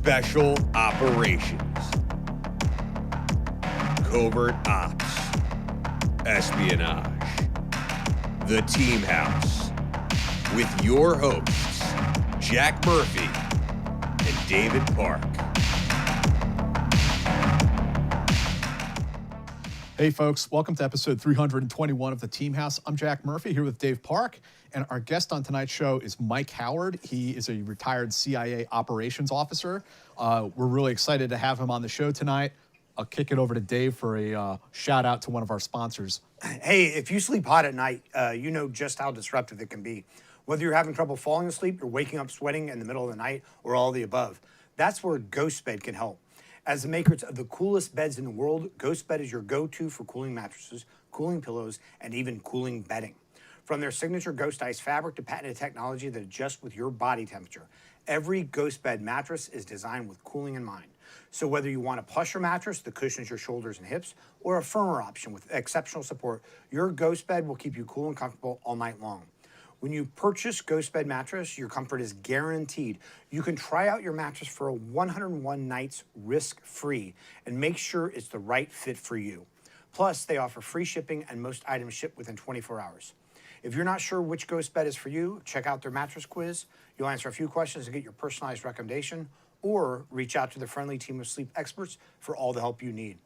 Special Operations, Covert Ops, Espionage, The Team House, with your hosts, Jack Murphy and David Park. Hey folks, welcome to episode 321 of The Team House. I'm Jack Murphy here with Dave Park, and our guest on tonight's show is Mike Howard. He is a retired CIA operations officer. We're really excited to have him on the show tonight. I'll kick it over to Dave for a shout out to one of our sponsors. Hey, if you sleep hot at night, you know just how disruptive it can be. Whether you're having trouble falling asleep, you're waking up sweating in the middle of the night, or all the above, that's where GhostBed can help. As the makers of the coolest beds in the world, GhostBed is your go-to for cooling mattresses, cooling pillows, and even cooling bedding. From their signature Ghost Ice fabric to patented technology that adjusts with your body temperature, every GhostBed mattress is designed with cooling in mind. So whether you want a plusher mattress that cushions your shoulders and hips, or a firmer option with exceptional support, your GhostBed will keep you cool and comfortable all night long. When you purchase GhostBed mattress, your comfort is guaranteed. You can try out your mattress for a 101 nights risk-free and make sure it's the right fit for you. Plus, they offer free shipping and most items ship within 24 hours. If you're not sure which GhostBed is for you, check out their mattress quiz. You'll answer a few questions to get your personalized recommendation, or reach out to the friendly team of sleep experts for all the help you need.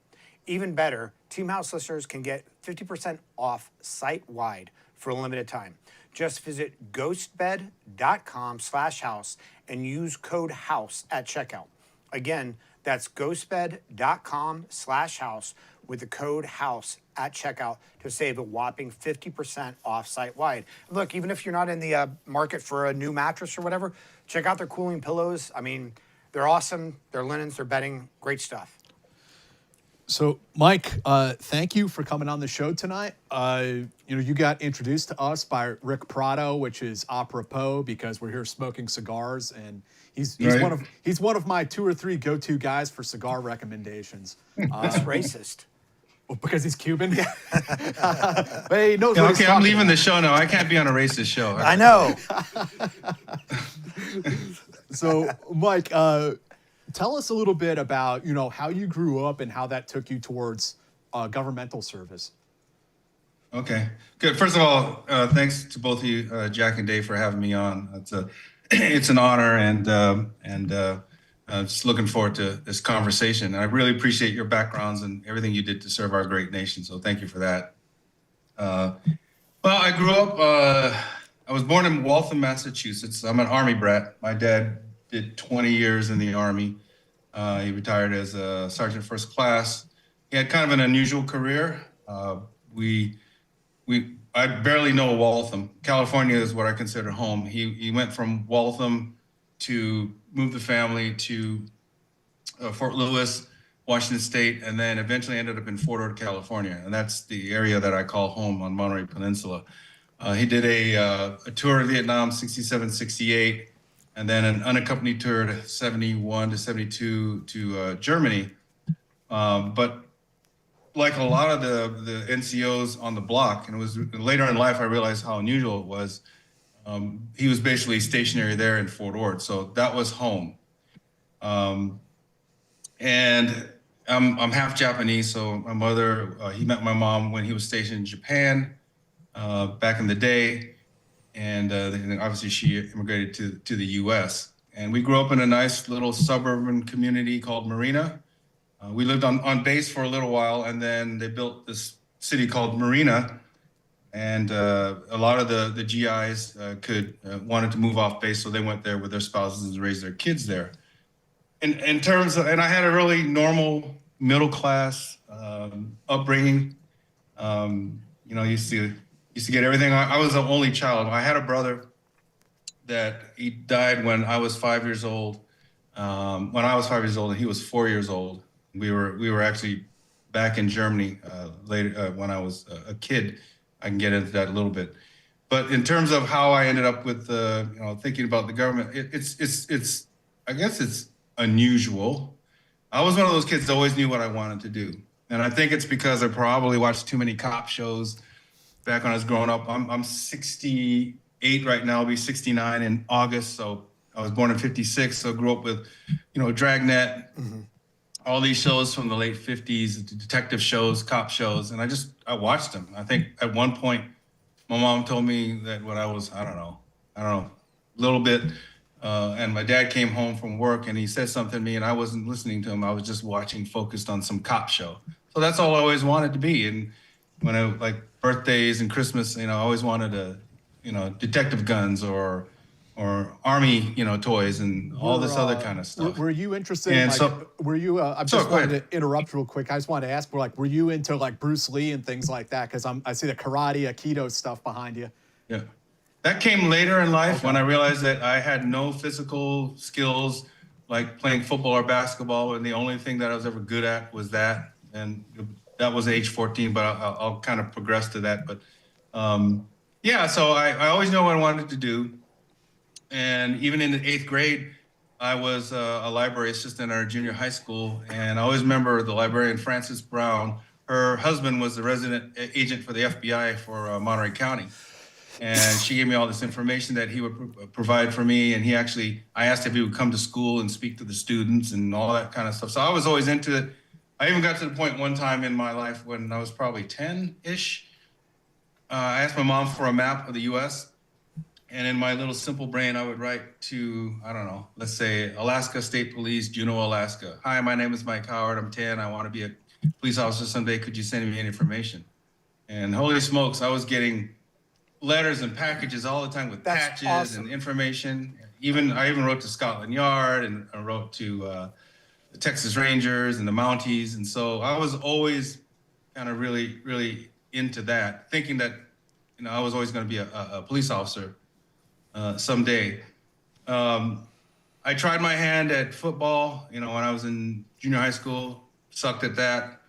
Even better, Team House listeners can get 50% off site-wide for a limited time. Just visit ghostbed.com/house and use code HOUSE at checkout. Again, that's ghostbed.com/house with the code HOUSE at checkout to save a whopping 50% off site-wide. Look, even if you're not in the market for a new mattress or whatever, check out their cooling pillows. I mean, they're awesome. Their linens, their bedding, great stuff. So, Mike, thank you for coming on the show tonight. You got introduced to us by Rick Prado, which is apropos because we're here smoking cigars, and he's right. he's one of my 2 or 3 go-to guys for cigar recommendations. That's racist. Well, because he's Cuban. Yeah. But he knows yeah, okay, I'm leaving the show now. I can't be on a racist show. I know. So, Mike, tell us a little bit about, how you grew up and how that took you towards governmental service. Okay, good. First of all, thanks to both of you, Jack and Dave, for having me on. It's an honor, and just looking forward to this conversation. And I really appreciate your backgrounds and everything you did to serve our great nation. So thank you for that. Well, I grew up. I was born in Waltham, Massachusetts. I'm an Army brat. My dad did 20 years in the Army. He retired as a sergeant first class. He had kind of an unusual career. I barely know Waltham. California is what I consider home. He went from Waltham to move the family to Fort Lewis, Washington State, and then eventually ended up in Fort Ord, California. And that's the area that I call home on Monterey Peninsula. He did a tour of Vietnam, 67, 68. And then an unaccompanied tour to 71 to 72 to Germany. But like a lot of the NCOs on the block, and it was later in life I realized how unusual it was, he was basically stationary there in Fort Ord. So that was home. And I'm half Japanese, so my mother, he met my mom when he was stationed in Japan back in the day. And obviously she immigrated to the U.S. And we grew up in a nice little suburban community called Marina. We lived on base for a little while, and then they built this city called Marina. And a lot of the GIs wanted to move off base, so they went there with their spouses and raised their kids there. In terms of, and I had a really normal middle class upbringing. Used to get everything. I was the only child. I had a brother that he died when I was 5 years old. When I was 5 years old, and he was 4 years old. We were actually back in Germany later when I was a kid. I can get into that a little bit. But in terms of how I ended up with thinking about the government, it's I guess it's unusual. I was one of those kids that always knew what I wanted to do, and I think it's because I probably watched too many cop shows. Back when I was growing up, I'm 68 right now. I'll be 69 in August. So I was born in 56, so I grew up with, Dragnet, all these shows from the late 50s, detective shows, cop shows, and I watched them. I think at one point, my mom told me that when I was, I don't know, a little bit, and my dad came home from work and he said something to me and I wasn't listening to him. I was just watching, focused on some cop show. So that's all I always wanted to be. And when I, like birthdays and Christmas, I always wanted detective guns or army, toys and all this other kind of stuff. Were you interested And in were you, I So, just go ahead. wanted to interrupt real quick. I just wanted to ask, were you into like Bruce Lee and things like that? Because I see the karate, Aikido stuff behind you. Yeah. That came later in life when I realized that I had no physical skills like playing football or basketball, and the only thing that I was ever good at was that. And that was age 14, but I'll kind of progress to that. But so I always knew what I wanted to do. And even in the 8th grade, I was a library assistant at our junior high school. And I always remember the librarian, Frances Brown. Her husband was the resident agent for the FBI for Monterey County. And she gave me all this information that he would provide for me. And I asked if he would come to school and speak to the students and all that kind of stuff. So I was always into it. I even got to the point one time in my life when I was probably 10-ish. I asked my mom for a map of the U.S. And in my little simple brain, I would write to, I don't know, let's say Alaska State Police, Juneau, Alaska. Hi, my name is Mike Howard. I'm 10. I want to be a police officer someday. Could you send me any information? And holy smokes, I was getting letters and packages all the time with patches and information. I even wrote to Scotland Yard, and I wrote to the Texas Rangers and the Mounties. And so I was always kind of really, really into that, thinking that, I was always going to be a police officer someday. I tried my hand at football, when I was in junior high school, sucked at that.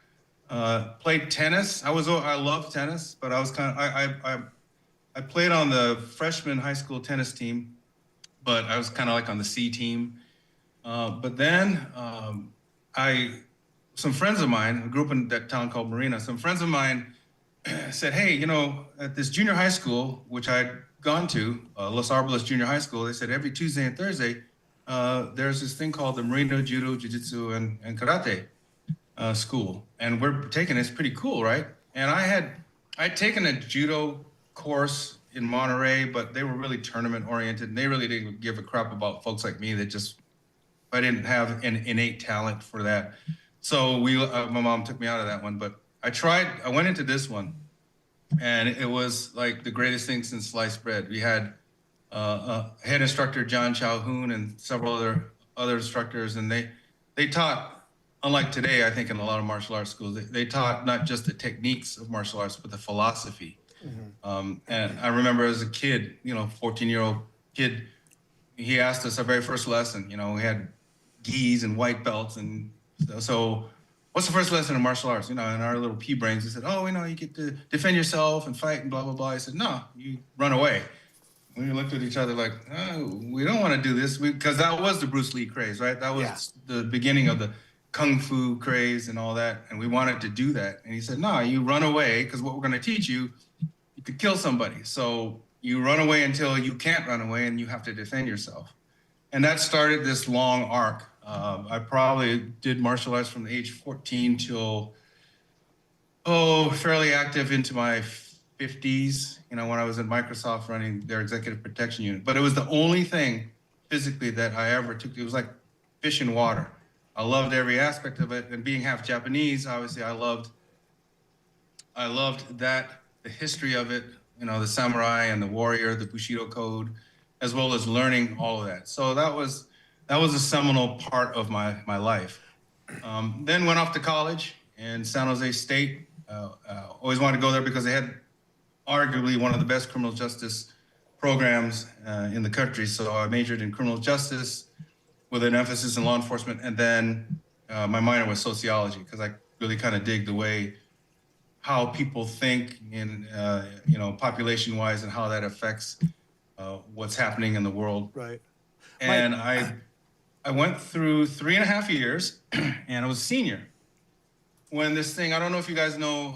Played tennis. I loved tennis, but I was I played on the freshman high school tennis team, but I was kind of like on the C team. But then some friends of mine, I grew up in that town called Marina, some friends of mine said, hey, at this junior high school, which I'd gone to, Los Arboles Junior High School, they said every Tuesday and Thursday, there's this thing called the Marino Judo, Jiu-Jitsu, and Karate school. And we're taking it's pretty cool, right? And I'd taken a judo course in Monterey, but they were really tournament oriented, and they really didn't give a crap about folks like me that I didn't have an innate talent for that. So my mom took me out of that one, but I went into this one, and it was like the greatest thing since sliced bread. We had head instructor John Calhoun and several other instructors, and they taught, unlike today, I think in a lot of martial arts schools, they taught not just the techniques of martial arts, but the philosophy. And I remember as a kid, 14-year-old kid, he asked us our very first lesson. We had gis and white belts, and so what's the first lesson in martial arts? In our little pea brains, he said, you get to defend yourself and fight and blah, blah, blah. I said, no, you run away. We looked at each other like, oh, we don't want to do this, because that was the Bruce Lee craze, right? That was the beginning of the Kung Fu craze and all that, and we wanted to do that. And he said, no, you run away, because what we're going to teach you could kill somebody. So you run away until you can't run away, and you have to defend yourself. And that started this long arc. I probably did martial arts from the age 14 till, fairly active into my 50s, when I was at Microsoft running their executive protection unit. But it was the only thing physically that I ever took. It was like fish in water. I loved every aspect of it. And being half Japanese, obviously, I loved that, the history of it, the samurai and the warrior, the Bushido code, as well as learning all of that. So that was a seminal part of my life. Then went off to college in San Jose State. Always wanted to go there because they had arguably one of the best criminal justice programs in the country. So I majored in criminal justice with an emphasis in law enforcement. And then my minor was sociology, because I really kind of dig the way how people think in, population-wise, and how that affects what's happening in the world. Right. And I went through 3.5 years, and I was a senior when this thing, I don't know if you guys know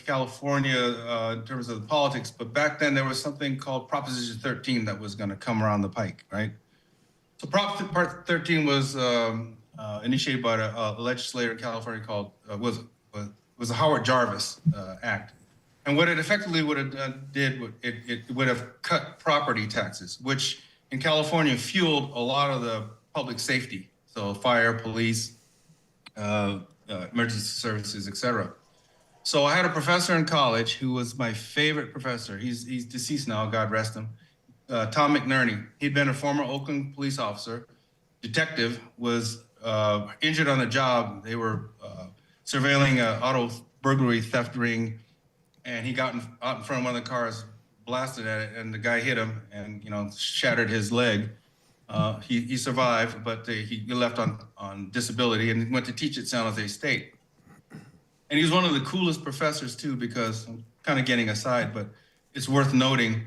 California in terms of the politics, but back then there was something called Proposition 13 that was going to come around the pike, right? So Part 13 was initiated by a legislator in California called was the Howard Jarvis Act, and what it effectively would have it would have cut property taxes, which in California fueled a lot of the public safety, so fire, police, emergency services, etc. So I had a professor in college who was my favorite professor. He's deceased now, God rest him. Tom McNerney. He'd been a former Oakland police officer, detective, was injured on the job. They were surveilling an auto burglary theft ring, and he got out in front of one of the cars, blasted at it, and the guy hit him and shattered his leg. He survived, but he left on disability and went to teach at San Jose State. And he was one of the coolest professors too, because I'm kind of getting aside, but it's worth noting.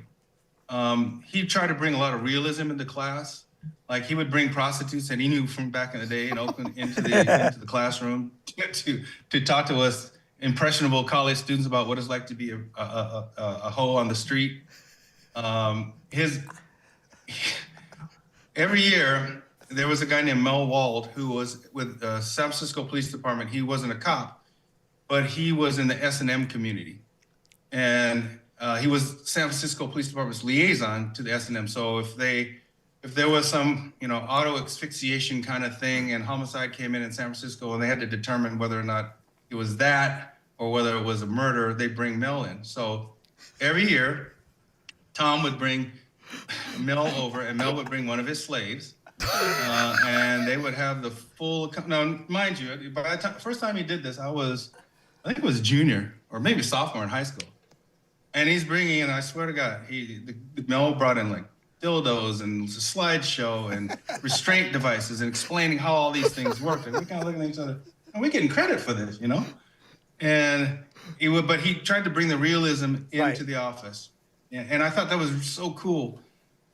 He tried to bring a lot of realism into class. Like he would bring prostitutes that he knew from back in the day in Oakland into the classroom to talk to us impressionable college students about what it's like to be a hoe on the street. Every year there was a guy named Mel Wald who was with San Francisco Police Department. He wasn't a cop, but he was in the S&M community, and he was San Francisco Police Department's liaison to the S&M. So if there was some auto asphyxiation kind of thing and homicide came in San Francisco and they had to determine whether or not it was that or whether it was a murder, they'd bring Mel in. So every year, Tom would bring Mel over, and Mel would bring one of his slaves, and they would have the full. Now, mind you, by the time, first time he did this, I think it was junior or maybe sophomore in high school, and he's bringing in. I swear to God, Mel brought in like dildos and a slideshow and restraint devices and explaining how all these things work. And we kind of looking at each other, and we're getting credit for this, And but he tried to bring the realism into the office. And I thought that was so cool.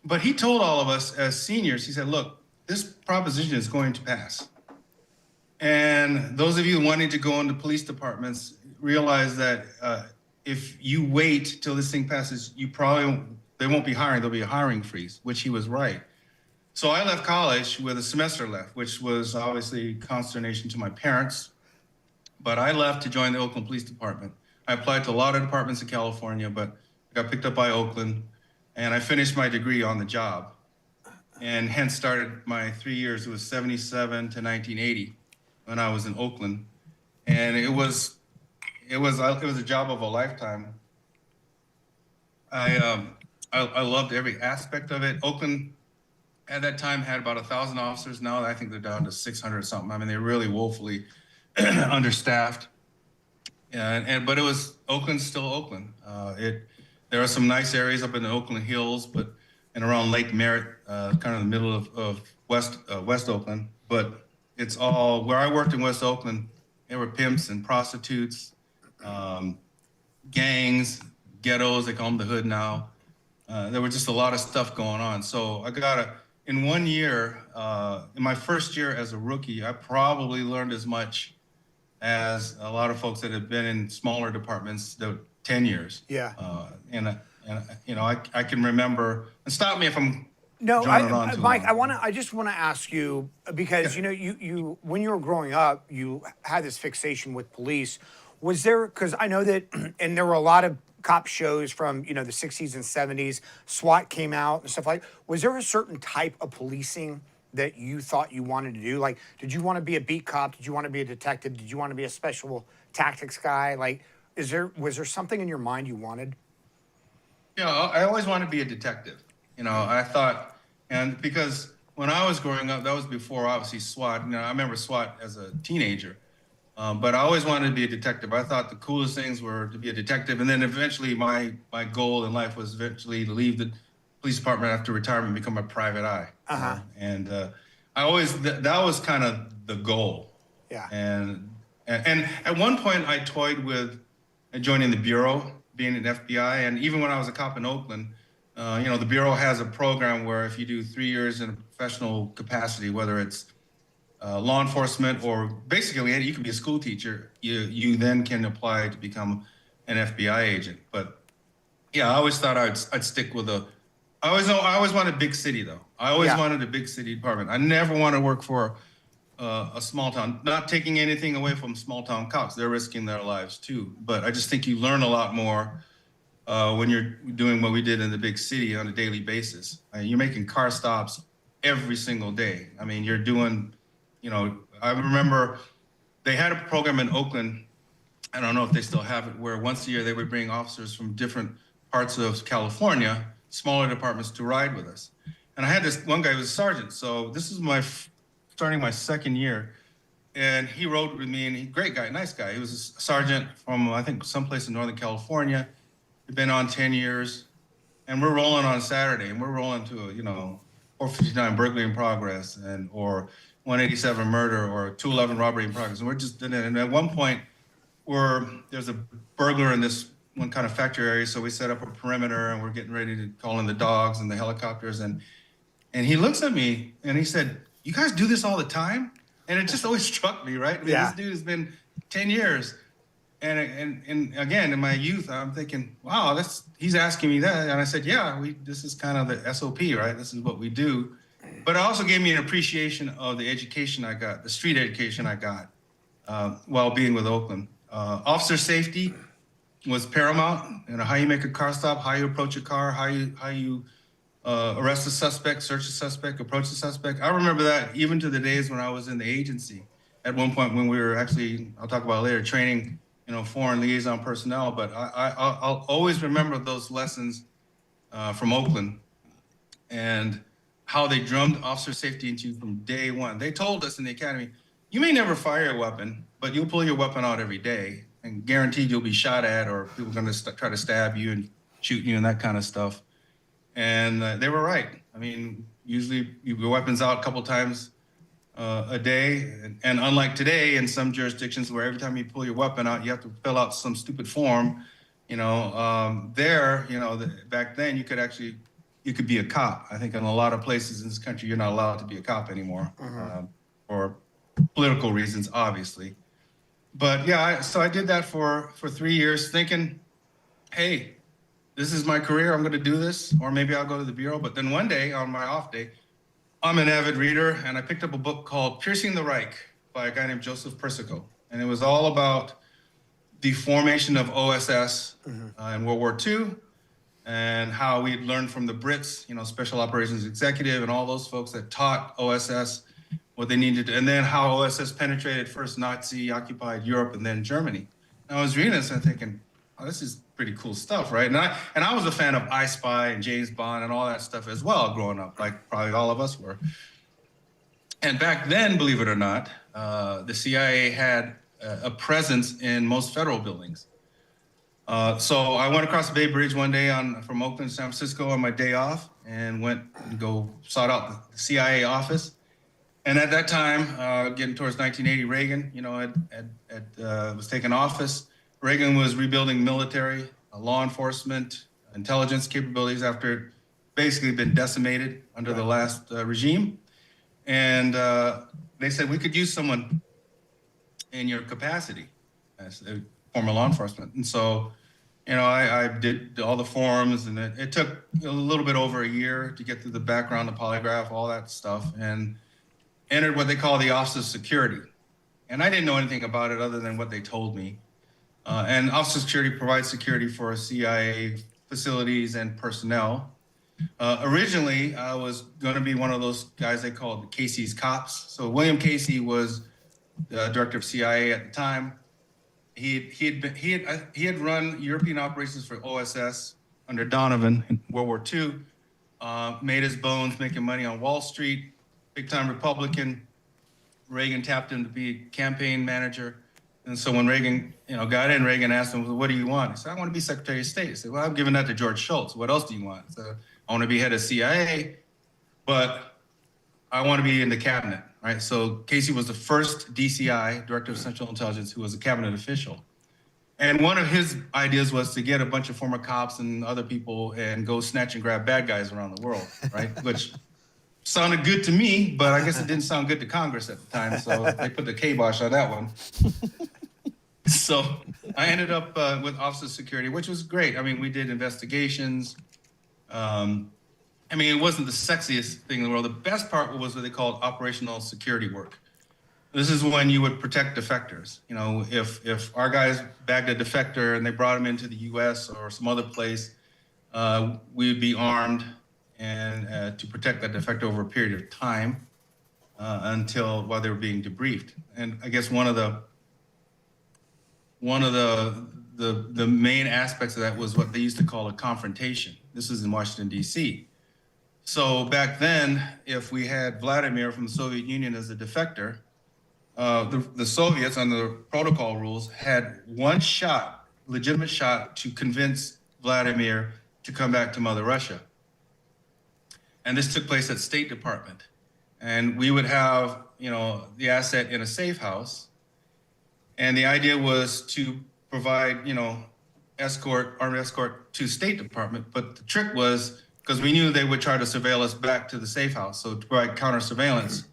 But he told all of us as seniors, he said, look, this proposition is going to pass. And those of you wanting to go into police departments realize that if you wait till this thing passes, they won't be hiring, there'll be a hiring freeze, which he was right. So I left college with a semester left, which was obviously consternation to my parents. But I left to join the Oakland Police Department. I applied to a lot of departments in California, but I got picked up by Oakland, and I finished my degree on the job, and hence started my 3 years. It was 1977 to 1980 when I was in Oakland, and it was a job of a lifetime. I loved every aspect of it. Oakland at that time had about 1,000 officers. Now I think they're down to 600 something. I mean, they're really woefully understaffed. But Oakland's still Oakland. There are some nice areas up in the Oakland Hills, and around Lake Merritt, kind of the middle of West Oakland. But it's all where I worked in West Oakland. There were pimps and prostitutes, gangs, ghettos. They call them the hood now. There was just a lot of stuff going on. So in 1 year, in my first year as a rookie, I probably learned as much as a lot of folks that have been in smaller departments, 10 years. Yeah. I can remember, and stop me if I'm Mike, I just want to ask you, because you when you were growing up, you had this fixation with police. Was there, because I know that, and there were a lot of cop shows from the 60s and 70s. SWAT came out and stuff like. Was there a certain type of policing that you thought you wanted to do? Like, did you want to be a beat cop? Did you want to be a detective? Did you want to be a special tactics guy? Like, was there something in your mind you wanted? Yeah, I always wanted to be a detective. I thought, and because when I was growing up, that was before obviously SWAT. I remember SWAT as a teenager, but I always wanted to be a detective. I thought the coolest things were to be a detective, and then eventually my goal in life was eventually to leave the police department after retirement and become a private eye. And I always that was kind of the goal. Yeah. And at one point I toyed with joining the bureau, being an FBI, and even when I was a cop in Oakland, the bureau has a program where if you do 3 years in a professional capacity, whether it's law enforcement or basically you can be a school teacher, you then can apply to become an FBI agent. But yeah, I always thought I'd stick with I always wanted a big city though. I always Yeah. wanted a big city department. I never want to work for a small town. Not taking anything away from small town cops, they're risking their lives too. But I just think you learn a lot more when you're doing what we did in the big city on a daily basis. You're making car stops every single day. I mean, you're doing, I remember they had a program in Oakland. I don't know if they still have it, where once a year they would bring officers from different parts of California, smaller departments, to ride with us. And I had this one guy who was a sergeant. So this is starting my second year. And he rode with me, and great guy, nice guy. He was a sergeant from, I think, someplace in Northern California. He'd been on 10 years. And we're rolling on Saturday, and we're rolling to a, 459 burglary in progress, or 187 murder, or 211 robbery in progress. And we're just doing it. And at one point, there's a burglar in this one kind of factory area, so we set up a perimeter, and we're getting ready to call in the dogs and the helicopters, and he looks at me and he said, "You guys do this all the time?" And it just always struck me, right? I mean, This dude has been 10 years, and again, in my youth, I'm thinking, wow, he's asking me that, and I said, yeah, this is kind of the SOP, right? This is what we do. But it also gave me an appreciation of the education I got, the street education I got while being with Oakland. Officer safety was paramount. How you make a car stop, how you approach a car, how you arrest a suspect, search a suspect, approach a suspect. I remember that even to the days when I was in the agency. At one point when we were actually, I'll talk about it later, training, foreign liaison personnel. But I'll always remember those lessons from Oakland and how they drummed officer safety into you from day one. They told us in the academy, you may never fire a weapon, but you'll pull your weapon out every day, and guaranteed you'll be shot at, or people are going to try to stab you and shoot you and that kind of stuff. And they were right. I mean, usually your weapon's out a couple times a day. And unlike today, in some jurisdictions where every time you pull your weapon out, you have to fill out some stupid form, back then you could be a cop. I think in a lot of places in this country, you're not allowed to be a cop anymore for political reasons, obviously. But yeah, so I did that for 3 years thinking, hey, this is my career, I'm gonna do this, or maybe I'll go to the Bureau. But then one day on my off day, I'm an avid reader, and I picked up a book called Piercing the Reich by a guy named Joseph Persico. And it was all about the formation of OSS in World War II, and how we'd learned from the Brits, Special Operations Executive, and all those folks that taught OSS what they needed to, and then how OSS penetrated first Nazi-occupied Europe and then Germany. And I was reading this and thinking, oh, this is pretty cool stuff, right? And I was a fan of I Spy and James Bond and all that stuff as well growing up, like probably all of us were. And back then, believe it or not, the CIA had a presence in most federal buildings. So I went across the Bay Bridge one day from Oakland to San Francisco on my day off, and went and sought out the CIA office. And at that time, getting towards 1980, Reagan, was taking office. Reagan was rebuilding military, law enforcement, intelligence capabilities after it basically been decimated under the last regime. And they said, we could use someone in your capacity as a former law enforcement. And so, I did all the forms, and it took a little bit over a year to get through the background, the polygraph, all that stuff, and entered what they call the Office of Security. And I didn't know anything about it other than what they told me. And Office of Security provides security for CIA facilities and personnel. Originally, I was going to be one of those guys they called Casey's cops. So William Casey was the director of CIA at the time. He had run European operations for OSS under Donovan in World War II. Made his bones making money on Wall Street. Big time Republican. Reagan tapped him to be campaign manager. And so when Reagan, got in, Reagan asked him, well, what do you want? He said, I want to be Secretary of State. He said, well, I'm giving that to George Shultz. What else do you want? So I want to be head of CIA, but I want to be in the cabinet, right? So Casey was the first DCI, Director of Central Intelligence, who was a cabinet official. And one of his ideas was to get a bunch of former cops and other people and go snatch and grab bad guys around the world, right? Which sounded good to me, but I guess it didn't sound good to Congress at the time. So they put the kibosh on that one. So I ended up with Office of Security, which was great. I mean, we did investigations. I mean, it wasn't the sexiest thing in the world. The best part was what they called operational security work. This is when you would protect defectors. You know, if our guys bagged a defector and they brought him into the U.S. or some other place, we'd be armed and to protect that defector over a period of time while they were being debriefed. And I guess one of the main aspects of that was what they used to call a confrontation. This is in Washington, D.C. So back then, if we had Vladimir from the Soviet Union as a defector, the Soviets, under the protocol rules, had one shot, legitimate shot, to convince Vladimir to come back to Mother Russia. And this took place at State Department. And we would have, the asset in a safe house. And the idea was to provide, armed escort to State Department. But the trick was, because we knew they would try to surveil us back to the safe house. So to provide counter surveillance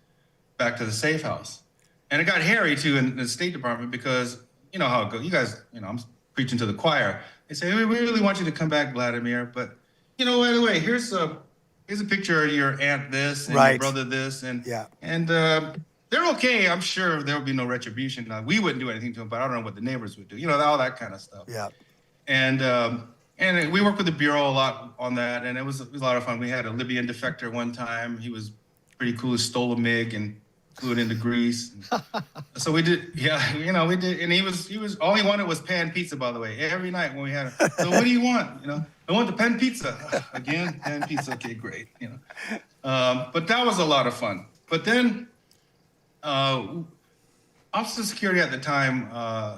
back to the safe house. And it got hairy too in the State Department because you know how it goes. You guys, I'm preaching to the choir. They say, we really want you to come back, Vladimir. But, by the way, here's a picture of your aunt this and your brother this. And they're okay. I'm sure there will be no retribution. Now, we wouldn't do anything to them, but I don't know what the neighbors would do. All that kind of stuff. Yeah. And we worked with the Bureau a lot on that. And it was a lot of fun. We had a Libyan defector one time. He was pretty cool. He stole a MiG and flew it into Greece. So we did, we did. And he was all he wanted was pan pizza, by the way, every night when we had him. So what do you want? I want the pan pizza. Again, pan pizza. Okay, great. But that was a lot of fun. But then Office of Security at the time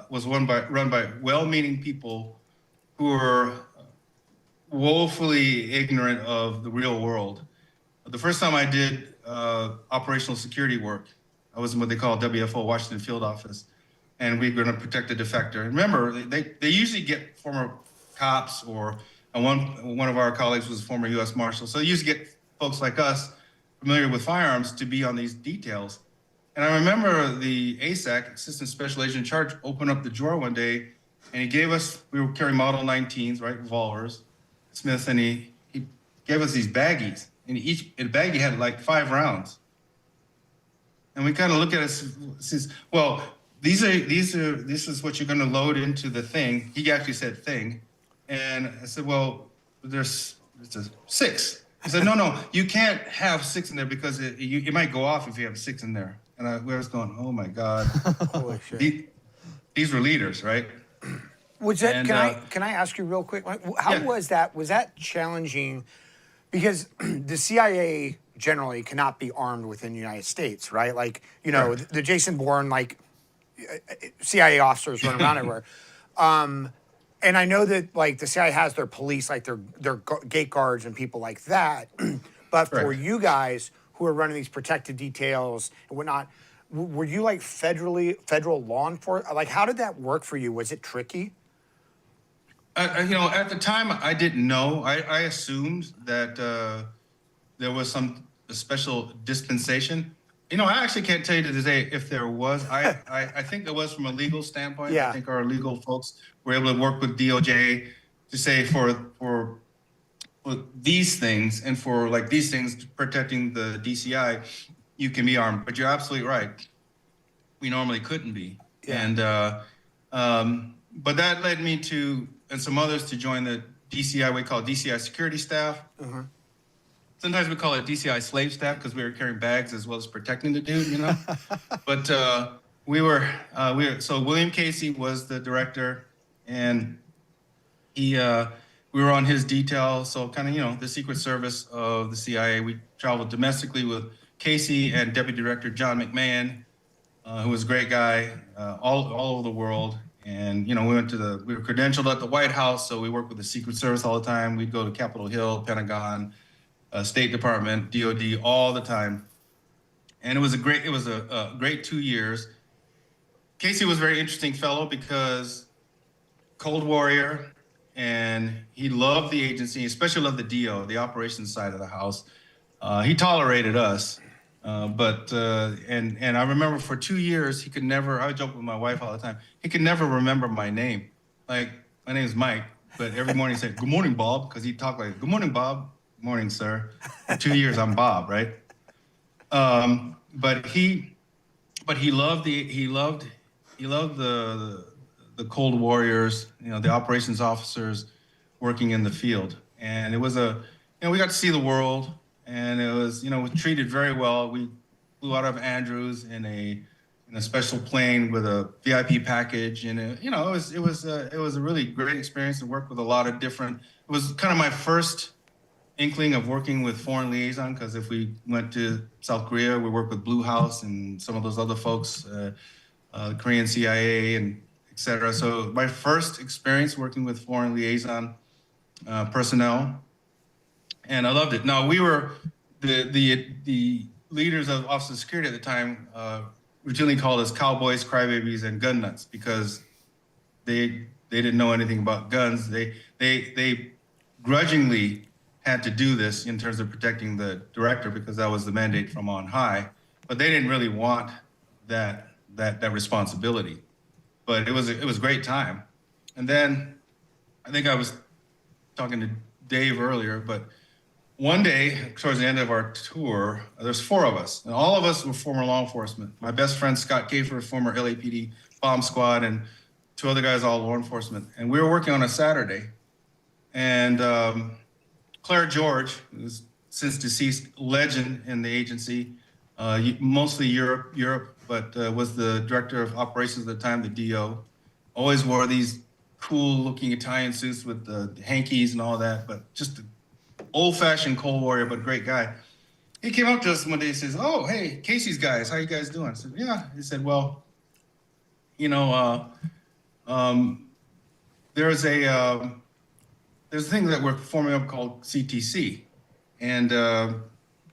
was run by well-meaning people who were woefully ignorant of the real world. The first time I did operational security work, I was in what they call WFO, Washington Field Office, and we were going to protect a defector. And remember, they usually get former cops or one of our colleagues was a former U.S. Marshal. So they usually get folks like us familiar with firearms to be on these details. And I remember the ASAC, Assistant Special Agent in Charge, opened up the drawer one day, and he gave us, we were carrying Model 19s, right, revolvers, Smiths, and he gave us these baggies. And each baggie had like 5 rounds. And we kind of look at it and says, well, this is what you're going to load into the thing. He actually said thing. And I said, well, it's a 6. He said, no, you can't have 6 in there because it might go off if you have 6 in there. And I was going, oh my God. Holy shit. These were leaders, right? Was that, can I ask you real quick? How was that? Was that challenging? Because the CIA generally cannot be armed within the United States, right? Like, the Jason Bourne, CIA officers run around everywhere. And I know that, the CIA has their police, their gate guards and people like that. But for you guys who are running these protected details and whatnot, were you federal law enforcement? How did that work for you? Was it tricky? At the time, I didn't know. I assumed that there was some special dispensation. I actually can't tell you to this day if there was. I think there was from a legal standpoint. I think our legal folks were able to work with DOJ to say for these things and for these things protecting the DCI, you can be armed. But you're absolutely right. We normally couldn't be. Yeah. And but that led me to and some others to join the DCI, we call DCI security staff. Uh-huh. Sometimes we call it DCI slave staff because we were carrying bags as well as protecting the dude, But so William Casey was the director, and we were on his detail. So kind of, the Secret Service of the CIA. We traveled domestically with Casey and Deputy Director John McMahon, who was a great guy, all over the world. And, we were credentialed at the White House, so we worked with the Secret Service all the time. We'd go to Capitol Hill, Pentagon, State Department, DOD all the time. And it was a great 2 years. Casey was a very interesting fellow because Cold Warrior, and he loved the agency, especially loved the DO, the operations side of the house. He tolerated us. But I remember for 2 years, he could never, I joke with my wife all the time, he could never remember my name. My name is Mike, but every morning he said, good morning, Bob, because he talked like, good morning, Bob. morning, sir. For 2 years, I'm Bob, right? But he loved the Cold Warriors, the operations officers working in the field. And it was we got to see the world, and it was, we treated very well. We flew out of Andrews in a special plane with a VIP package, and it was a really great experience to work with a lot of different. It was kind of my first inkling of working with foreign liaison, because if we went to South Korea, we worked with Blue House and some of those other folks, Korean CIA and et cetera. So my first experience working with foreign liaison personnel, and I loved it. Now, we were the leaders of Office of Security at the time routinely called us cowboys, crybabies, and gun nuts, because they didn't know anything about guns. They grudgingly had to do this in terms of protecting the director, because that was the mandate from on high. But they didn't really want that responsibility. But it was a great time. And then I think I was talking to Dave earlier, but one day towards the end of our tour, there's 4 of us, and all of us were former law enforcement. My best friend Scott Kafer, former LAPD bomb squad, and 2 other guys, all law enforcement. And we were working on a Saturday, and Claire George, who's since deceased, legend in the agency, mostly Europe, but was the director of operations at the time, the DO. Always wore these cool-looking Italian suits with the hankies and all that, but just an old-fashioned Cold Warrior, but a great guy. He came up to us one day and says, "Oh, hey, Casey's guys, how you guys doing?" I said, "Yeah." He said, "Well, there's a thing that we're forming up called CTC, and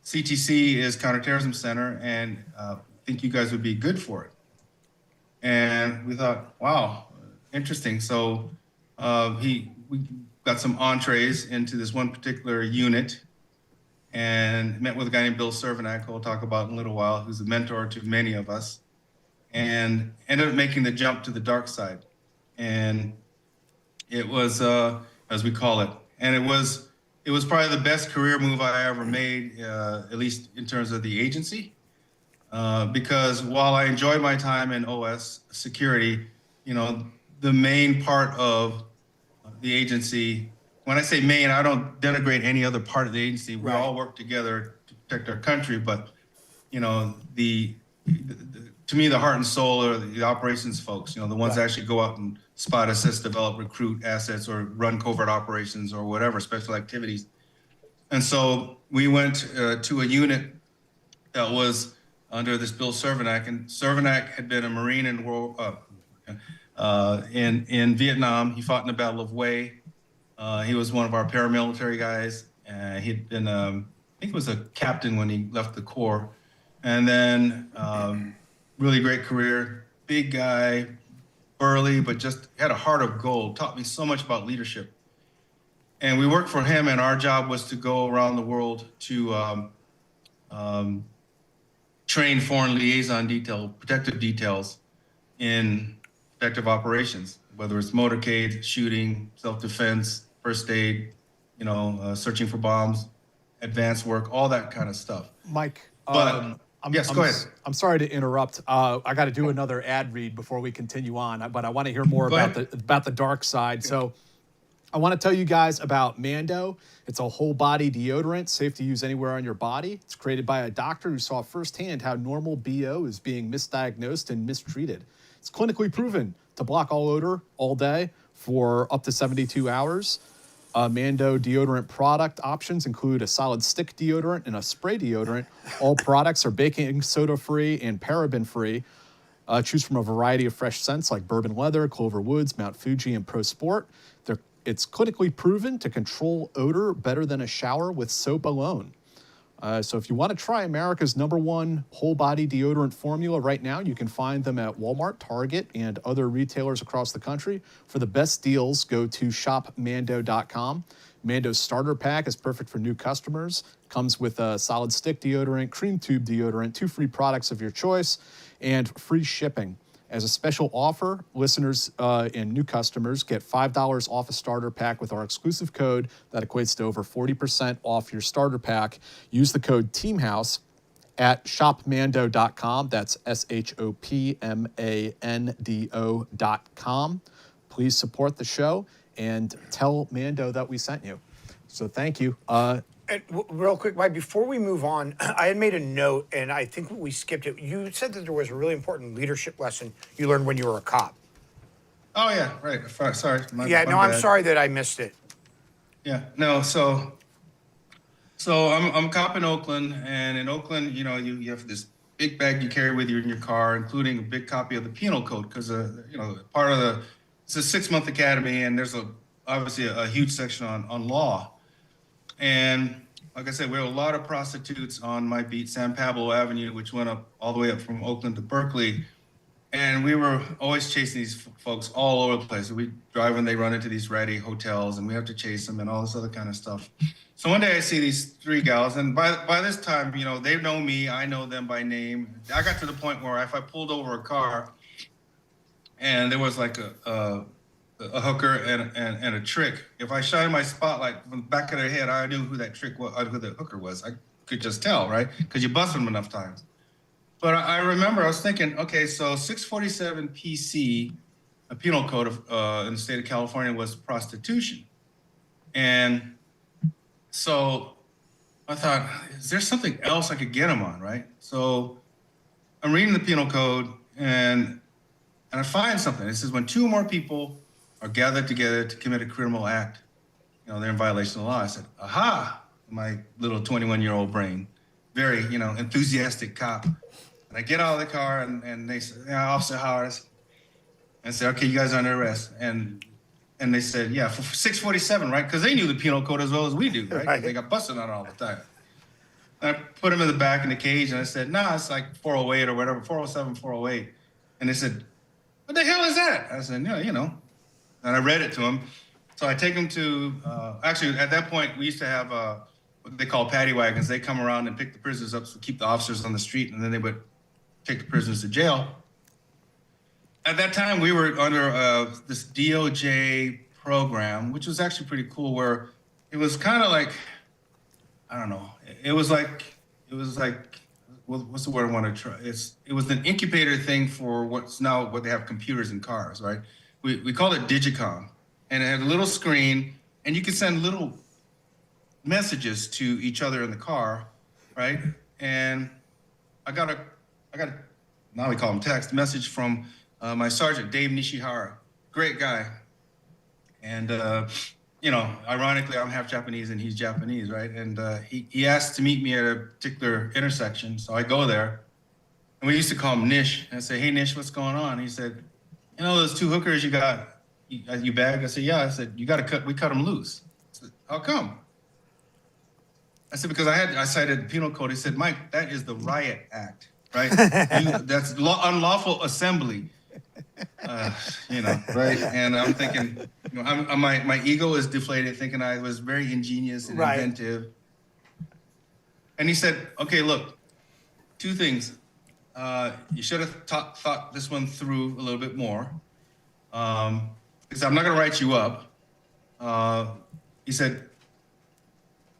CTC is Counterterrorism Center, and I think you guys would be good for it." And we thought, wow, interesting. So we got some entrees into this one particular unit, and met with a guy named Bill Cervenak, who we'll talk about in a little while, who's a mentor to many of us, and ended up making the jump to the dark side. And it was, as we call it, and it was probably the best career move I ever made, at least in terms of the agency, because while I enjoyed my time in OS security, the main part of the agency, when I say main, I don't denigrate any other part of the agency. We all work together to protect our country, but to me, the heart and soul are the operations folks, the ones that actually go out and spot, assist, develop, recruit assets, or run covert operations or whatever, special activities. And so we went to a unit that was under this Bill Cervenak, and Cervenak had been a Marine in Vietnam. He fought in the Battle of Hue. He was one of our paramilitary guys. He'd been, I think he was a captain when he left the Corps. And then really great career, big guy, burly, but just had a heart of gold, taught me so much about leadership. And we worked for him, and our job was to go around the world to train foreign liaison protective details in protective operations, whether it's motorcade, shooting, self-defense, first aid, searching for bombs, advanced work, all that kind of stuff. Mike, yes, go ahead. I'm sorry to interrupt. I got to do another ad read before we continue on, but I want to hear more about the dark side. So I want to tell you guys about Mando. It's a whole body deodorant, safe to use anywhere on your body. It's created by a doctor who saw firsthand how normal BO is being misdiagnosed and mistreated. It's clinically proven to block all odor all day for up to 72 hours. Mando deodorant product options include a solid stick deodorant and a spray deodorant. All products are baking soda free and paraben free. Choose from a variety of fresh scents like bourbon leather, clover woods, Mount Fuji, and Pro Sport. It's clinically proven to control odor better than a shower with soap alone. So if you want to try America's #1 whole body deodorant formula right now, you can find them at Walmart, Target, and other retailers across the country. For the best deals, go to shopmando.com. Mando's starter pack is perfect for new customers. Comes with a solid stick deodorant, cream tube deodorant, 2 free products of your choice, and free shipping. As a special offer, listeners and new customers get $5 off a starter pack with our exclusive code that equates to over 40% off your starter pack. Use the code TEAMHOUSE at shopmando.com. That's shopmando.com. Please support the show and tell Mando that we sent you. So thank you. And real quick, Mike, before we move on, I had made a note, and I think we skipped it. You said that there was a really important leadership lesson you learned when you were a cop. Oh yeah, right. Sorry. I'm bad. sorry that I missed it. Yeah, no. So I'm a cop in Oakland, and in Oakland, you have this big bag you carry with you in your car, including a big copy of the penal code, because part of it's a 6-month academy, and there's obviously a huge section on law. And like I said, we have a lot of prostitutes on my beat, San Pablo Avenue, which went up all the way up from Oakland to Berkeley. And we were always chasing these folks all over the place. We drive and they run into these ratty hotels, and we have to chase them and all this other kind of stuff. So one day I see these 3 gals, and by this time, they know me, I know them by name. I got to the point where if I pulled over a car and there was like a hooker and a trick, if I shined my spotlight from the back of their head, I knew who that trick was, who the hooker was. I could just tell, right? Because you bust them enough times. But I remember I was thinking, okay, so 647 PC, a penal code in the state of California, was prostitution. And so I thought, is there something else I could get them on, right? So I'm reading the penal code, and I find something. It says when 2 or more people are gathered together to commit a criminal act, they're in violation of the law. I said, aha, my little 21-year-old brain, very, enthusiastic cop. And I get out of the car, and they said, yeah, Officer Harris. And I said, okay, you guys are under arrest. And they said, yeah, for 647, right? Because they knew the penal code as well as we do, right? Right. They got busted on it all the time. And I put him in the back in the cage, and I said, nah, it's like 408 or whatever, 407, 408. And they said, what the hell is that? I said, yeah, And I read it to him. So I take him to, actually, at that point, we used to have what they call paddy wagons. They come around and pick the prisoners up to keep the officers on the street, and then they would take the prisoners to jail. At that time, we were under this DOJ program, which was actually pretty cool, where it was kind of like, I don't know, it was like, what's the word I want to try? It was an incubator thing for what they have computers in cars, right? We called it Digicom, and it had a little screen, and you could send little messages to each other in the car, right? And I got a now we call him text message from my sergeant, Dave Nishihara, great guy. And, ironically, I'm half Japanese and he's Japanese, right? And he asked to meet me at a particular intersection. So I go there, and we used to call him Nish. And I say, hey, Nish, what's going on? He said, those 2 hookers you got, you bagged? I said, yeah. I said, we cut them loose. I said, how come? I said, because I cited the penal code. He said, Mike, that is the riot act, right? That's unlawful assembly. Right? And I'm thinking, my ego is deflated, thinking I was very ingenious and inventive. And he said, okay, look, 2 things. You should have thought this one through a little bit more. Because I'm not going to write you up. He said,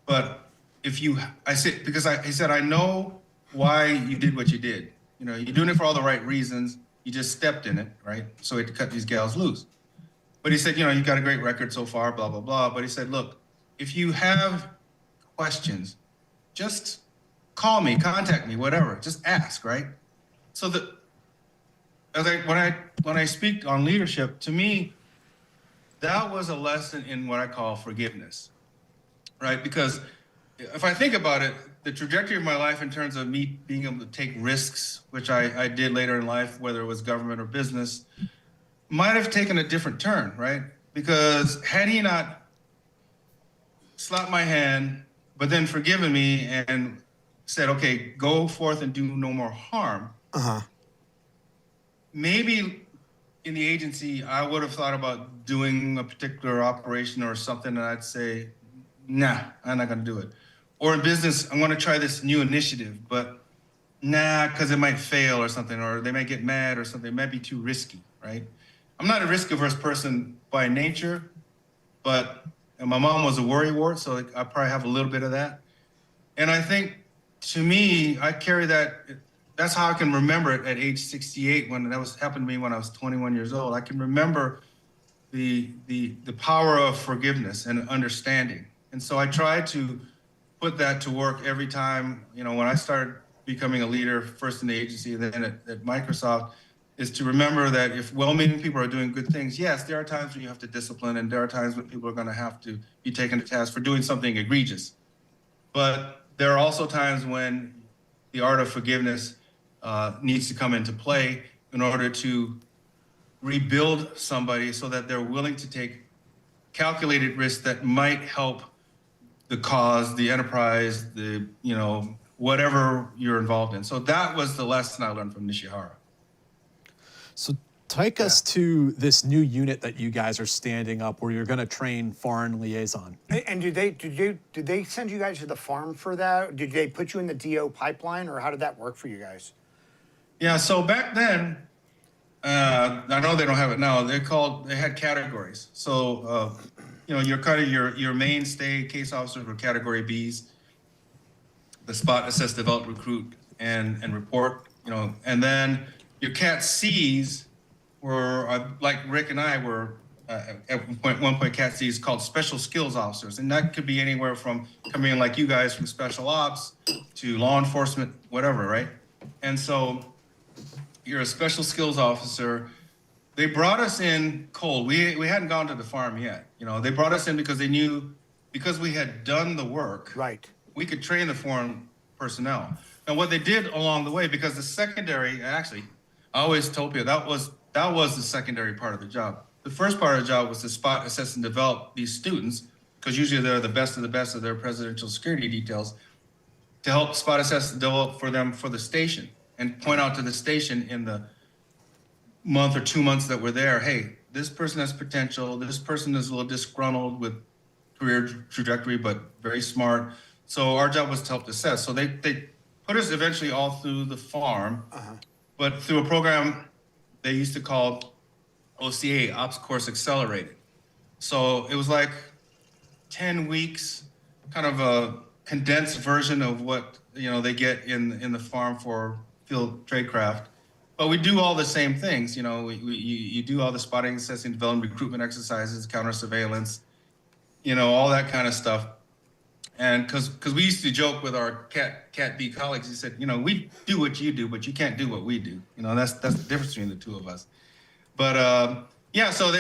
but he said, I know why you did what you did. You're doing it for all the right reasons. You just stepped in it, right? So he had to cut these gals loose. But he said, you've got a great record so far, blah, blah, blah. But he said, look, if you have questions, just call me, contact me, whatever. Just ask, right? So when I speak on leadership, to me, that was a lesson in what I call forgiveness, right? Because if I think about it, the trajectory of my life in terms of me being able to take risks, which I did later in life, whether it was government or business, might have taken a different turn, right? Because had he not slapped my hand, but then forgiven me and said, okay, go forth and do no more harm, maybe in the agency, I would have thought about doing a particular operation or something, and I'd say, nah, I'm not going to do it. Or in business, I'm going to try this new initiative, but nah, because it might fail or something, or they might get mad or something. It might be too risky, right? I'm not a risk-averse person by nature, but and my mom was a worrywart, so I probably have a little bit of that. And I think, to me, I carry that. That's how I can remember it at age 68 when that was happened to me when I was 21 years old. I can remember the power of forgiveness and understanding. And so I try to put that to work every time, when I started becoming a leader, first in the agency and then at Microsoft, is to remember that if well-meaning people are doing good things, yes, there are times when you have to discipline, and there are times when people are going to have to be taken to task for doing something egregious. But there are also times when the art of forgiveness needs to come into play in order to rebuild somebody so that they're willing to take calculated risks that might help the cause, the enterprise, whatever you're involved in. So that was the lesson I learned from Nishihara. So take us to this new unit that you guys are standing up where you're going to train foreign liaison. And did they send you guys to the farm for that? Did they put you in the DO pipeline, or how did that work for you guys? Yeah, so back then, I know they don't have it now. They had categories. So, you're kind of your mainstay case officers were category Bs, the spot, assess, develop, recruit, and report. And then your cat Cs were like Rick and I were at one point. Cat Cs called special skills officers, and that could be anywhere from coming in like you guys from special ops to law enforcement, whatever, right? And so you're a special skills officer. They brought us in cold. We hadn't gone to the farm yet. They brought us in because they knew, because we had done the work, Right. we could train the foreign personnel. And what they did along the way, because the secondary, actually, I always told people that was the secondary part of the job. The first part of the job was to spot, assess, and develop these students, because usually they're the best of their presidential security details, to help spot, assess, and develop for them for the station, and point out to the station in the month or 2 months that we're there, hey, this person has potential, this person is a little disgruntled with career trajectory, but very smart. So our job was to help assess. So they put us eventually all through the farm, but through a program they used to call OCA, Ops Course Accelerated. So it was like 10 weeks, kind of a condensed version of what they get in the farm for field tradecraft. But we do all the same things. You do all the spotting, assessing, development, recruitment exercises, counter surveillance, all that kind of stuff. And because we used to joke with our Cat B colleagues, he said, we do what you do, but you can't do what we do. That's the difference between the two of us. But so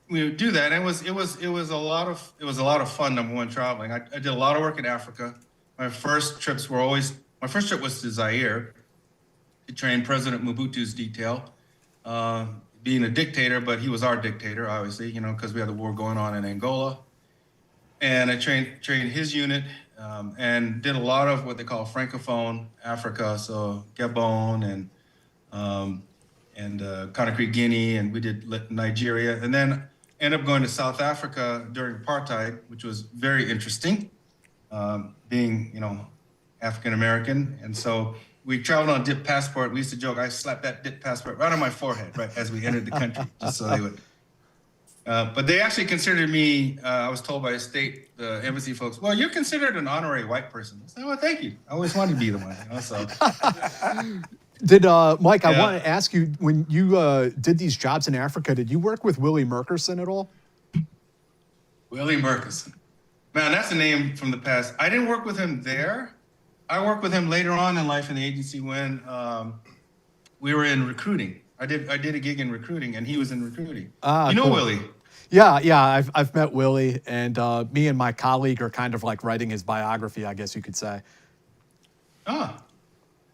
we would do that. And it was a lot of fun. Number one, traveling. I did a lot of work in Africa. My first trip was to Zaire to train President Mobutu's detail, being a dictator, but he was our dictator, obviously, because we had the war going on in Angola. And I trained his unit and did a lot of what they call Francophone Africa, so Gabon and Conakry, Guinea, and we did Nigeria. And then ended up going to South Africa during apartheid, which was very interesting, being, African-American. And so we traveled on a dip passport. We used to joke, I slapped that dip passport right on my forehead, right, as we entered the country, just so they would. But they actually considered me, I was told by the embassy folks, well, you're considered an honorary white person. I said, well, thank you. I always wanted to be the one, so. Did, Mike, I want to ask you, when you did these jobs in Africa, did you work with Willie Murkerson at all? Willie Murkerson. Man, that's a name from the past. I didn't work with him there. I worked with him later on in life in the agency when we were in recruiting. I did a gig in recruiting, and he was in recruiting. Cool. Willie? Yeah, I've met Willie, and me and my colleague are kind of like writing his biography, I guess you could say. Ah,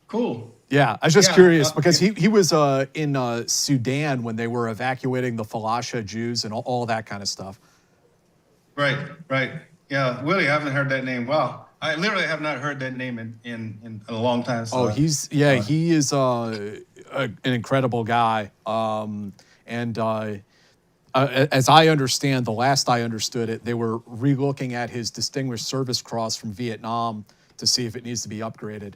cool. Yeah, I was just curious because he was in Sudan when they were evacuating the Falasha Jews and all that kind of stuff. Right. Yeah, Willie, I haven't heard that name. Wow. I literally have not heard that name in a long time. So, he is an incredible guy. As I understand, the last I understood it, they were relooking at his Distinguished Service Cross from Vietnam to see if it needs to be upgraded.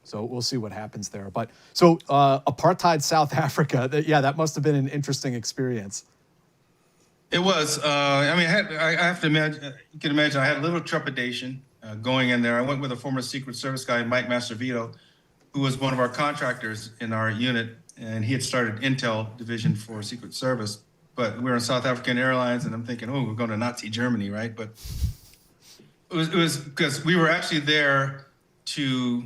So we'll see what happens there. But so apartheid South Africa, that must have been an interesting experience. It was. I mean, I have to imagine. You can imagine. I had a little trepidation going in there. I went with a former Secret Service guy, Mike Mastervito, who was one of our contractors in our unit, and he had started Intel division for Secret Service. But we were on South African Airlines, and I'm thinking, oh, we're going to Nazi Germany, right? But it was because we were actually there to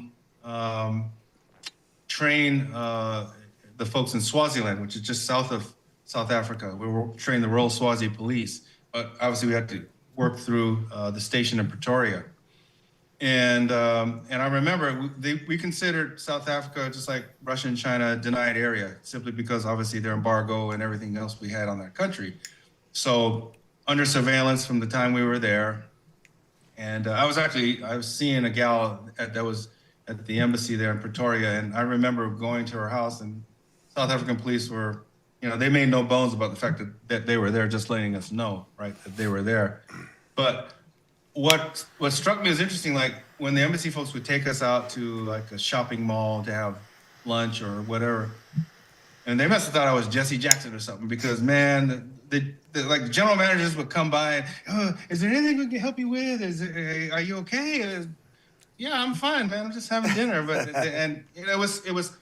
train the folks in Swaziland, which is just south of South Africa. We were training the Royal Swazi Police, but obviously we had to work through the station in Pretoria. And I remember we considered South Africa just like Russia and China a denied area, simply because obviously their embargo and everything else we had on that country. So under surveillance from the time we were there. And I was seeing a gal that was at the embassy there in Pretoria. And I remember going to her house, and South African police were, they made no bones about the fact that they were there, just letting us know, right, that they were there. But what struck me as interesting, like when the embassy folks would take us out to like a shopping mall to have lunch or whatever, and they must have thought I was Jesse Jackson or something, because man, the general managers would come by and, oh, is there anything we can help you with? Are you okay? Yeah, I'm fine, man. I'm just having dinner. But and it was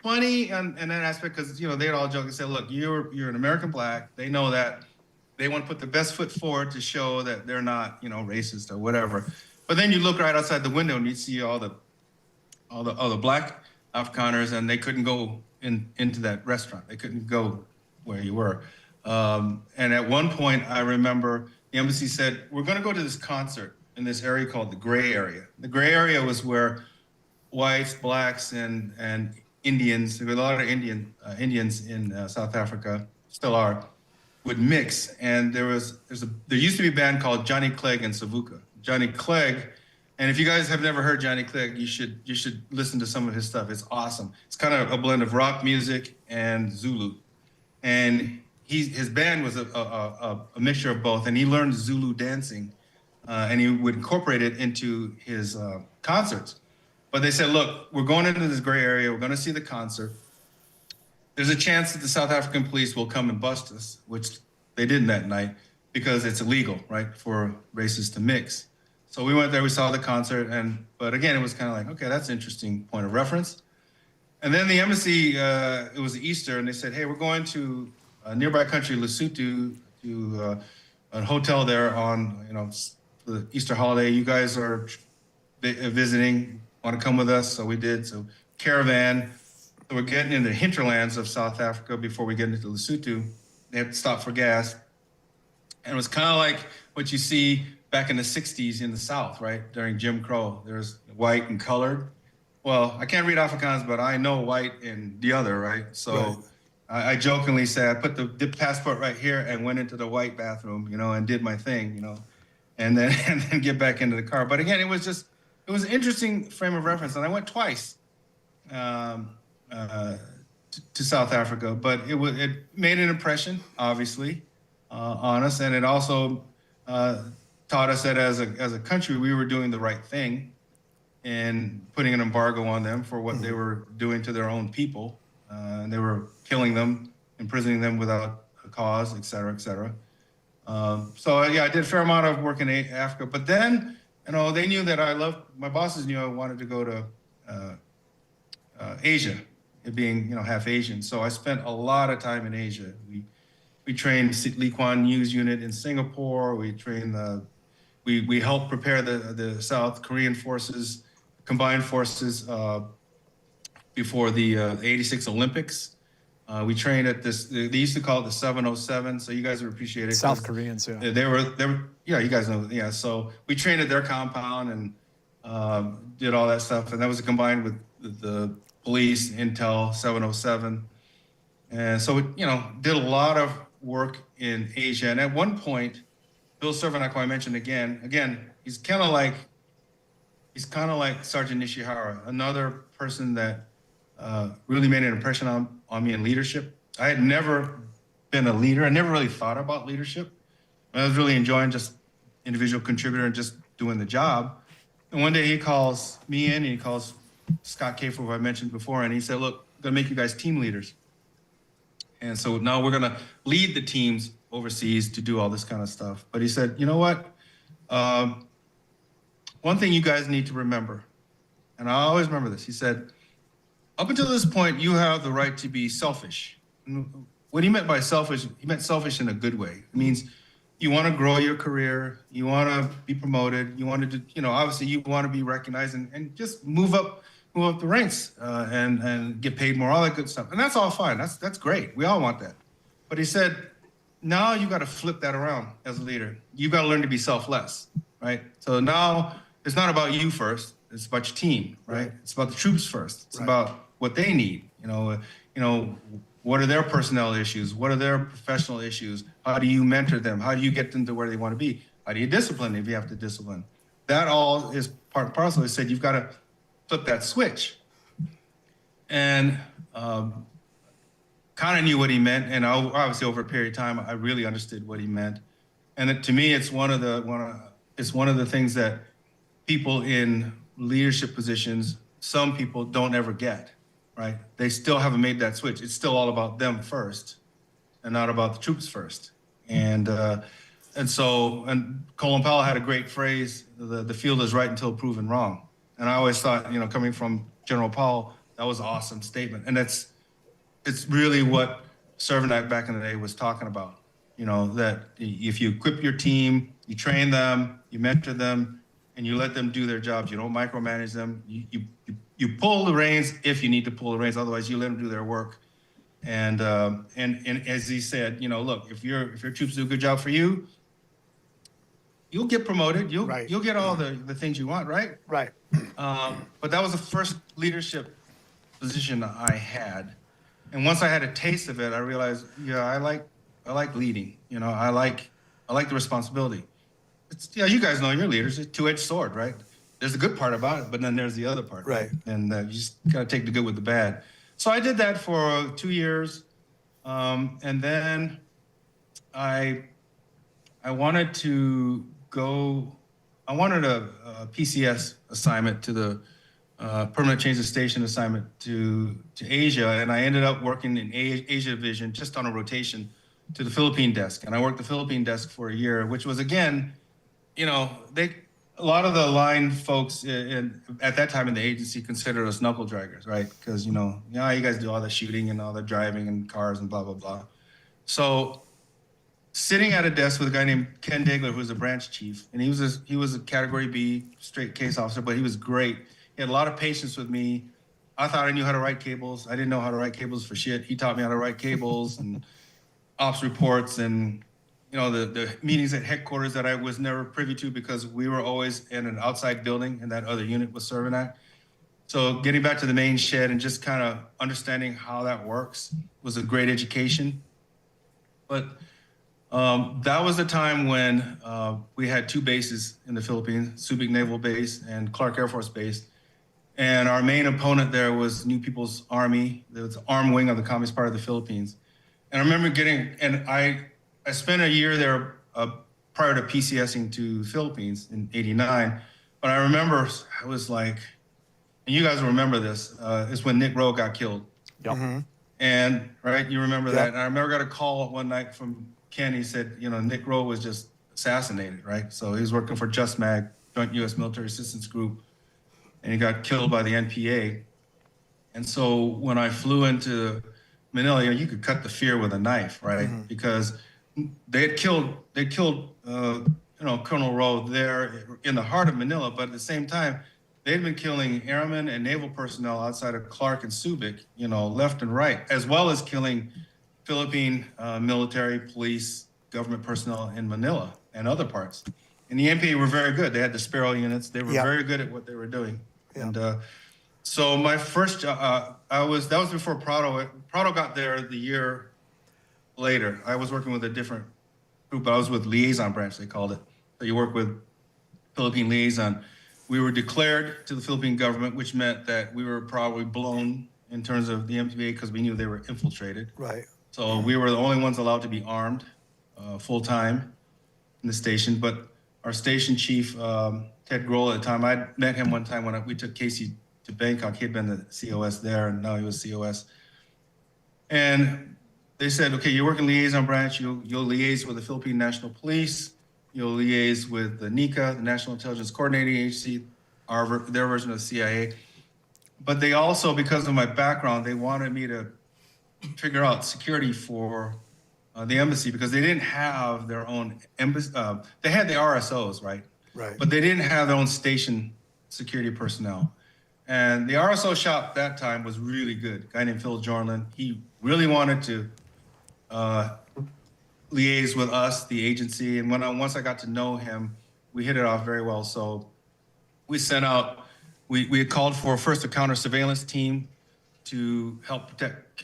funny in that aspect, because they'd all joke and say, look, you're an American black. They know that. They want to put the best foot forward to show that they're not, racist or whatever. But then you look right outside the window and you see all the black Afrikaners, and they couldn't go into that restaurant. They couldn't go where you were. And at one point, I remember the embassy said, we're going to go to this concert in this area called the gray area. The gray area was where whites, blacks, and Indians, there were a lot of Indians in South Africa, still are, would mix. And there used to be a band called Johnny Clegg and Savuka. Johnny Clegg, and if you guys have never heard Johnny Clegg, you should listen to some of his stuff. It's awesome. It's kind of a blend of rock music and Zulu. And his band was a mixture of both, and he learned Zulu dancing, and he would incorporate it into his concerts. But they said, look, we're going into this gray area. We're going to see the concert. There's a chance that the South African police will come and bust us, which they didn't that night, because it's illegal, right, for races to mix. So we went there, we saw the concert, but again, it was kind of like, okay, that's an interesting point of reference. And then the embassy, it was Easter, and they said, hey, we're going to a nearby country, Lesotho, to a hotel there on, the Easter holiday. You guys are visiting, want to come with us? So we did. So caravan. So we're getting in the hinterlands of South Africa before we get into Lesotho. They have to stop for gas. And it was kind of like what you see back in the 60s in the South, right? During Jim Crow. There's white and colored. Well, I can't read Afrikaans, but I know white and the other, right? So right. I jokingly say I put the passport right here and went into the white bathroom, and did my thing, and then get back into the car. But again, it was an interesting frame of reference. And I went twice. To South Africa, but it made an impression, obviously, on us, and it also taught us that as a country we were doing the right thing in putting an embargo on them for what they were doing to their own people, and they were killing them, imprisoning them without a cause, et cetera, et cetera. So yeah, I did a fair amount of work in Africa, but then they knew that my bosses knew I wanted to go to Asia. It being half Asian, so I spent a lot of time in Asia. We trained Lee Kuan Yew's unit in Singapore. We trained we helped prepare the South Korean forces, combined forces, before the '86 Olympics. We trained at this. They used to call it the 707. So you guys would appreciate it. South Koreans, yeah. They were. Yeah, you guys know. Yeah. So we trained at their compound and did all that stuff, and that was combined with the police, Intel, 707. And so, did a lot of work in Asia. And at one point, Bill Cervenak, who I mentioned again, he's kind of like Sergeant Nishihara, another person that really made an impression on me in leadership. I had never been a leader. I never really thought about leadership. I was really enjoying just individual contributor and just doing the job. And one day he calls me in and he calls Scott Kafer, who I mentioned before, and he said, look, I'm going to make you guys team leaders. And so now we're going to lead the teams overseas to do all this kind of stuff. But he said, you know what? One thing you guys need to remember, and I always remember this, he said, up until this point, you have the right to be selfish. And what he meant by selfish, he meant selfish in a good way. It means you want to grow your career, you want to be promoted, you want to, obviously you want to be recognized and just move up the ranks and get paid more, all that good stuff. And that's all fine. That's great. We all want that. But he said, now you got to flip that around as a leader. You got to learn to be selfless, right? So now it's not about you first. It's about your team, right? It's about the troops first. It's about what they need. What are their personnel issues? What are their professional issues? How do you mentor them? How do you get them to where they want to be? How do you discipline if you have to discipline? That all is part and parcel. He said, you've got to flip that switch. And kind of knew what he meant. And obviously over a period of time, I really understood what he meant. And to me, it's one of the things that people in leadership positions, some people don't ever get, right? They still haven't made that switch. It's still all about them first and not about the troops first. And Colin Powell had a great phrase, the field is right until proven wrong. And I always thought, coming from General Powell, that was an awesome statement. And it's really what SubReddit back in the day was talking about. That if you equip your team, you train them, you mentor them, and you let them do their jobs. You don't micromanage them. You pull the reins if you need to pull the reins. Otherwise, you let them do their work. And as he said, look, if your troops do a good job for you, you'll get promoted. You'll get all the things you want, right? Right. But that was the first leadership position I had. And once I had a taste of it, I realized, I like leading. I like the responsibility. You guys know you're leaders. It's a two-edged sword, right? There's the good part about it, but then there's the other part. Right. And you just gotta take the good with the bad. So I did that for 2 years, and then I wanted to go. I wanted a PCS assignment to the permanent change of station assignment to Asia, and I ended up working in Asia division just on a rotation to the Philippine desk. And I worked the Philippine desk for a year, which was, again, a lot of the line folks at that time in the agency considered us knuckle draggers, right? Because, you guys do all the shooting and all the driving and cars and blah, blah, blah. So sitting at a desk with a guy named Ken Degler, who was a branch chief, and he was a Category B straight case officer, but he was great. He had a lot of patience with me. I thought I knew how to write cables. I didn't know how to write cables for shit. He taught me how to write cables and ops reports and the meetings at headquarters that I was never privy to because we were always in an outside building and that other unit was serving at. So getting back to the main shed and just kind of understanding how that works was a great education. But that was the time when we had two bases in the Philippines, Subic Naval Base and Clark Air Force Base. And our main opponent there was New People's Army. There was the armed wing of the Communist Party of the Philippines. And I remember I spent a year there prior to PCSing to the Philippines in '89. But I remember I was like, and you guys will remember this, is when Nick Rowe got killed. Yep. Mm-hmm. And, right, you remember that? And I remember I got a call one night from Ken. He said, Nick Rowe was just assassinated, right? So he was working for Just Mag, Joint U.S. Military Assistance Group, and he got killed by the NPA. And so when I flew into Manila, you could cut the fear with a knife, right? Mm-hmm. Because they killed Colonel Rowe there in the heart of Manila, but at the same time, they'd been killing airmen and naval personnel outside of Clark and Subic, left and right, as well as killing Philippine military, police, government personnel in Manila and other parts. And the NPA were very good. They had the Sparrow units. They were very good at what they were doing. Yeah. And so my first job, that was before Prado. Prado got there the year later. I was working with a different group, but I was with liaison branch, they called it. So you work with Philippine liaison. We were declared to the Philippine government, which meant that we were probably blown in terms of the MPA because we knew they were infiltrated. Right. So we were the only ones allowed to be armed full time in the station. But our station chief, Ted Grohl at the time, I met him one time when we took Casey to Bangkok. He had been the COS there, and now he was COS. And they said, okay, you're working liaison branch. You'll liaise with the Philippine National Police. You'll liaise with the NICA, the National Intelligence Coordinating Agency, their version of the CIA. But they also, because of my background, they wanted me to figure out security for the embassy, because they didn't have their own embassy. They had the RSOs, right? Right. But they didn't have their own station security personnel. And the RSO shop that time was really good. A guy named Phil Jornlin. He really wanted to liaise with us, the agency. And once I got to know him, we hit it off very well. So we sent out, we had called for first a counter surveillance team to help protect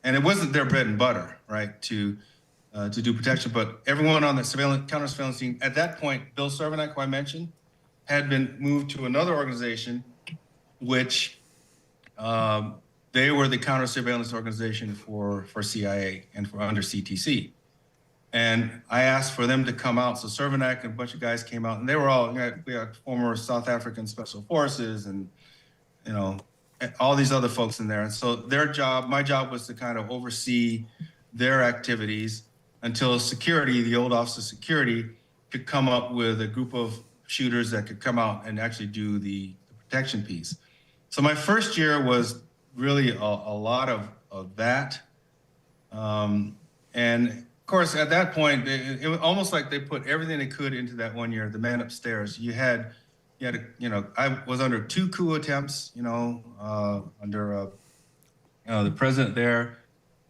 and it wasn't their bread and butter, right, to do protection, but everyone on the counter surveillance team, at that point, Bill Cervenak, who I mentioned, had been moved to another organization, which they were the counter surveillance organization for CIA and for under CTC. And I asked for them to come out. So Cervenak and a bunch of guys came out, and they were all, we had former South African Special Forces and, all these other folks in there. And so my job was to kind of oversee their activities until security, the old Office of Security, could come up with a group of shooters that could come out and actually do the protection piece. So my first year was really a lot of that. And of course, at that point, it was almost like they put everything they could into that 1 year. The man upstairs, I was under 2 coup attempts, under the president there.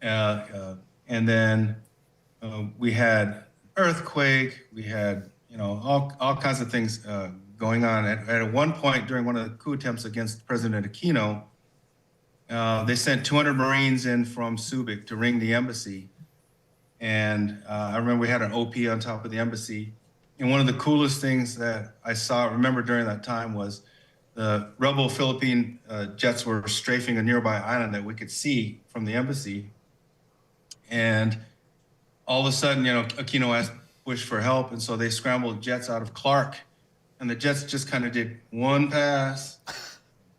And then we had earthquake, we had, all kinds of things going on. At one point during one of the coup attempts against President Aquino, they sent 200 Marines in from Subic to ring the embassy. And I remember we had an OP on top of the embassy. And one of the coolest things that I remember during that time was the rebel Philippine jets were strafing a nearby island that we could see from the embassy. And all of a sudden, Aquino asked Bush for help. And so they scrambled jets out of Clark. And the jets just kind of did 1 pass,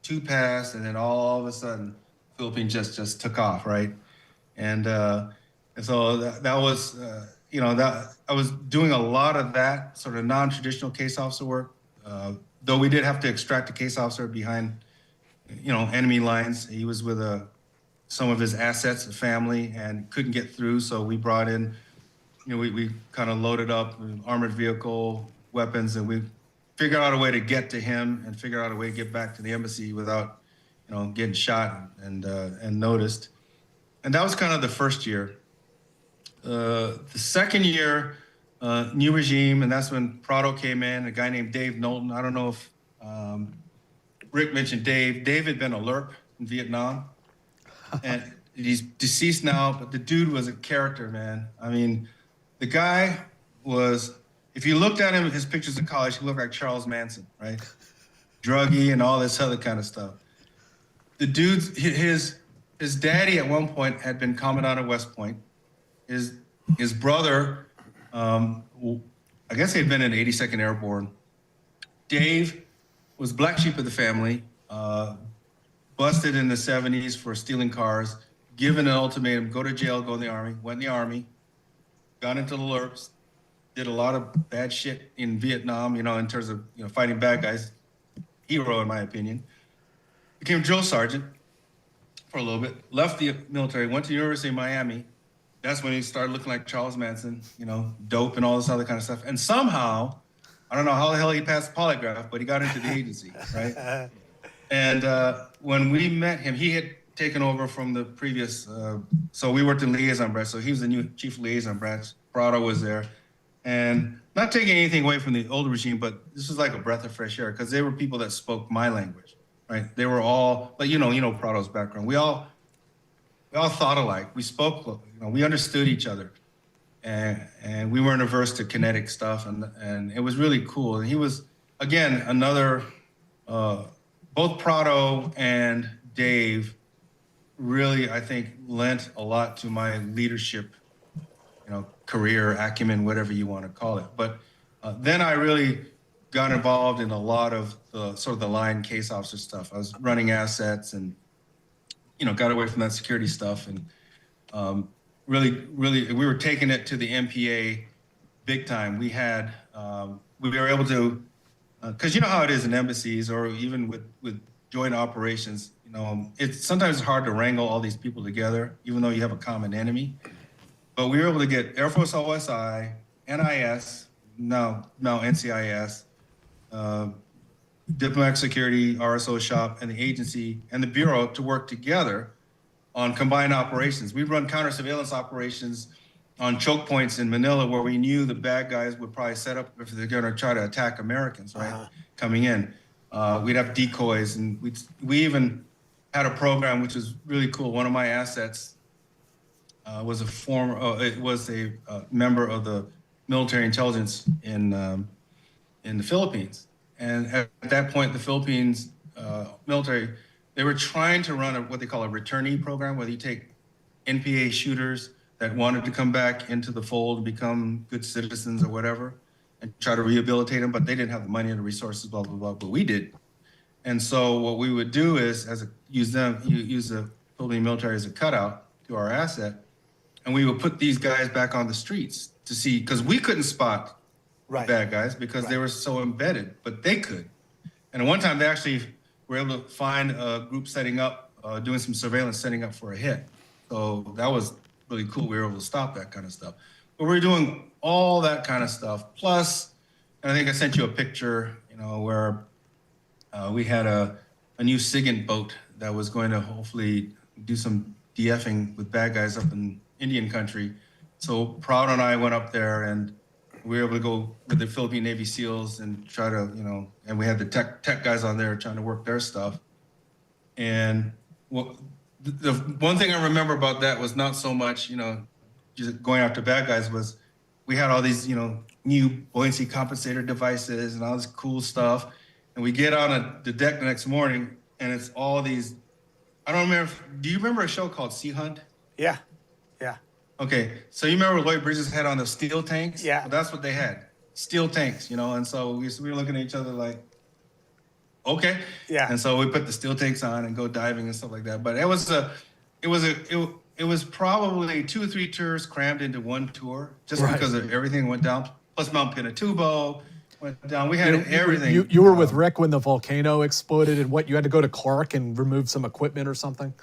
2 pass, and then all of a sudden, Philippine jets just took off, right? And so that was, I was doing a lot of that sort of non-traditional case officer work, though we did have to extract a case officer behind, enemy lines. He was with some of his assets, a family, and couldn't get through. So we brought in, we kind of loaded up an armored vehicle, weapons, and we figured out a way to get to him and figure out a way to get back to the embassy without, getting shot and noticed. And that was kind of the first year. The second year, new regime, and that's when Prado came in, a guy named Dave Knowlton. I don't know if Rick mentioned Dave. Dave had been a LERP in Vietnam, and he's deceased now, but the dude was a character, man. I mean, the guy was, if you looked at him, his pictures in college, he looked like Charles Manson, right? Druggy and all this other kind of stuff. The dude's, his daddy at one point had been commandant of West Point. His brother, I guess he had been in 82nd Airborne. Dave was black sheep of the family, busted in the 70s for stealing cars, given an ultimatum, go to jail, go in the Army, went in the Army, got into the LERPs, did a lot of bad shit in Vietnam, in terms of, fighting bad guys. Hero, in my opinion. Became drill sergeant for a little bit, left the military, went to the University of Miami. That's when he started looking like Charles Manson, dope and all this other kind of stuff. And somehow, I don't know how the hell he passed the polygraph, but he got into the agency, right? And when we met him, he had taken over from the previous, so we worked in liaison branch, so he was the new chief liaison branch. Prado was there. And not taking anything away from the old regime, but this was like a breath of fresh air, because they were people that spoke my language, right? They were all, like, Prado's background. We all thought alike. We spoke, we understood each other, and we weren't averse to kinetic stuff, and it was really cool. And he was, again, another, both Prado and Dave really, I think, lent a lot to my leadership, career, acumen, whatever you want to call it. But then I really got involved in a lot of the sort of the line case officer stuff. I was running assets and, got away from that security stuff. And really, we were taking it to the MPA big time. We were able to, because you know how it is in embassies or even with joint operations, it's sometimes hard to wrangle all these people together, even though you have a common enemy. But we were able to get Air Force OSI, NIS, now NCIS, Diplomatic Security, RSO Shop, and the agency and the Bureau to work together on combined operations. We run counter surveillance operations on choke points in Manila where we knew the bad guys would probably set up if they're going to try to attack Americans, right? Coming in. We'd have decoys, and we even had a program which was really cool. One of my assets was a member of the military intelligence in the Philippines. And at that point, the Philippines military, they were trying to run what they call a returnee program, where you take NPA shooters that wanted to come back into the fold, become good citizens or whatever, and try to rehabilitate them, but they didn't have the money and the resources, blah, blah, blah, but we did. And so what we would do is use the Philippine military as a cutout to our asset, and we would put these guys back on the streets to see, because we couldn't spot bad guys because they were so embedded, but they could. And at one time, they actually were able to find a group setting up, doing some surveillance, setting up for a hit. So that was really cool. We were able to stop that kind of stuff. But we're doing all that kind of stuff. Plus, and I think I sent you a picture, where we had a new SIGINT boat that was going to hopefully do some DFing with bad guys up in Indian country. So Proud and I went up there, and we were able to go with the Philippine Navy SEALs and try to, and we had the tech guys on there trying to work their stuff. And the one thing I remember about that was not so much, just going after bad guys, was we had all these, new buoyancy compensator devices and all this cool stuff. And we get on the deck the next morning, and it's all these, I don't remember, do you remember a show called Sea Hunt? Yeah. Okay, so you remember Lloyd Bridges had on the steel tanks? Yeah. Well, that's what they had, steel tanks, and so we were looking at each other like, okay. Yeah. And so we put the steel tanks on and go diving and stuff like that. But it was probably 2 or 3 tours crammed into one tour, just because of everything went down. Plus Mount Pinatubo went down. We had everything. You were with Rick when the volcano exploded, and you had to go to Clark and remove some equipment or something?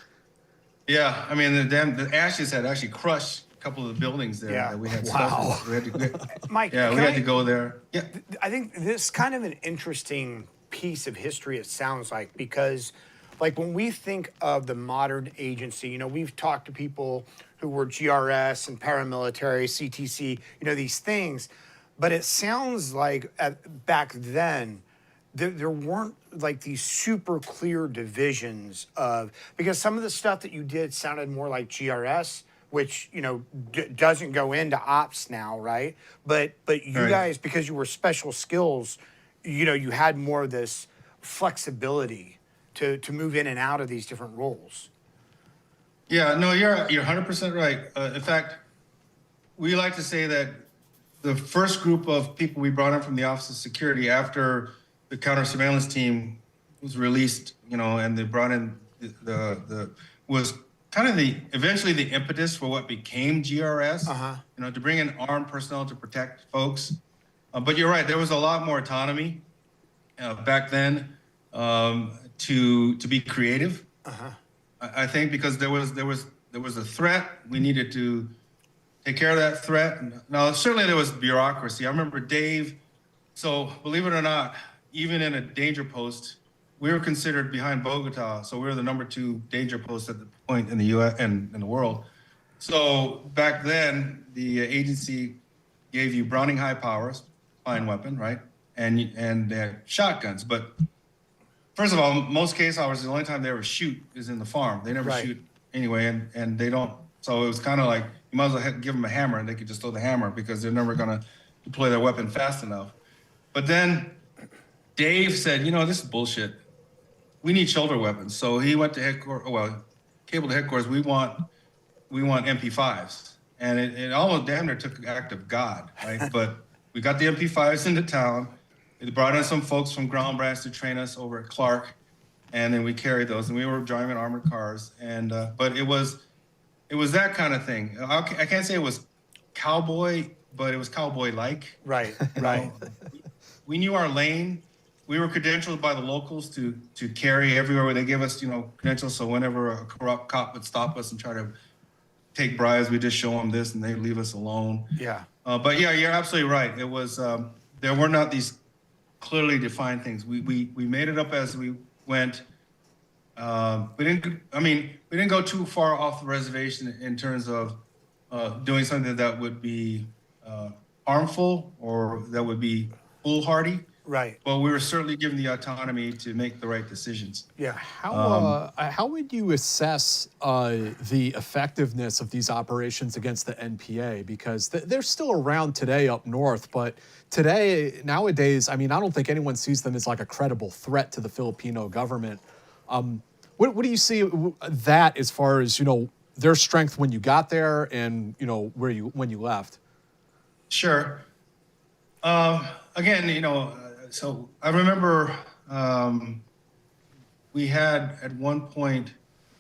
Yeah, I mean the ashes had actually crushed a couple of the buildings there that we had. Wow. We had to, Mike, we had to go there. Yeah, I think this is kind of an interesting piece of history, it sounds like, because like when we think of the modern agency, we've talked to people who were GRS and paramilitary, CTC, these things, but it sounds like back then, there weren't like these super clear divisions because some of the stuff that you did sounded more like GRS, which, doesn't go into ops now, right? But you guys, because you were special skills, you had more of this flexibility to move in and out of these different roles. Yeah, no, you're 100% right. In fact, we like to say that the first group of people we brought in from the Office of Security after the counter surveillance team was released, and they brought in was kind of eventually the impetus for what became GRS, to bring in armed personnel to protect folks. But you're right, there was a lot more autonomy back then to be creative. I think because there was a threat, we needed to take care of that threat. Now, certainly there was bureaucracy. I remember Dave, so believe it or not, even in a danger post, we were considered behind Bogota, so we were the number 2 danger post at the point in the U.S. and in the world. So back then, the agency gave you Browning high powers, fine weapon, right? And shotguns. But first of all, most case officers, the only time they ever shoot is in the farm. They never shoot anyway, and they don't. So it was kind of like, you might as well give them a hammer, and they could just throw the hammer because they're never going to deploy their weapon fast enough. But then Dave said, this is bullshit. We need shoulder weapons. So he went to cable to headquarters. We want MP5s. And it almost damn near took the act of God, right? But we got the MP5s into town. They brought in some folks from Ground Branch to train us over at Clark, and then we carried those, and we were driving armored cars. And but it was that kind of thing. I can't say it was cowboy, but it was cowboy-like. Right, right. We knew our lane. We were credentialed by the locals to carry everywhere where they give us, credentials. So whenever a corrupt cop would stop us and try to take bribes, we just show them this and they leave us alone. Yeah. But yeah, you're absolutely right. It was there were not these clearly defined things. We made it up as we went. We didn't go too far off the reservation in terms of doing something that would be harmful or that would be foolhardy. Right. But we were certainly given the autonomy to make the right decisions. Yeah. How would you assess the effectiveness of these operations against the NPA? Because they're still around today up north, but nowadays, I don't think anyone sees them as like a credible threat to the Filipino government. What do you see that as far as, their strength when you got there and, when you left? Sure. Again, so I remember we had at one point,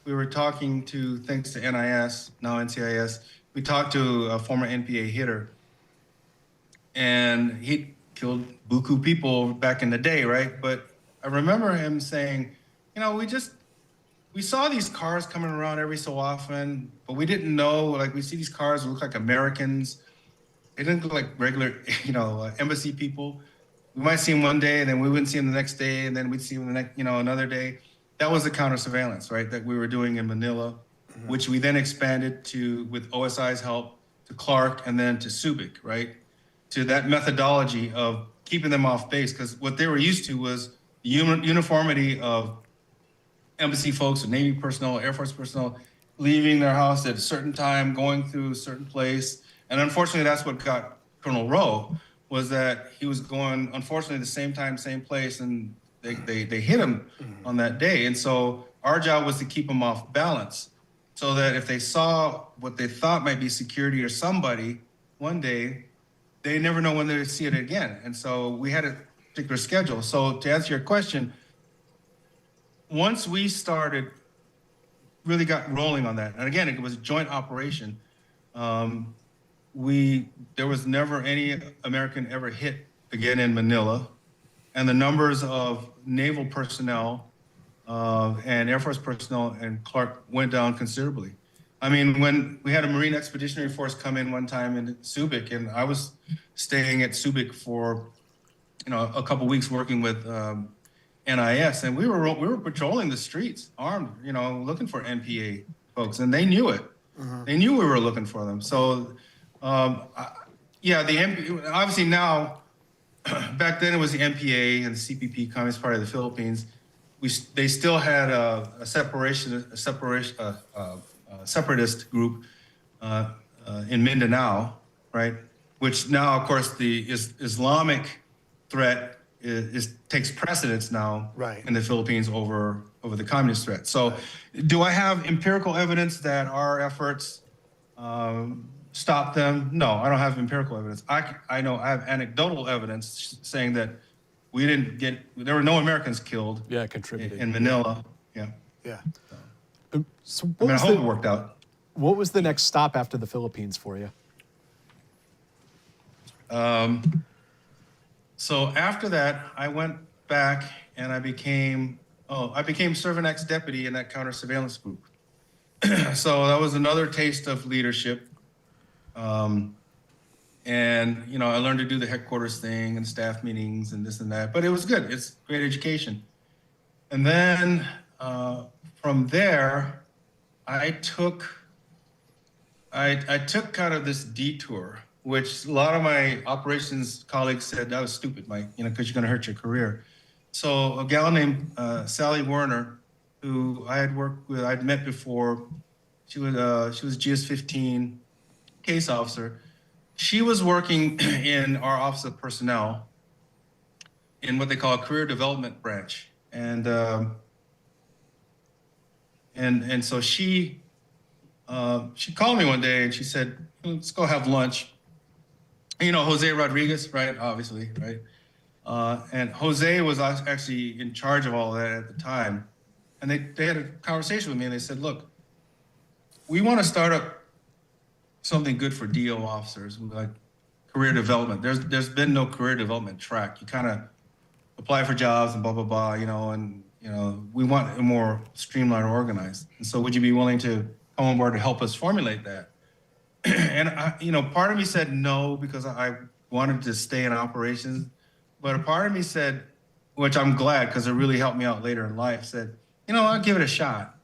we were talking to, thanks to NIS, now NCIS, we talked to a former NPA hitter, and he killed buku people back in the day, right? But I remember him saying, we saw these cars coming around every so often, but we didn't know, we see these cars that look like Americans. They didn't look like regular, embassy people. We might see them one day, and then we wouldn't see them the next day, and then we'd see them the next, another day. That was the counter surveillance, right, that we were doing in Manila, which we then expanded to, with OSI's help, to Clark and then to Subic, right, to that methodology of keeping them off base, because what they were used to was the uniformity of embassy folks, Navy personnel, Air Force personnel, leaving their house at a certain time, going through a certain place. And unfortunately, that's what got Colonel Rowe, was that he was going, unfortunately, the same time, same place, and they hit him on that day. And so our job was to keep him off balance so that if they saw what they thought might be security or somebody one day, they never know when they would see it again. And so we had a particular schedule. So to answer your question, once we really got rolling on that, and again, it was a joint operation, there was never any American ever hit again in Manila, and the numbers of naval personnel and Air Force personnel in Clark went down considerably. When we had a Marine Expeditionary Force come in one time in Subic, and I was staying at Subic for a couple weeks working with NIS, and we were patrolling the streets armed, looking for NPA folks, and they knew it. They knew we were looking for them. So the NPA, obviously now, back then it was the NPA and the CPP, Communist Party of the Philippines. They still had a separatist group in Mindanao, right? Which now, of course, the Islamic threat takes precedence now, right, in the Philippines over the communist threat. So, do I have empirical evidence that our efforts stop them? No, I don't have empirical evidence. I know I have anecdotal evidence saying that there were no Americans killed. Yeah, contributed in Manila. Yeah. Yeah. So I hope it worked out. What was the next stop after the Philippines for you? So after that, I went back and I became Cervinex deputy in that counter surveillance group. So that was another taste of leadership. And, I learned to do the headquarters thing and staff meetings and this and that, but it was good. It's great education. And then from there, I took kind of this detour, which a lot of my operations colleagues said that was stupid, Mike, because you're going to hurt your career. So a gal named Sally Werner, who I had worked with, I'd met before. She was GS-15 case officer. She was working in our Office of Personnel in what they call a career development branch, and so she called me one day and she said, "Let's go have lunch." Jose Rodriguez, right? Obviously, right? And Jose was actually in charge of all that at the time. And they had a conversation with me and they said, look, we want to start up something good for DO officers, like career development. There's been no career development track. You kind of apply for jobs and blah, blah, blah, and we want it more streamlined or organized. And so would you be willing to come on board to help us formulate that? And part of me said no, because I wanted to stay in operations. But a part of me said, which I'm glad, because it really helped me out later in life, said, I'll give it a shot.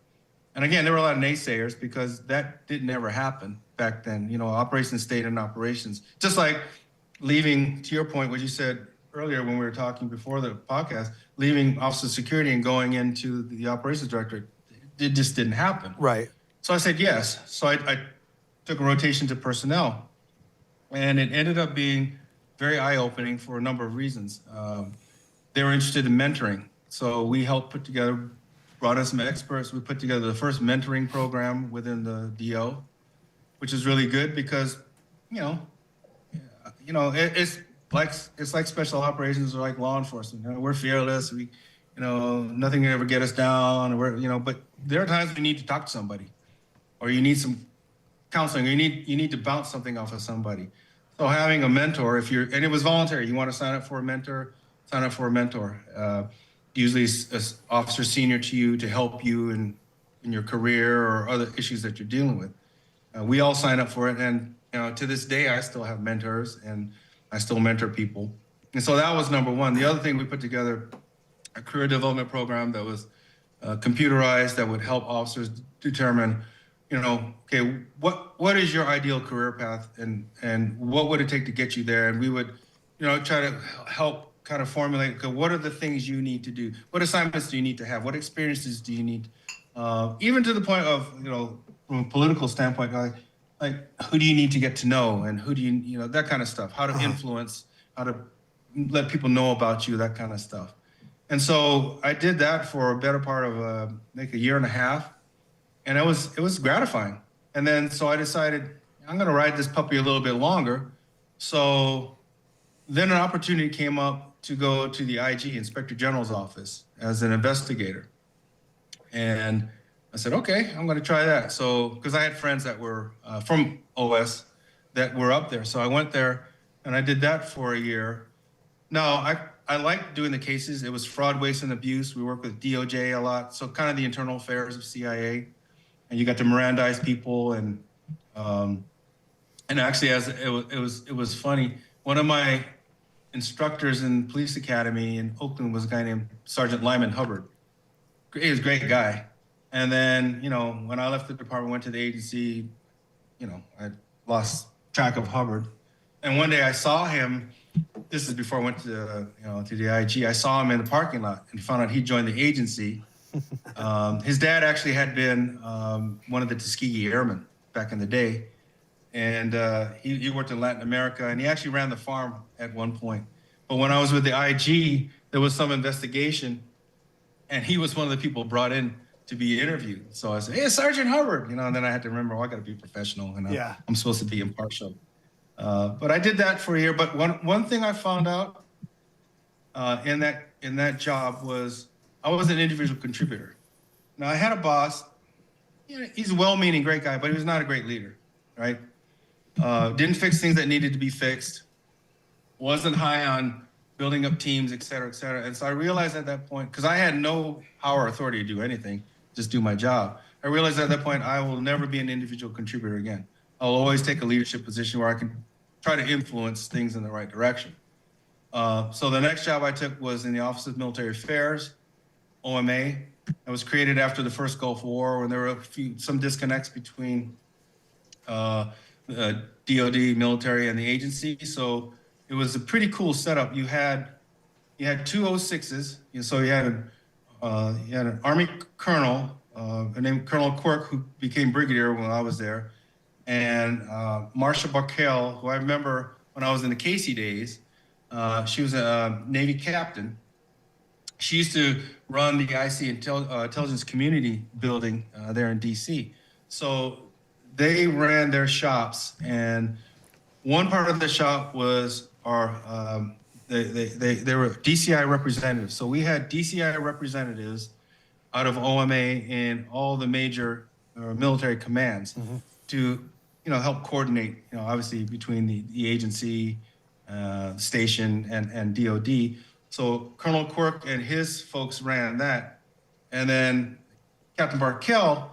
And again, there were a lot of naysayers because that didn't ever happen back then. Operations stayed in operations. Just like leaving, to your point, what you said earlier when we were talking before the podcast, leaving Office of Security and going into the operations director, it just didn't happen. Right. So I said yes. So I took a rotation to personnel. And it ended up being very eye-opening for a number of reasons. They were interested in mentoring. So we helped brought in some experts. We put together the first mentoring program within the DO, which is really good because, it's like special operations or like law enforcement. We're fearless. We, nothing can ever get us down. But there are times we need to talk to somebody, or you need some counseling, or you need to bounce something off of somebody. So having a mentor, and it was voluntary. You want to sign up for a mentor, sign up for a mentor. Usually an officer senior to you to help you in your career or other issues that you're dealing with. We all sign up for it. And to this day, I still have mentors and I still mentor people. And so that was number one. The other thing, we put together a career development program that was computerized, that would help officers determine, okay, what is your ideal career path and what would it take to get you there? And we would, try to help kind of formulate, okay, what are the things you need to do? What assignments do you need to have? What experiences do you need? Even to the point of, from a political standpoint, like who do you need to get to know, and who do you, that kind of stuff, how to influence, how to let people know about you, that kind of stuff. And so I did that for a better part of like a year and a half. And it was gratifying. And then, so I decided I'm going to ride this puppy a little bit longer. So then an opportunity came up to go to the IG, Inspector General's office, as an investigator. And I said, okay, I'm going to try that. So, because I had friends that were from OS that were up there. So I went there and I did that for a year. Now, I liked doing the cases. It was fraud, waste, and abuse. We worked with DOJ a lot. So kind of the internal affairs of CIA. And you got to Mirandize people. And actually, it was funny. One of my instructors in police academy in Oakland was a guy named Sergeant Lyman Hubbard. He was a great guy. And then, when I left the department, went to the agency, I lost track of Hubbard. And one day I saw him, this is before I went to, to the IG, I saw him in the parking lot and found out he joined the agency. His dad actually had been one of the Tuskegee Airmen back in the day. And he worked in Latin America, and he actually ran the farm at one point. But when I was with the IG, there was some investigation, and he was one of the people brought in to be interviewed. So I said, hey, Sergeant Hubbard, and then I had to remember, I got to be professional, and I'm supposed to be impartial. But I did that for a year. But one thing I found out in that job was I was an individual contributor. Now, I had a boss. He's a well-meaning, great guy, but he was not a great leader, right? Didn't fix things that needed to be fixed. Wasn't high on building up teams, et cetera, et cetera. And so I realized at that point, because I had no power or authority to do anything, just do my job. I realized at that point, I will never be an individual contributor again. I'll always take a leadership position where I can try to influence things in the right direction. So the next job I took was in the Office of Military Affairs, OMA. It was created after the first Gulf War, when there were some disconnects between DOD, military, and the agency. So it was a pretty cool setup. You had 2 06s. So you had an Army colonel named Colonel Quirk, who became brigadier when I was there, and Marsha Barkell, who I remember when I was in the Casey days. She was a Navy captain. She used to run the IC Intelligence Community building there in DC. So they ran their shops, and one part of the shop was our they were DCI representatives. So we had DCI representatives out of OMA in all the major military commands to, help coordinate, obviously between the agency, station, and DOD. So Colonel Quirk and his folks ran that. And then Captain Barkell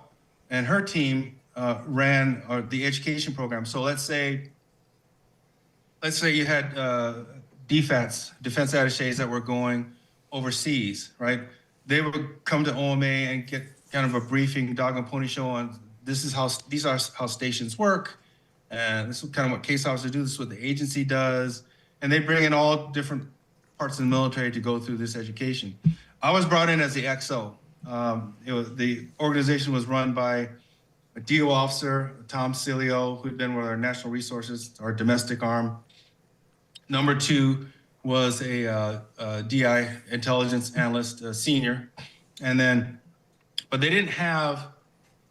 and her team ran the education program. So let's say you had DFATs, defense attaches that were going overseas, right? They would come to OMA and get kind of a briefing, dog and pony show on these are how stations work, and this is kind of what case officers do. This is what the agency does, and they bring in all different parts of the military to go through this education. I was brought in as the XO. The organization was run by a DO officer, Tom Cilio, who'd been with our National Resources, our domestic arm. Number 2 was a DI intelligence analyst, senior, but they didn't have.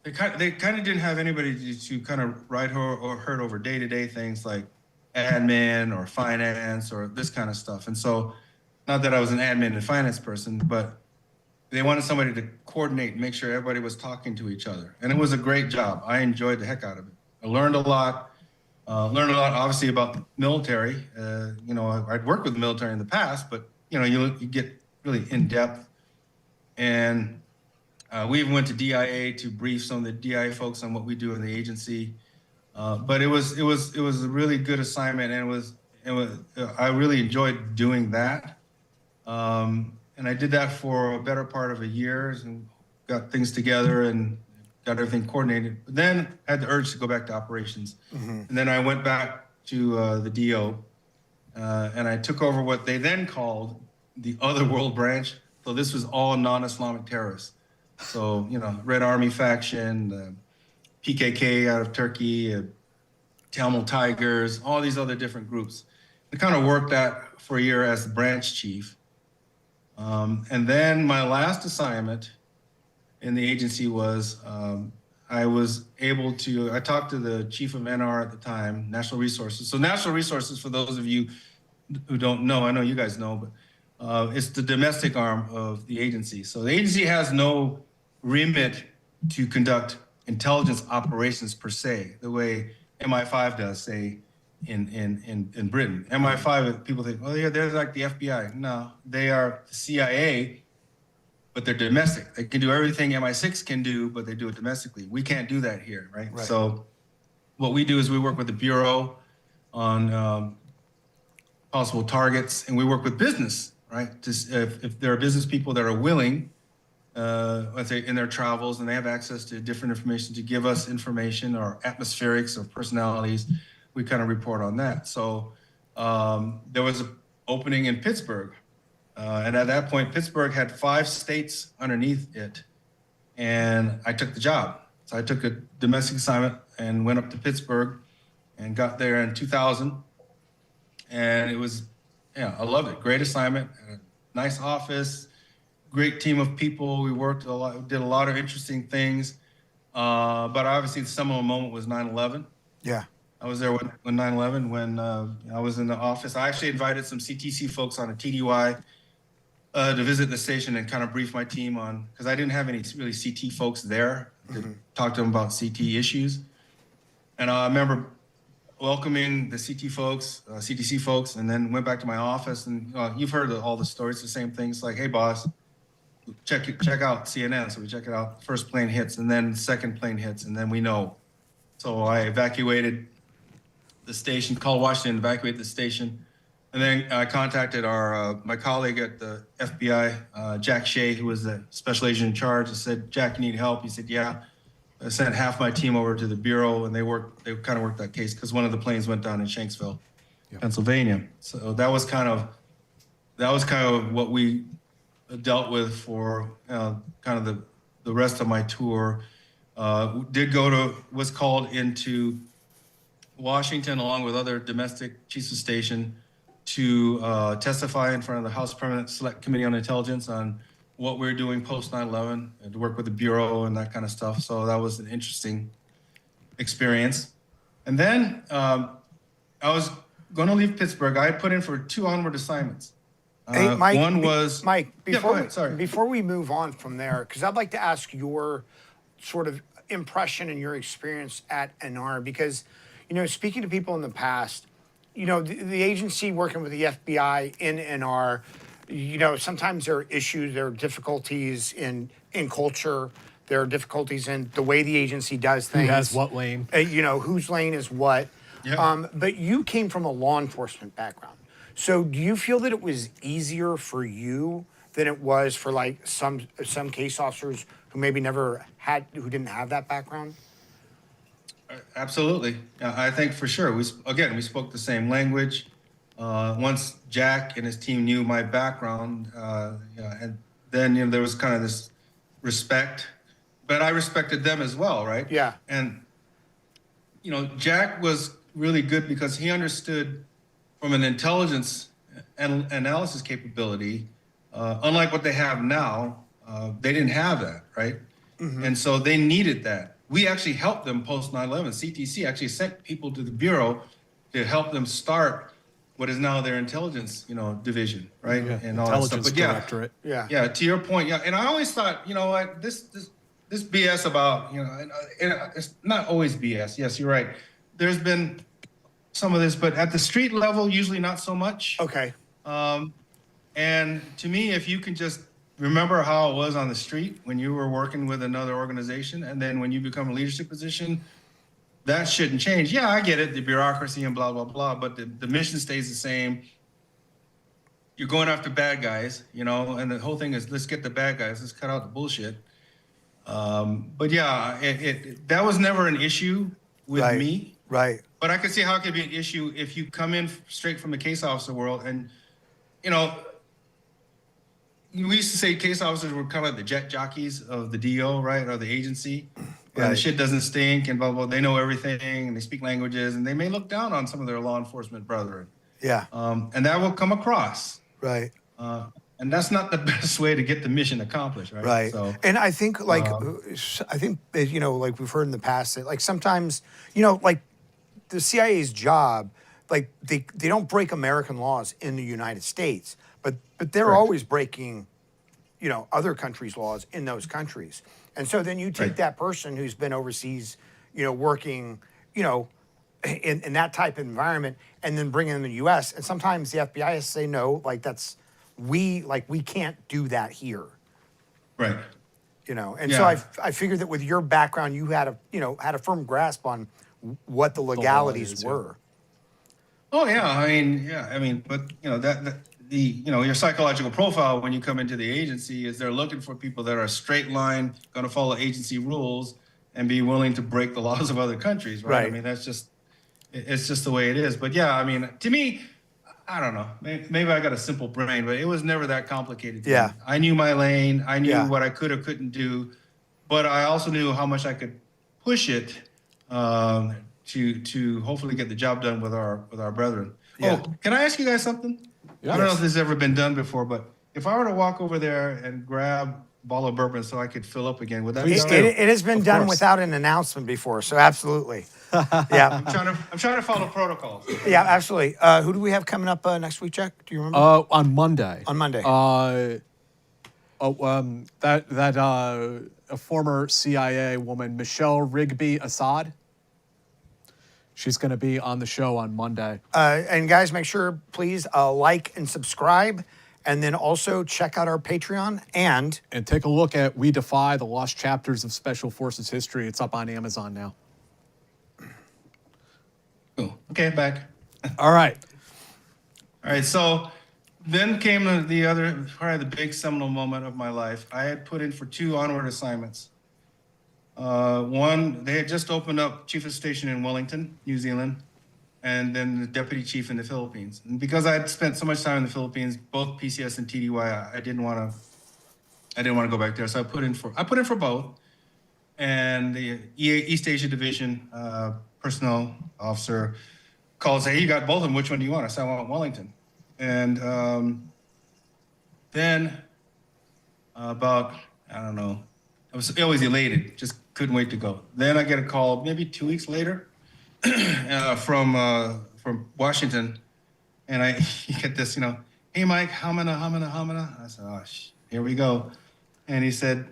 They kind of didn't have anybody to kind of ride or herd over day-to-day things like admin or finance or this kind of stuff. And so, not that I was an admin and finance person, but they wanted somebody to coordinate and make sure everybody was talking to each other. And it was a great job. I enjoyed the heck out of it. I learned a lot. Obviously about military. I'd worked with the military in the past, but you get really in depth. And we even went to DIA to brief some of the DIA folks on what we do in the agency. But it was a really good assignment, and I really enjoyed doing that. And I did that for a better part of a year and got things together and got everything coordinated. But then I had the urge to go back to operations. And then I went back to the DO, and I took over what they then called the Other World Branch. So this was all non-Islamic terrorists. So, Red Army faction, the PKK out of Turkey, Tamil Tigers, all these other different groups. I kind of worked that for a year as the branch chief. And then my last assignment in the agency was I talked to the chief of NR at the time, National Resources. So National Resources, for those of you who don't know, I know you guys know, but it's the domestic arm of the agency. So the agency has no remit to conduct intelligence operations per se, the way MI5 does, say, in Britain. MI5, people think, oh yeah, they're like the FBI. No, they are the CIA, but they're domestic. They can do everything MI6 can do, but they do it domestically. We can't do that here, right? So what we do is we work with the Bureau on possible targets, and we work with business, right? If there are business people that are willing, let's say in their travels, and they have access to different information to give us information or atmospherics of personalities, we kind of report on that. So there was an opening in Pittsburgh. And at that point, Pittsburgh had 5 states underneath it. And I took the job. So I took a domestic assignment and went up to Pittsburgh and got there in 2000. And it was, I loved it. Great assignment, nice office, great team of people. We worked a lot, did a lot of interesting things. But obviously the seminal moment was 9/11. Yeah. I was there when 9/11, when I was in the office. I actually invited some CTC folks on a TDY to visit the station and kind of brief my team on, because I didn't have any really CT folks there to talk to them about CT issues. And I remember welcoming the CT folks, CTC folks, and then went back to my office. And you've heard all the stories, the same things like, hey, boss, check out CNN. So we check it out. First plane hits, and then second plane hits, and then we know. So I evacuated the station, called Washington, evacuated the station. And then I contacted my colleague at the FBI, Jack Shea, who was the special agent in charge. I said, Jack, you need help? He said, yeah. I sent half my team over to the Bureau, and they kind of worked that case because one of the planes went down in Shanksville, Pennsylvania. So that was kind of what we dealt with for kind of the rest of my tour. Was called into Washington along with other domestic chiefs of station to testify in front of the House Permanent Select Committee on Intelligence on what we're doing post 9/11 and to work with the Bureau and that kind of stuff. So that was an interesting experience. And then I was going to leave Pittsburgh, I had put in for 2 onward assignments. Hey, Mike. One was Mike. Yeah, go ahead, sorry. Before we move on from there, because I'd like to ask your sort of impression and your experience at NR, because, speaking to people in the past, the agency working with the FBI in NR, sometimes there are issues, there are difficulties in culture, there are difficulties in the way the agency does things. Who has what lane? Whose lane is what. Yeah. But you came from a law enforcement background. So do you feel that it was easier for you than it was for like some case officers who maybe who didn't have that background? Absolutely. I think for sure. We spoke the same language. Once Jack and his team knew my background, and then there was kind of this respect, but I respected them as well, right? Yeah. And Jack was really good because he understood from an intelligence and analysis capability, unlike what they have now. They didn't have that, right? Mm-hmm. And so they needed that. We actually helped them post 9/11. CTC actually sent people to the Bureau to help them start what is now their intelligence, division, right? Yeah. And all that stuff. Intelligence But Directorate. Yeah. To your point, and I always thought, what, this BS about, and it's not always BS. Yes, you're right. There's been some of this, but at the street level, usually not so much. Okay. And to me, if you can just remember how it was on the street when you were working with another organization, and then when you become a leadership position, that shouldn't change. Yeah, I get it, the bureaucracy and blah, blah, blah, but the mission stays the same. You're going after bad guys, and the whole thing is, let's get the bad guys, let's cut out the bullshit. But yeah, that was never an issue with me. Right. But I could see how it could be an issue if you come in straight from the case officer world. And, we used to say case officers were kind of like the jet jockeys of the DO, right, or the agency. Right. And the shit doesn't stink and blah, blah, blah. They know everything and they speak languages and they may look down on some of their law enforcement brethren. Yeah. And that will come across. Right. And that's not the best way to get the mission accomplished, right? Right. So, And I think like we've heard in the past that like sometimes, like the CIA's job, like they don't break American laws in the United States, but they're Correct. always breaking, other countries' laws in those countries. And so then you take Right. that person who's been overseas, working, in that type of environment, and then bring them in the U.S. And sometimes the FBI has to say no, like we can't do that here. right. And Yeah. so I figured that with your background, you had a firm grasp on what the legalities were. Oh yeah, but your psychological profile when you come into the agency is they're looking for people that are straight line, going to follow agency rules, and be willing to break the laws of other countries, right? Right. I mean, it's just the way it is. But yeah, I mean, to me, I don't know. Maybe I got a simple brain, but it was never that complicated. To Yeah. me. I knew my lane. I knew Yeah. what I could or couldn't do, but I also knew how much I could push it to hopefully get the job done with our brethren. Yeah. Oh, can I ask you guys something? I don't know if this has ever been done before, but if I were to walk over there and grab a bottle of bourbon so I could fill up again, would that be Please all do. right? It has been Of done course. without an announcement before, so absolutely. Yeah, I'm trying to follow protocols. yeah, absolutely. Who do we have coming up next week, Jack? Do you remember? On Monday. On Monday. A former CIA woman, Michelle Rigby Assad. She's going to be on the show on Monday. And guys, make sure, please, like and subscribe. And then also check out our Patreon and take a look at We Defy, the Lost Chapters of Special Forces History. It's up on Amazon now. Cool. Okay, back. All right. All right, so then came the other, probably the big seminal moment of my life. I had put in for 2 onward assignments. One, they had just opened up Chief of Station in Wellington, New Zealand, and then the Deputy Chief in the Philippines. And because I had spent so much time in the Philippines, both PCS and TDY, I didn't want to go back there. So I put in for both. And the East Asia Division personnel officer called and said, hey, you got both of them. Which one do you want? I said, I want Wellington. And then about, I don't know, I was always elated, just couldn't wait to go. Then I get a call maybe 2 weeks later from Washington And you get this, hey, Mike, hamana. I said, oh, here we go. And he said,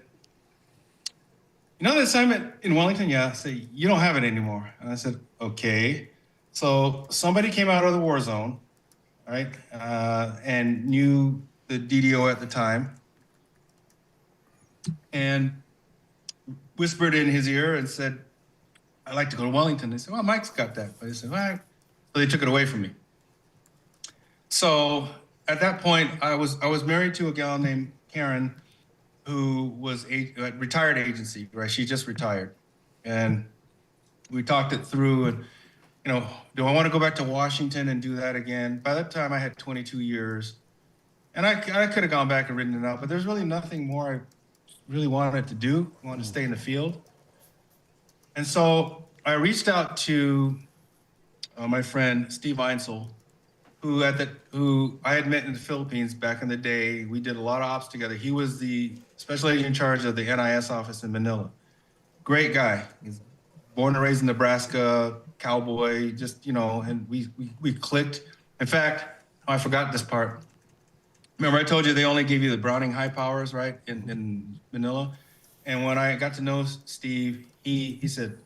the assignment in Wellington? Yeah. I said, you don't have it anymore. And I said, okay. So somebody came out of the war zone, right, and knew the DDO at the time, and whispered in his ear and said, I'd like to go to Wellington. They said, well, Mike's got that. But he said, all right. So they took it away from me. So at that point, I was married to a gal named Karen, who was a retired agency, right? She just retired. And we talked it through and, do I want to go back to Washington and do that again? By that time I had 22 years and I could have gone back and written it out, but there's really nothing more I really wanted to do. I wanted to stay in the field. And so I reached out to my friend, Steve Einsel, who I had met in the Philippines back in the day. We did a lot of ops together. He was the special agent in charge of the NIS office in Manila. Great guy. He's born and raised in Nebraska, cowboy, just, and we clicked. In fact, I forgot this part. Remember I told you they only gave you the Browning high powers, right, in Manila? And when I got to know Steve, he said,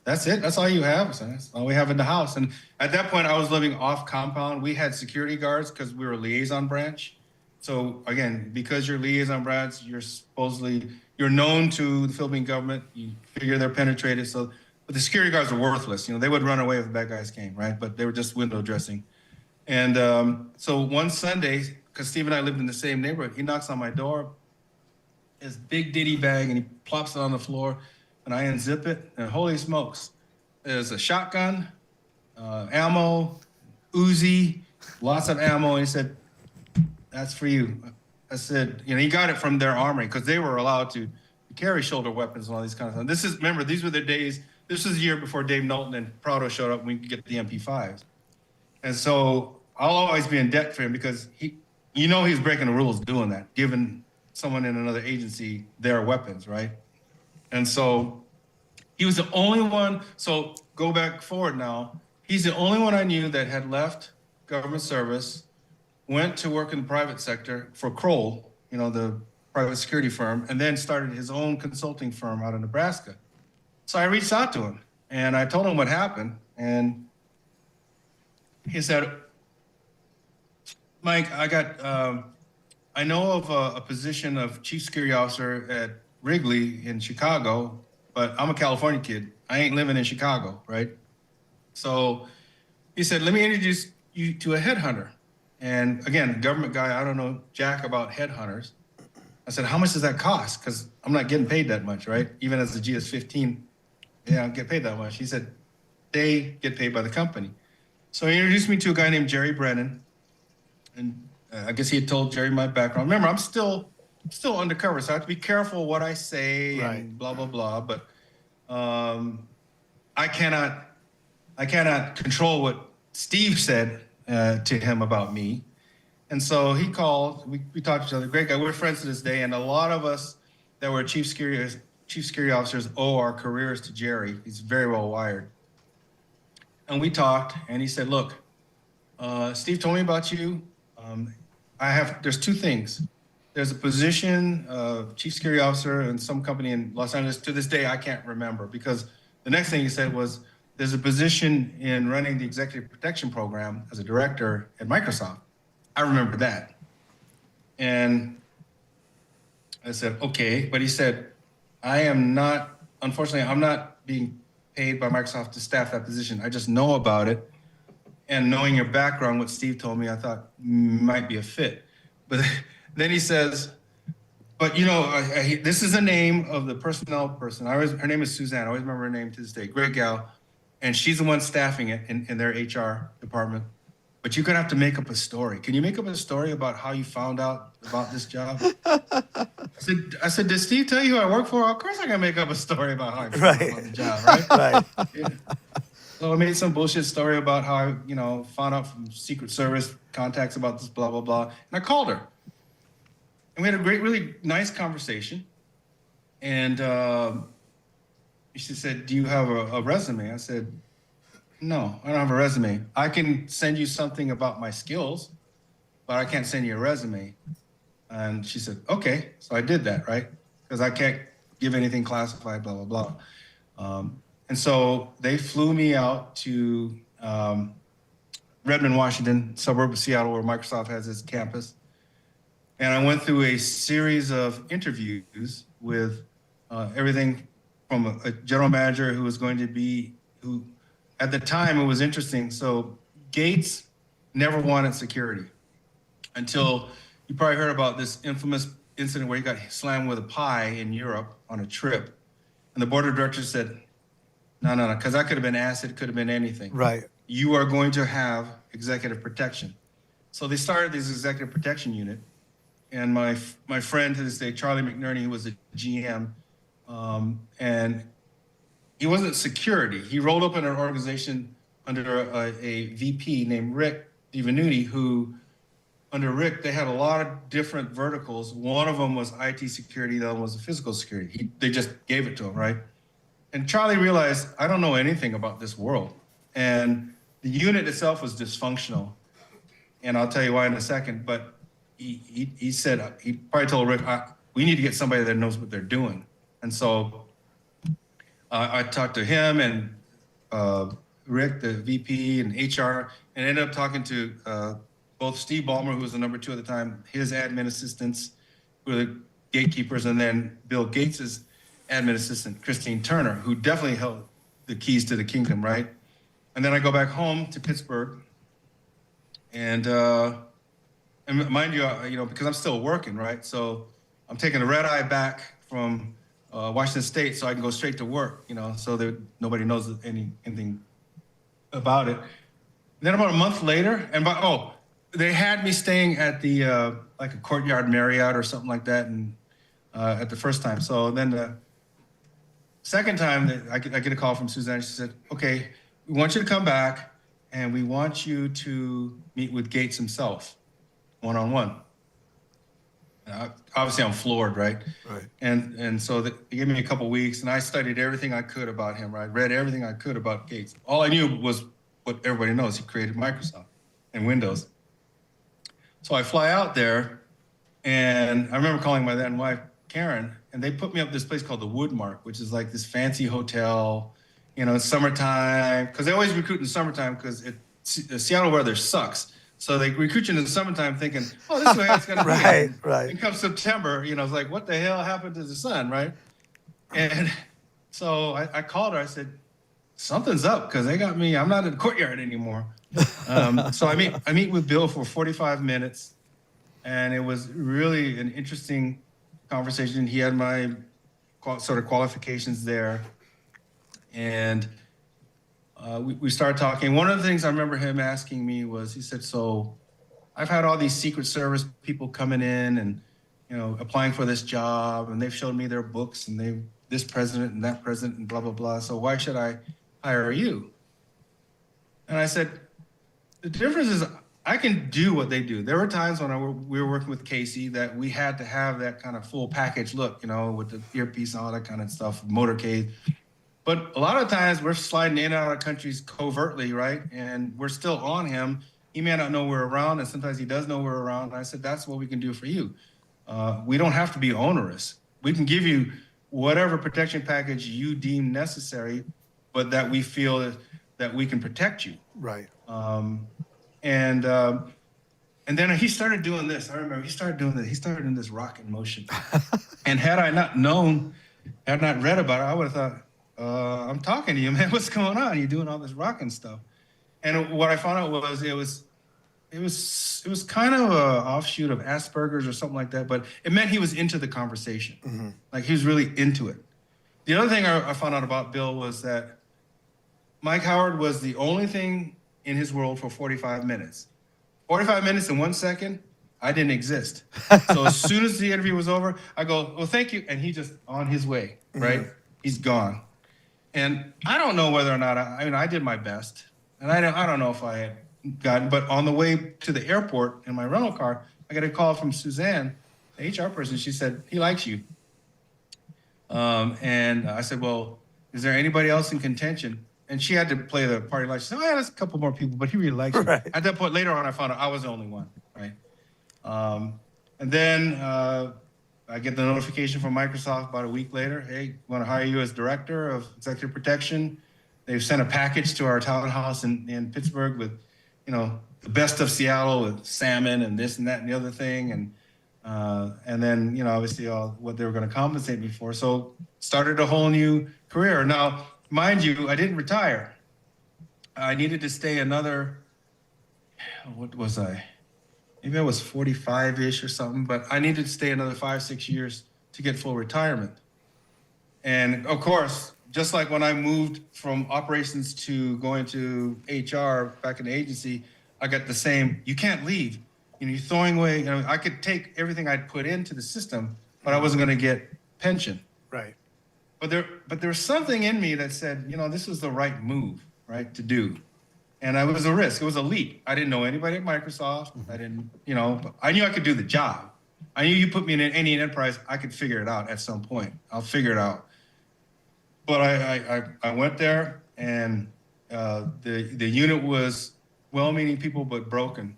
that's it? That's all you have? So that's all we have in the house. And at that point, I was living off compound. We had security guards because we were a liaison branch. So again, because you're liaison branch, you're known to the Philippine government. You figure they're penetrated. But the security guards are worthless. They would run away if the bad guys came, right? But they were just window dressing. And so one Sunday, because Steve and I lived in the same neighborhood, he knocks on my door, his big ditty bag, and he plops it on the floor. And I unzip it, and holy smokes, there's a shotgun, ammo, Uzi, lots of ammo. And he said, that's for you. I said, he got it from their armory because they were allowed to carry shoulder weapons and all these kinds of things. Remember, these were the days, this was the year before Dave Knowlton and Prado showed up and we could get the MP5s. And so I'll always be in debt for him because he's breaking the rules doing that, giving someone in another agency their weapons, right? And so he was the only one. So go back forward now. He's the only one I knew that had left government service, went to work in the private sector for Kroll, the private security firm, and then started his own consulting firm out of Nebraska. So I reached out to him and I told him what happened. And he said, Mike, I know of a position of chief security officer at Wrigley in Chicago, but I'm a California kid. I ain't living in Chicago, right? So he said, let me introduce you to a headhunter. And again, government guy, I don't know jack about headhunters. I said, how much does that cost? Because I'm not getting paid that much, right? Even as a GS-15, I don't get paid that much. He said, they get paid by the company. So he introduced me to a guy named Jerry Brennan. And I guess he had told Jerry my background. Remember, I'm still undercover, so I have to be careful what I say and blah, blah, blah. But I cannot control what Steve said to him about me. And so he called, we talked to each other, great guy. We're friends to this day. And a lot of us that were chief security officers owe our careers to Jerry. He's very well wired. And we talked and he said, look, Steve told me about you. There's two things. There's a position of chief security officer in some company in Los Angeles. To this day, I can't remember because the next thing he said was there's a position in running the executive protection program as a director at Microsoft. I remember that. And I said, okay. But he said, unfortunately, I'm not being paid by Microsoft to staff that position. I just know about it. And knowing your background, what Steve told me, I thought might be a fit. But then he says, but this is the name of the personnel person. Her name is Suzanne. I always remember her name to this day. Great gal. And she's the one staffing it in their HR department. But you're gonna have to make up a story. Can you make up a story about how you found out about this job? I said, did Steve tell you who I work for? Of course I can make up a story about how I found out about the job, right? Right. Yeah. So I made some bullshit story about how I, found out from Secret Service contacts about this, blah, blah, blah. And I called her. And we had a really nice conversation. And she said, do you have a resume? I said, no, I don't have a resume. I can send you something about my skills, but I can't send you a resume. And she said, okay. So I did that, right? Because I can't give anything classified, blah, blah, blah. And so they flew me out to Redmond, Washington, suburb of Seattle, where Microsoft has its campus. And I went through a series of interviews with everything from a general manager who was going to be, who at the time it was interesting. So Gates never wanted security until you probably heard about this infamous incident where he got slammed with a pie in Europe on a trip. And the board of directors said, no, because that could have been acid, could have been anything. Right. You are going to have executive protection. So they started this executive protection unit. And my friend to this day, Charlie McNerney, who was a GM, and he wasn't security. He rolled up in an organization under a VP named Rick Divenuti, who under Rick, they had a lot of different verticals. One of them was IT security, the other one was physical security. They just gave it to him, right? And Charlie realized, I don't know anything about this world. And the unit itself was dysfunctional. And I'll tell you why in a second, but he said, he probably told Rick, we need to get somebody that knows what they're doing. And so I talked to him and Rick, the VP, and HR, and ended up talking to both Steve Ballmer, who was the number 2 at the time, his admin assistants, who were the gatekeepers, and then Bill Gates's admin assistant, Christine Turner, who definitely held the keys to the kingdom, right? And then I go back home to Pittsburgh, and mind you, because I'm still working, right? So I'm taking a red eye back from Washington State so I can go straight to work, so that nobody knows anything about it. And then about a month later, they had me staying at the like a Courtyard Marriott or something like that, and at the first time. So then the second time, I get a call from Suzanne. She said, "Okay, we want you to come back, and we want you to meet with Gates himself, one-on-one." Obviously, I'm floored, right? Right. And so they gave me a couple weeks, and I studied everything I could about him. Right, read everything I could about Gates. All I knew was what everybody knows: he created Microsoft and Windows. So I fly out there, and I remember calling my then wife, Karen, and they put me up this place called the Woodmark, which is like this fancy hotel, it's summertime, because they always recruit in summertime because Seattle weather sucks. So they recruit you in the summertime thinking, oh, this is the way it's going to be. Right. And come September, it's like, what the hell happened to the sun, right? And so I called her. I said, something's up because they got me. I'm not in the Courtyard anymore. So I meet with Bill for 45 minutes, and it was really an interesting conversation. He had my sort of qualifications there, and we started talking. One of the things I remember him asking me was, he said, so I've had all these Secret Service people coming in and, applying for this job, and they've showed me their books, and this president and that president and blah, blah, blah. So why should I hire you? And I said, the difference is I can do what they do. There were times when we were working with Casey that we had to have that kind of full package look, with the earpiece and all that kind of stuff, motorcade. But a lot of times we're sliding in and out of countries covertly, right? And we're still on him. He may not know we're around, and sometimes he does know we're around. And I said, that's what we can do for you. We don't have to be onerous. We can give you whatever protection package you deem necessary, but that we feel that we can protect you. Right. And then he started doing this. I remember he started doing this. He started doing this rocking motion. And had I not read about it, I would have thought, I'm talking to you, man. What's going on? You're doing all this rocking stuff. And what I found out was it was kind of a offshoot of Asperger's or something like that, but it meant he was into the conversation. Mm-hmm. Like he was really into it. The other thing I found out about Bill was that Mike Howard was the only thing in his world for 45 minutes. 45 minutes and 1 second, I didn't exist. So as soon as the interview was over, I go, well, thank you. And he just on his way, right? Mm-hmm. He's gone. And I don't know whether or not, I did my best. And I don't know if I had gotten, but on the way to the airport in my rental car, I got a call from Suzanne, the HR person. She said, he likes you. And I said, well, is there anybody else in contention? and she had to play the party like, she said, oh, yeah, there's a couple more people, but he really likes you. Right. At that point, later on, I found out I was the only one, right? And then I get the notification from Microsoft about a week later, hey, we want to hire you as director of executive protection. They've sent a package to our townhouse in Pittsburgh with, the best of Seattle with salmon and this and that and the other thing. And then, obviously what they were going to compensate me for. So started a whole new career. Now, mind you, I didn't retire. I needed to stay another, what was I? Maybe I was 45-ish or something, but I needed to stay another 5-6 years to get full retirement. And of course, just like when I moved from operations to going to HR back in the agency, I got the same, you can't leave. You're throwing away, I could take everything I'd put into the system, but I wasn't going to get pension. Right. But there was something in me that said, this was the right move, right, to do. And it was a risk. It was a leap. I didn't know anybody at Microsoft. I didn't, but I knew I could do the job. I knew you put me in any enterprise, I could figure it out at some point. I'll figure it out. But I went there, and the unit was well-meaning people, but broken.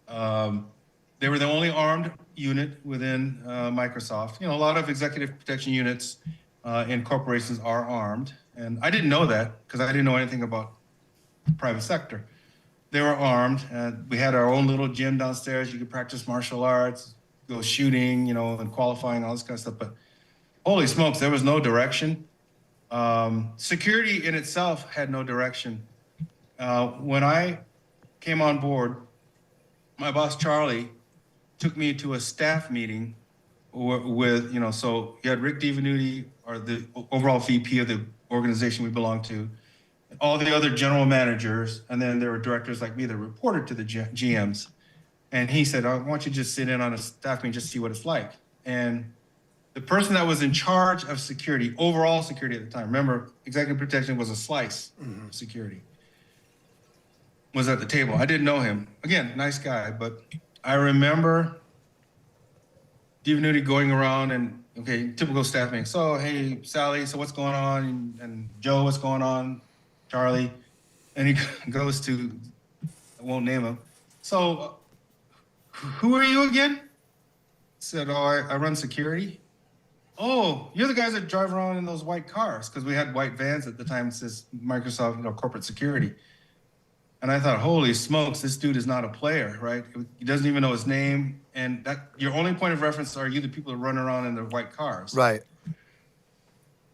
They were the only armed unit within Microsoft. A lot of executive protection units in corporations are armed. And I didn't know that because I didn't know anything about the private sector. They were armed. We had our own little gym downstairs. You could practice martial arts, go shooting, and qualifying, all this kind of stuff. But holy smokes, there was no direction. Security in itself had no direction. When I came on board, my boss, Charlie, took me to a staff meeting with, so you had Rick Divenuti, or the overall VP of the organization we belonged to, all the other general managers, and then there were directors like me that reported to the GMs. And he said, I want you to just sit in on a staff meeting, just see what it's like. And the person that was in charge of security, overall security at the time, remember, executive protection was a slice of security, was at the table. I didn't know him. Again, nice guy, but I remember Divenuti going around and, okay, typical staff meeting. So, hey, Sally, so what's going on? And Joe, what's going on? Charlie. And he goes to, I won't name him. So, who are you again? Said, oh, I run security. Oh, you're the guys that drive around in those white cars, because we had white vans at the time. It says Microsoft, corporate security. And I thought, holy smokes, this dude is not a player, right? He doesn't even know his name. And that your only point of reference are you the people that run around in the white cars. Right.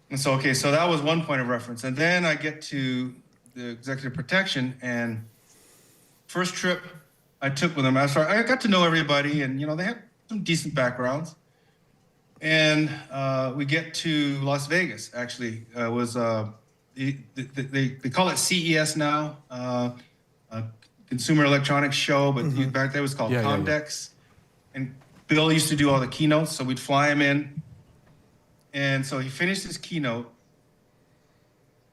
And so, okay, so that was one point of reference. And then I get to the executive protection, and first trip I took with them, I got to know everybody, and, they had some decent backgrounds. And we get to Las Vegas, actually. It was, they call it CES now, Consumer Electronics Show, but back then it was called Comdex. And Bill used to do all the keynotes, so we'd fly him in. And so he finished his keynote,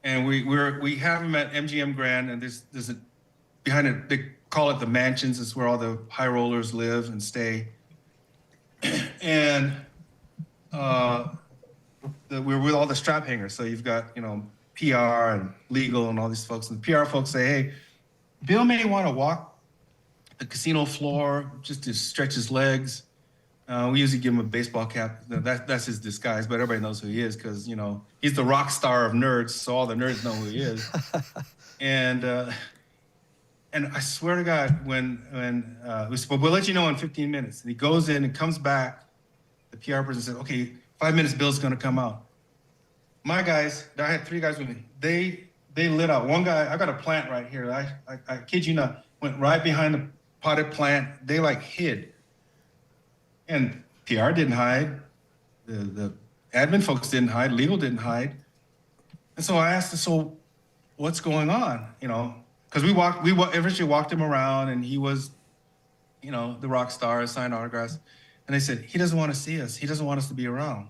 and we have him at MGM Grand, and there's behind it, they call it the mansions. It's where all the high rollers live and stay. And we're with all the strap hangers. So you've got, PR and legal and all these folks. And the PR folks say, hey, Bill may want to walk the casino floor just to stretch his legs. We usually give him a baseball cap. That's his disguise, but everybody knows who he is because, he's the rock star of nerds, so all the nerds know who he is. And I swear to God, when we said, we'll let you know in 15 minutes. And he goes in and comes back. The PR person said, okay, 5 minutes, Bill's going to come out. My guys, I had 3 guys with me. They lit out. One guy, I got a plant right here. I kid you not, went right behind the potted plant. They hid. And PR didn't hide. The admin folks didn't hide. Legal didn't hide. And so I asked, so what's going on? Because we eventually walked him around, and he was, the rock star, signed autographs. And they said, he doesn't want to see us. He doesn't want us to be around.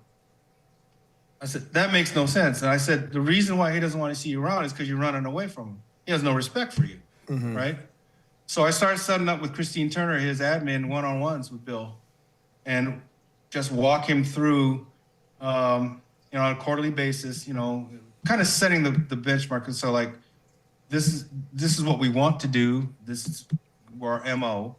I said, that makes no sense. And I said, the reason why he doesn't want to see you around is because you're running away from him. He has no respect for you, right? So I started setting up with Christine Turner, his admin, one-on-ones with Bill, and just walk him through, on a quarterly basis, kind of setting the benchmark. And so like, this is what we want to do. This is our MO.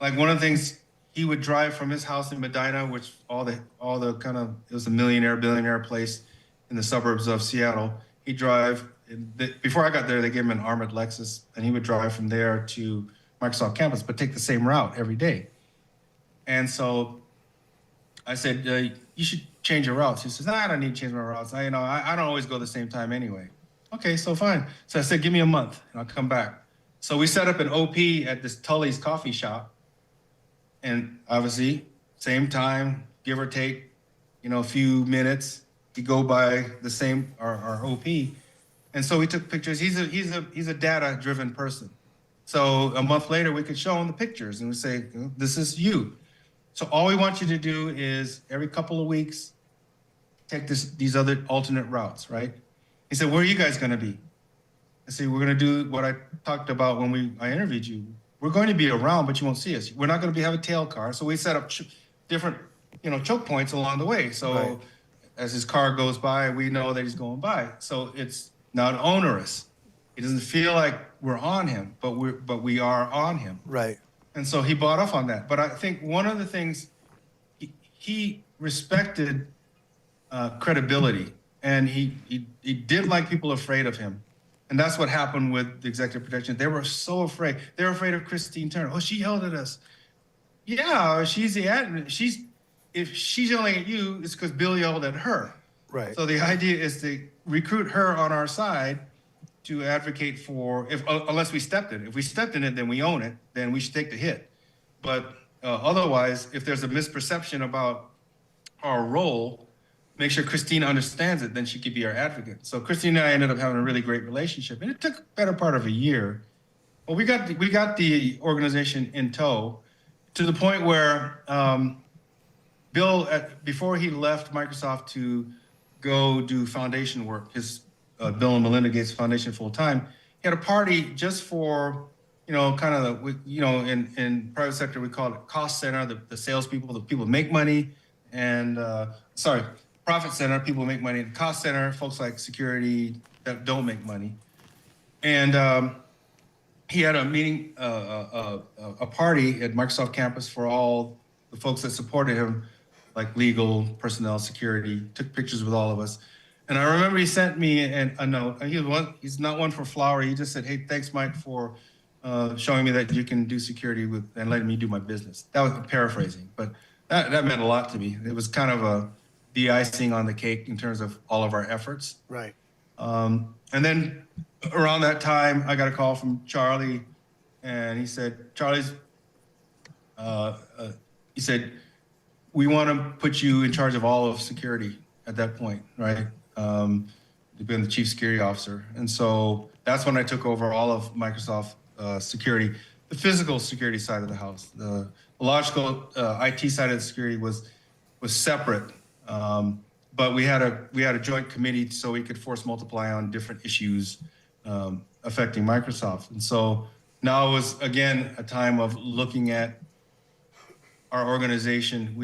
Like one of the things, he would drive from his house in Medina, which all the kind of, it was a billionaire place in the suburbs of Seattle. He'd drive, before I got there, they gave him an armored Lexus, and he would drive from there to Microsoft campus, but take the same route every day. And so I said, you should change your routes. He says, I don't need to change my routes. I don't always go the same time anyway. Okay, so fine. So I said, give me a month and I'll come back. So we set up an OP at this Tully's coffee shop. And obviously, same time, give or take, a few minutes, you go by the same, our OP. And so we took pictures. He's a data-driven person. So a month later, we could show him the pictures and we say, this is you. So all we want you to do is every couple of weeks, take these other alternate routes, right? He said, where are you guys gonna be? I said, we're gonna do what I talked about when I interviewed you. We're going to be around, but you won't see us. We're not gonna have a tail car. So we set up different, choke points along the way. So right. As his car goes by, we know that he's going by. So it's not onerous. It doesn't feel like we're on him, but we are on him. Right. And so he bought off on that. But I think one of the things, he respected credibility, and he didn't like people afraid of him. And that's what happened with the executive protection. They were so afraid. They were afraid of Christine Turner. Oh, she yelled at us. Yeah, she's the admin. If she's yelling at you, it's because Bill yelled at her. Right. So the idea is to recruit her on our side to advocate for, unless we stepped in it. If we stepped in it, then we own it, then we should take the hit. But otherwise, if there's a misperception about our role, make sure Christina understands it, then she could be our advocate. So Christina and I ended up having a really great relationship, and it took a better part of a year. But we got the organization in tow to the point where Bill, before he left Microsoft to go do foundation work, his Bill and Melinda Gates Foundation full time, he had a party just for, kind of in private sector we call it cost center, the salespeople, the people make money, and profit center, people make money. Cost center, folks like security that don't make money. And he had a meeting, a party at Microsoft campus for all the folks that supported him, like legal, personnel, security, took pictures with all of us. And I remember he sent me a note. He's not one for flowery. He just said, hey, thanks, Mike, for showing me that you can do security and letting me do my business. That was paraphrasing, but that meant a lot to me. It was kind of the icing on the cake in terms of all of our efforts. Right. And then around that time, I got a call from Charlie, and he said, he said, we want to put you in charge of all of security at that point, right? You've been the chief security officer. And so that's when I took over all of Microsoft security, the physical security side of the house. The logical IT side of the security was separate. But we had a joint committee so we could force multiply on different issues affecting Microsoft. And so now it was, again, a time of looking at our organization.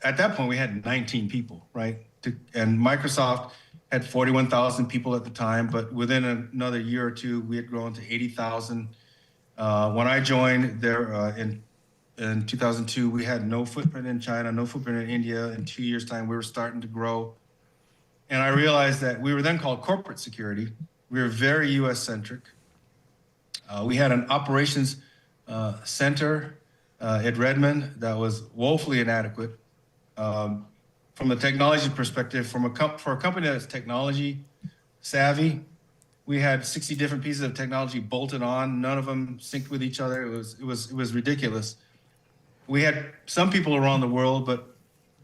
At that point, we had 19 people, right? And Microsoft had 41,000 people at the time, but within another year or two, we had grown to 80,000. When I joined there in 2002, we had no footprint in China, no footprint in India. In 2 years' time, we were starting to grow. And I realized that we were then called corporate security. We were very US-centric. We had an operations center at Redmond that was woefully inadequate. From a technology perspective, for a company that's technology savvy, we had 60 different pieces of technology bolted on. None of them synced with each other. It was ridiculous. We had some people around the world, but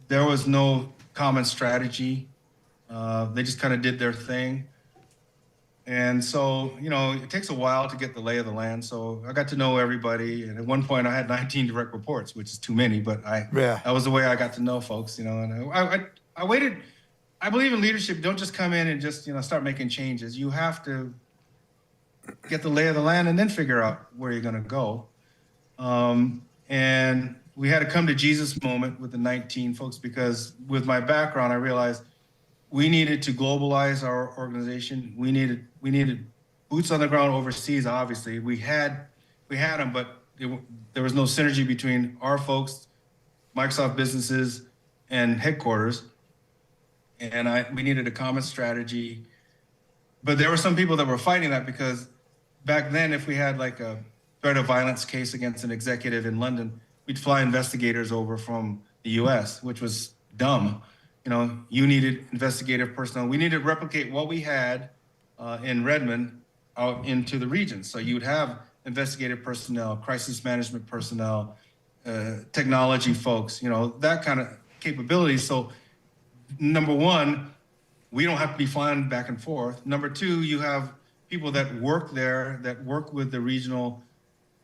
there was no common strategy. They just kind of did their thing. And so, it takes a while to get the lay of the land. So I got to know everybody. And at one point I had 19 direct reports, which is too many, but that was the way I got to know folks, and I waited. I believe in leadership. Don't just come in and just, start making changes. You have to get the lay of the land and then figure out where you're going to go. And we had a come to Jesus moment with the 19 folks, because with my background, I realized we needed to globalize our organization. We needed boots on the ground overseas. Obviously, we had them, but there was no synergy between our folks, Microsoft businesses, and headquarters. And we needed a common strategy. But there were some people that were fighting that, because back then, if we had like a threat of violence case against an executive in London, we'd fly investigators over from the US, which was dumb. You needed investigative personnel. We needed to replicate what we had in Redmond out into the region. So you'd have investigative personnel, crisis management personnel, technology folks, that kind of capability. So number one, we don't have to be flying back and forth. Number two, you have people that work there, that work with the regional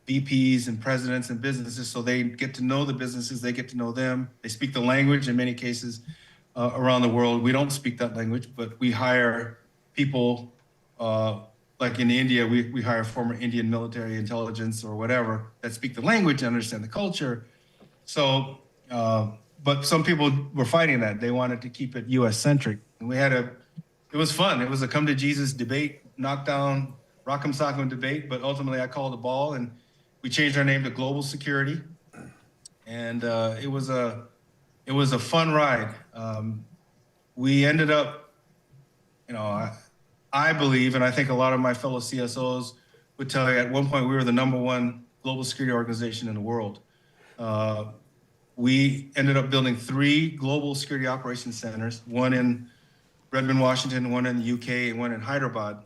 VPs and presidents and businesses, so they get to know the businesses, they get to know them. They speak the language in many cases around the world. We don't speak that language, but we hire people like in India, we hire former Indian military intelligence or whatever that speak the language and understand the culture. So, but some people were fighting that. They wanted to keep it US centric. And it was fun. It was a come to Jesus debate, knockdown, rock'em sock'em debate, but ultimately I called the ball and we changed our name to Global Security. And it was a fun ride. We ended up, I believe, and I think a lot of my fellow CSOs would tell you, at one point we were the #1 global security organization in the world. We ended up building 3 global security operations centers, one in Redmond, Washington, one in the UK, and one in Hyderabad,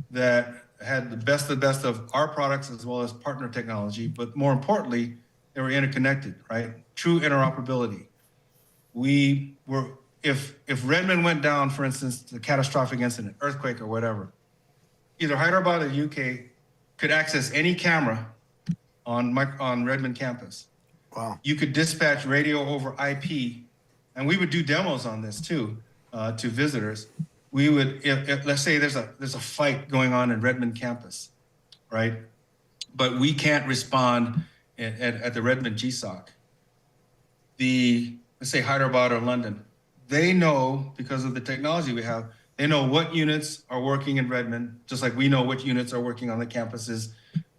that had the best of our products as well as partner technology. But more importantly, they were interconnected, right? True interoperability. If Redmond went down, for instance, a catastrophic incident, earthquake or whatever, either Hyderabad or UK could access any camera on Redmond campus. Wow. You could dispatch radio over IP, and we would do demos on this too, to visitors. We would, if let's say there's a fight going on in Redmond campus, right? But we can't respond at the Redmond GSOC. Let's say Hyderabad or London, they know, because of the technology we have, they know what units are working in Redmond, just like we know what units are working on the campuses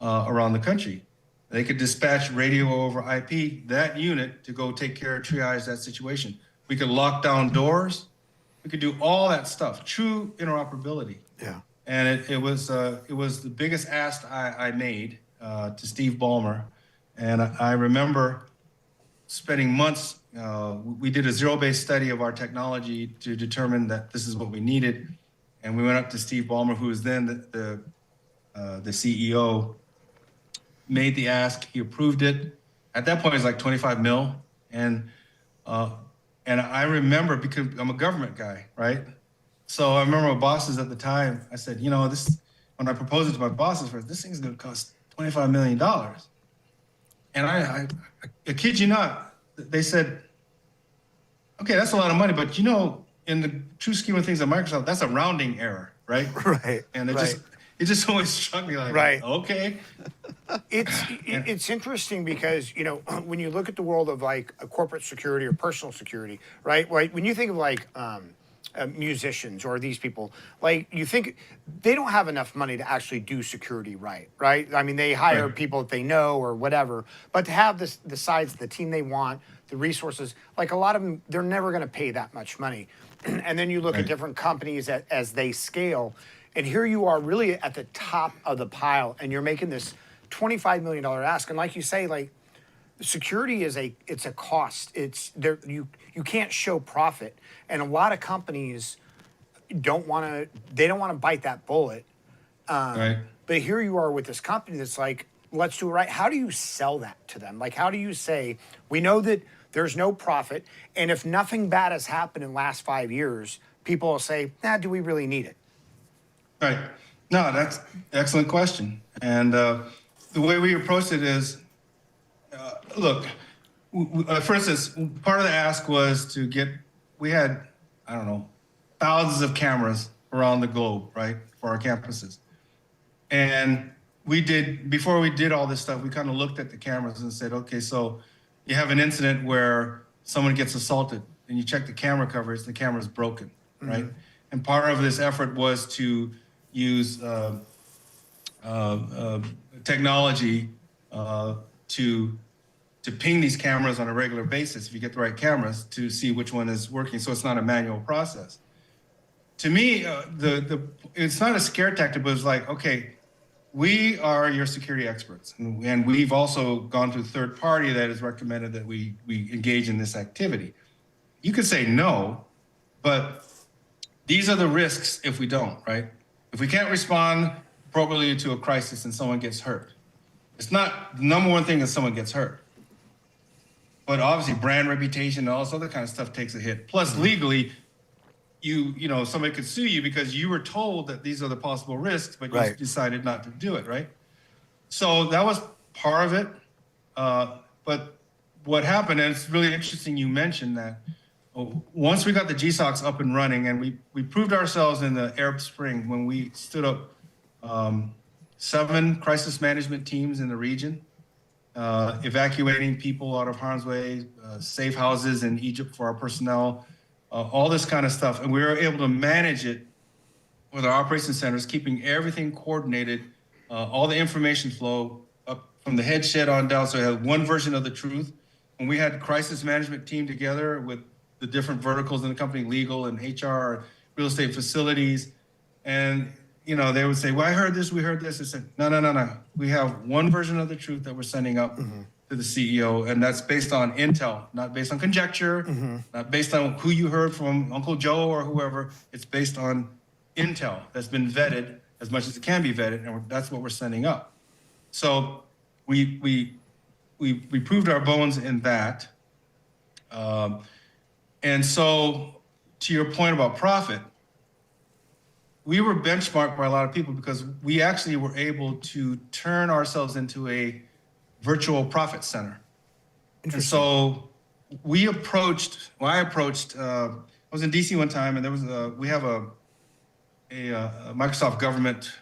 around the country. They could dispatch radio over IP, that unit, to go take care of, triage that situation. We could lock down doors. We could do all that stuff. True interoperability. Yeah. And it was the biggest ask I made to Steve Ballmer. And I remember spending months. We did a zero-based study of our technology to determine that this is what we needed. And we went up to Steve Ballmer, who was then the CEO, made the ask. He approved it. At that point, it was like 25 mil. And I remember, because I'm a government guy, right? So I remember my bosses at the time, I said, when I proposed it to my bosses first, this thing's going to cost $25 million. And I kid you not, they said, okay, that's a lot of money, but in the true scheme of things at Microsoft, that's a rounding error, right? Right. And it just always struck me like, right. Okay. It's interesting because, when you look at the world of like a corporate security or personal security, right? When you think of like musicians or these people, like you think they don't have enough money to actually do security right? I mean, they hire people that they know or whatever, but to have the size, the team they want, the resources, like a lot of them, they're never going to pay that much money. And then you look at different companies as they scale, and here you are really at the top of the pile, and you're making this $25 million ask. And like you say, like security it's a cost. It's there. You can't show profit, and a lot of companies don't want to bite that bullet. Right. But here you are with this company that's like, let's do it right. How do you sell that to them? Like, how do you say, we know that there's no profit, and if nothing bad has happened in the last 5 years, people will say, do we really need it? Right. No, that's an excellent question. And the way we approached it is, look, for instance, part of the ask was we had, thousands of cameras around the globe, right, for our campuses. And before we did all this stuff, we kind of looked at the cameras and said, okay, so you have an incident where someone gets assaulted and you check the camera coverage, the camera's broken. right? And part of this effort was to use technology to ping these cameras on a regular basis, if you get the right cameras, to see which one is working, so it's not a manual process. To me, it's not a scare tactic, but it's like, okay, we are your security experts, and we've also gone to a third party that has recommended that we engage in this activity. You could say no, but these are the risks if we don't, right? If we can't respond appropriately to a crisis and someone gets hurt, it's not the number one thing is someone gets hurt. But obviously brand reputation and all this other kind of stuff takes a hit. Plus legally, you know, somebody could sue you because you were told that these are the possible risks, but you decided not to do it, right? So that was part of it. But what happened, and it's really interesting you mentioned that, once we got the GSOCs up and running, and we proved ourselves in the Arab Spring when we stood up 7 crisis management teams in the region, evacuating people out of harm's way, safe houses in Egypt for our personnel, all this kind of stuff. And we were able to manage it with our operations centers, keeping everything coordinated, all the information flow up from the head shed on down. So we had one version of the truth. When we had crisis management team together with the different verticals in the company, legal and HR, real estate facilities, and you know, they would say, well, I heard this, we heard this. I said, no. We have one version of the truth that we're sending up to the CEO, and that's based on intel, not based on conjecture, not based on who you heard from Uncle Joe or whoever. It's based on intel that's been vetted as much as it can be vetted, and that's what we're sending up. So we proved our bones in that. And so to your point about profit, we were benchmarked by a lot of people because we actually were able to turn ourselves into a virtual profit center. And so I approached, I was in DC one time, and there was we have a Microsoft government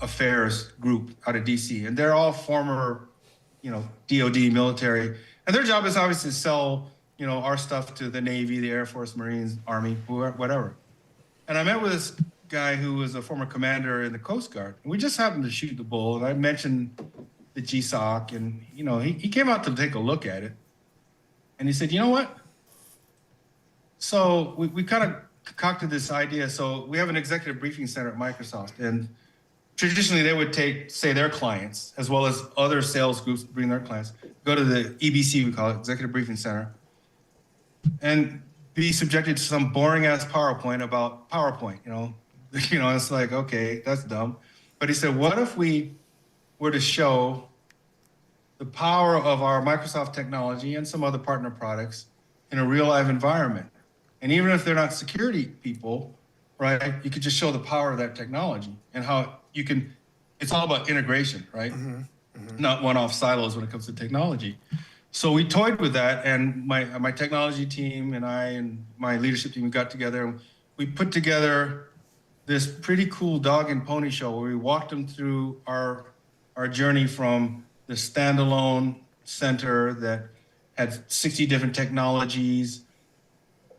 affairs group out of DC, and they're all former, you know, DOD military, and their job is obviously to sell, you know, our stuff to the Navy, the Air Force, Marines, Army, whatever. And I met with this guy who was a former commander in the Coast Guard. And we just happened to shoot the bull, and I mentioned the GSOC, and you know, he came out to take a look at it, and he said, you know what? So we kind of concocted this idea. So we have an executive briefing center at Microsoft, and traditionally they would take, say, their clients, as well as other sales groups bring their clients, go to the EBC, we call it, Executive Briefing Center, and be subjected to some boring ass PowerPoint about PowerPoint, you know, it's like, okay, that's dumb. But he said, what if we were to show the power of our Microsoft technology and some other partner products in a real live environment? And even if they're not security people, right, you could just show the power of that technology and how you can, it's all about integration, right? Not one-off silos when it comes to technology. So we toyed with that, and my technology team and I and my leadership team, we got together, and we put together this pretty cool dog and pony show where we walked them through our journey from the standalone center that had 60 different technologies.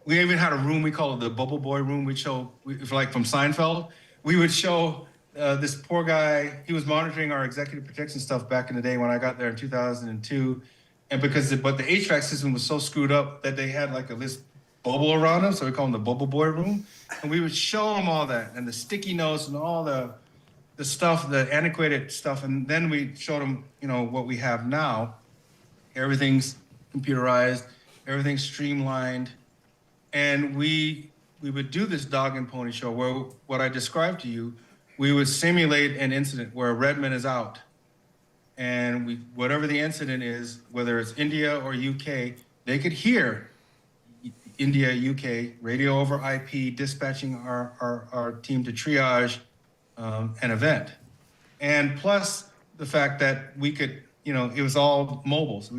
We even had a room, we call it the Bubble Boy room. We'd show, like from Seinfeld, we would show this poor guy, he was monitoring our executive protection stuff back in the day when I got there in 2002. And because but the HVAC system was so screwed up that they had like this bubble around him, so we call him the Bubble Boy room. And we would show him all that, and the sticky notes and all the stuff, the antiquated stuff. And then we showed him, you know, what we have now. Everything's computerized, everything's streamlined. And we would do this dog and pony show where what I described to you, we would simulate an incident where Redmond is out. And whatever the incident is, whether it's India or UK, they could hear India, UK, radio over IP, dispatching our team to triage an event. And plus the fact that we could, you know, it was all mobile. So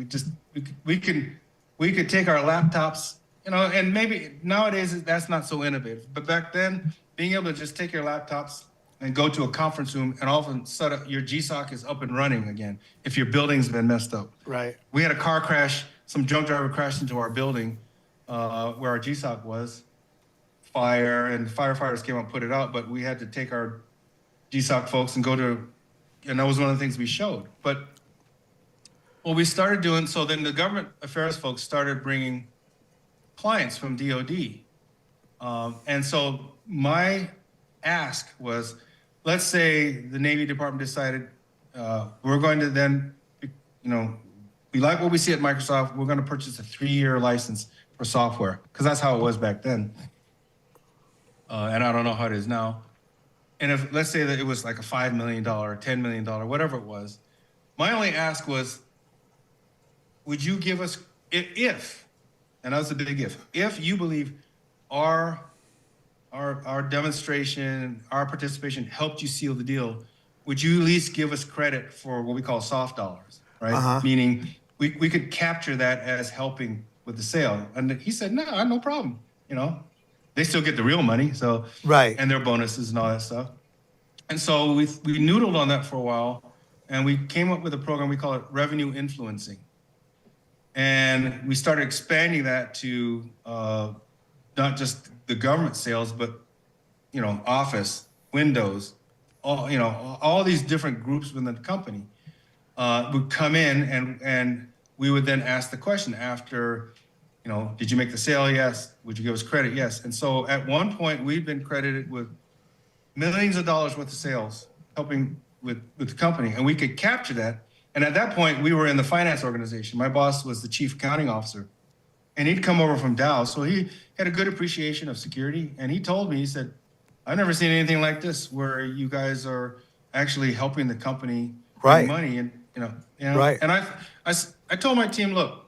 we could take our laptops, you know, and maybe nowadays that's not so innovative. But back then, being able to just take your laptops and go to a conference room and all of a sudden your GSOC is up and running again if your building's been messed up. Right. We had a car crash, some drunk driver crashed into our building where our GSOC was. fire, and firefighters came out and put it out, but we had to take our GSOC folks and go to, and that was one of the things we showed. But what we started doing, so then the government affairs folks started bringing clients from DOD. And so my ask was, let's say the Navy Department decided we're going to then, we like what we see at Microsoft, we're going to purchase a 3-year license for software, because that's how it was back then. And I don't know how it is now. And if, let's say that it was like a $5 million, $10 million, whatever it was, my only ask was, would you give us, if, and that was a big if you believe our demonstration, our participation helped you seal the deal, would you at least give us credit for what we call soft dollars, right? Meaning we could capture that as helping with the sale. And he said, no problem. They still get the real money, so right, and their bonuses and all that stuff. And so we noodled on that for a while, and we came up with a program, we call it revenue influencing. And we started expanding that to not just the government sales, but Office, Windows, all these different groups within the company would come in, and we would then ask the question after, did you make the sale? Yes. Would you give us credit? Yes. And so at one point we'd been credited with millions of dollars worth of sales, helping with the company, and we could capture that. And at that point we were in the finance organization. My boss was the chief accounting officer, and he'd come over from Dow. So he had a good appreciation of security. And he told me, he said, I've never seen anything like this where you guys are actually helping the company make money. And, right. And I told my team, look,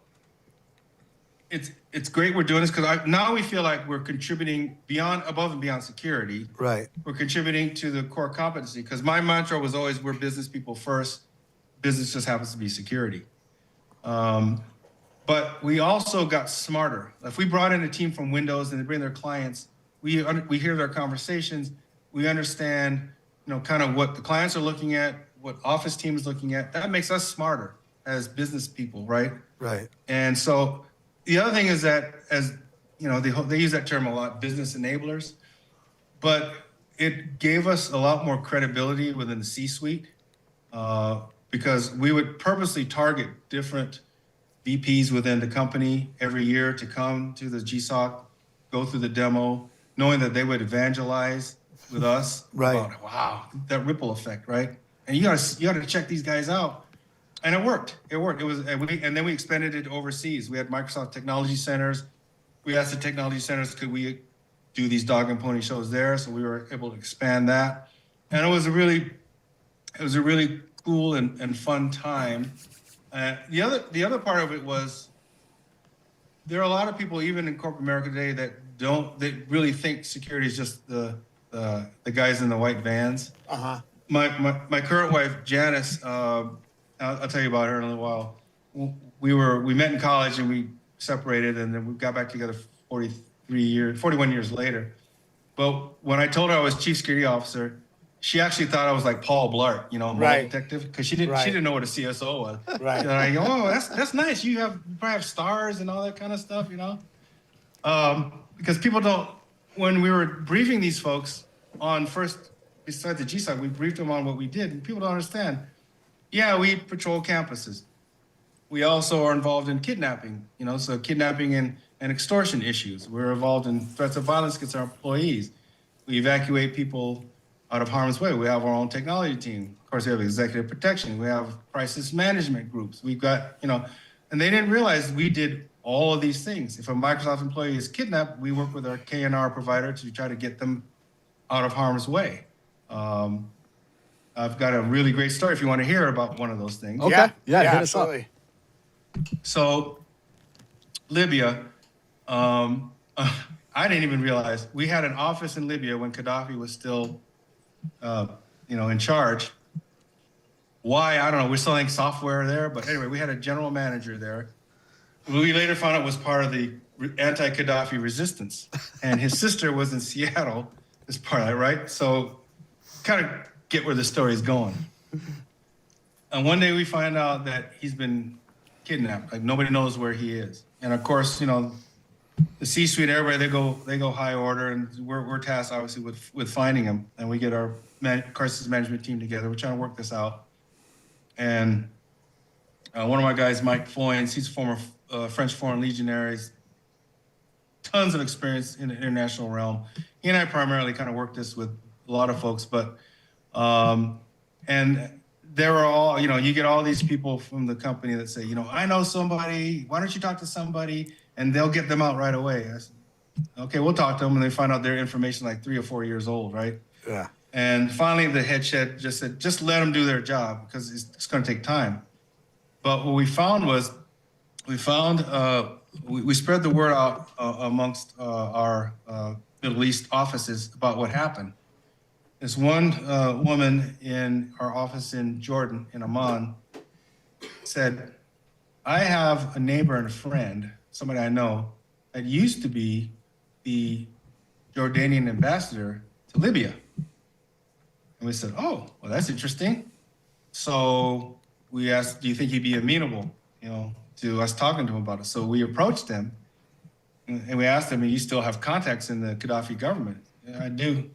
it's great we're doing this, because now we feel like we're contributing above and beyond security. Right. We're contributing to the core competency, because my mantra was always, we're business people first. Business just happens to be security. But we also got smarter. If we brought in a team from Windows and they bring their clients, we hear their conversations. We understand, kind of what the clients are looking at, what Office team is looking at. That makes us smarter as business people, right? Right. And so the other thing is that, as they use that term a lot, business enablers, but it gave us a lot more credibility within the C-suite, because we would purposely target different VPs within the company every year to come to the GSOC, go through the demo, knowing that they would evangelize with us about, wow, that ripple effect, right? And you gotta check these guys out. And it worked. It was, and then we expanded it overseas. We had Microsoft Technology Centers. We asked the technology centers, could we do these dog and pony shows there? So we were able to expand that. And it was a really cool and fun time. The other part of it was, there are a lot of people, even in corporate America today, that really think security is just the guys in the white vans. My current wife, Janice, I'll tell you about her in a little while. We met in college and we separated, and then we got back together 41 years later. But when I told her I was chief security officer, she actually thought I was like Paul Blart, mall detective, because she didn't know what a CSO was. Right. And I go, oh, that's nice. You probably have stars and all that kind of stuff, because people don't. When we were briefing these folks on first, besides the GSOC, we briefed them on what we did, and people don't understand. Yeah, we patrol campuses. We also are involved in kidnapping, so kidnapping and extortion issues. We're involved in threats of violence against our employees. We evacuate people out of harm's way. We have our own technology team. Of course, we have executive protection. We have crisis management groups. We've got, and they didn't realize we did all of these things. If a Microsoft employee is kidnapped, we work with our KNR provider to try to get them out of harm's way. I've got a really great story if you want to hear about one of those things. Okay. Yeah, hit us absolutely. up. So Libya, I didn't even realize we had an office in Libya when Gaddafi was still, in charge. Why? I don't know. We're selling software there, but anyway, we had a general manager there. We later found out was part of the anti-Gaddafi resistance, and his sister was in Seattle as part of that, right? So, kind of get where the story is going. And one day we find out that he's been kidnapped. Like, nobody knows where he is. And of course, the C-suite, everybody, they go high order, and we're tasked obviously with finding them, and we get our crisis management team together. We're trying to work this out, and one of my guys, Mike Foynes, he's a former French Foreign Legionary, tons of experience in the international realm. He and I primarily kind of work this with a lot of folks, but and there are all, you get all these people from the company that say, I know somebody, why don't you talk to somebody? And they'll get them out right away. I said, okay, we'll talk to them. And they find out their information like 3 or 4 years old, right? Yeah. And finally, the head chef just said, just let them do their job because it's going to take time. But what we found was, we spread the word out amongst our Middle East offices about what happened. This one woman in our office in Jordan, in Amman, said, I have a neighbor and a friend, somebody I know, that used to be the Jordanian ambassador to Libya. And we said, oh, well, that's interesting. So we asked, do you think he'd be amenable, to us talking to him about it? So we approached him and we asked him, you still have contacts in the Gaddafi government? Yeah, I do.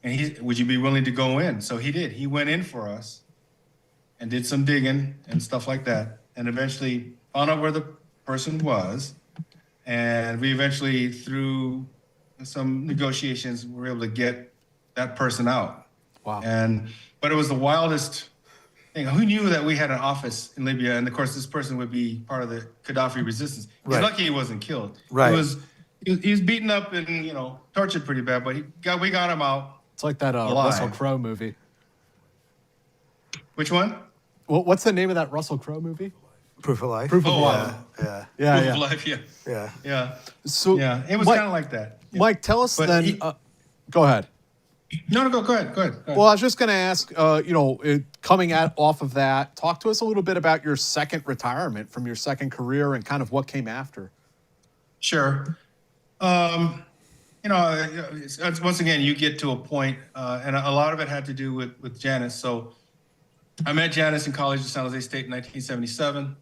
And would you be willing to go in? So he did. He went in for us and did some digging and stuff like that, and eventually found out where the person was. And we eventually, through some negotiations, were able to get that person out. Wow. But it was the wildest thing. Who knew that we had an office in Libya? And of course, this person would be part of the Gaddafi resistance. He's lucky he wasn't killed. Right. He was beaten up and, tortured pretty bad, but we got him out. It's like that Russell Crowe movie. Which one? Well, what's the name of that Russell Crowe movie? Proof of Life. Proof of Life. Yeah. Proof of Life, yeah. Yeah. Yeah. So yeah, it was kind of like that. Yeah. Mike, tell us But then. Go ahead. No, go ahead. Well, I was just going to ask, coming off of that, talk to us a little bit about your second retirement from your second career and kind of what came after. Sure. It's, once again, you get to a point, and a lot of it had to do with Janice. So I met Janice in college at San Jose State in 1977.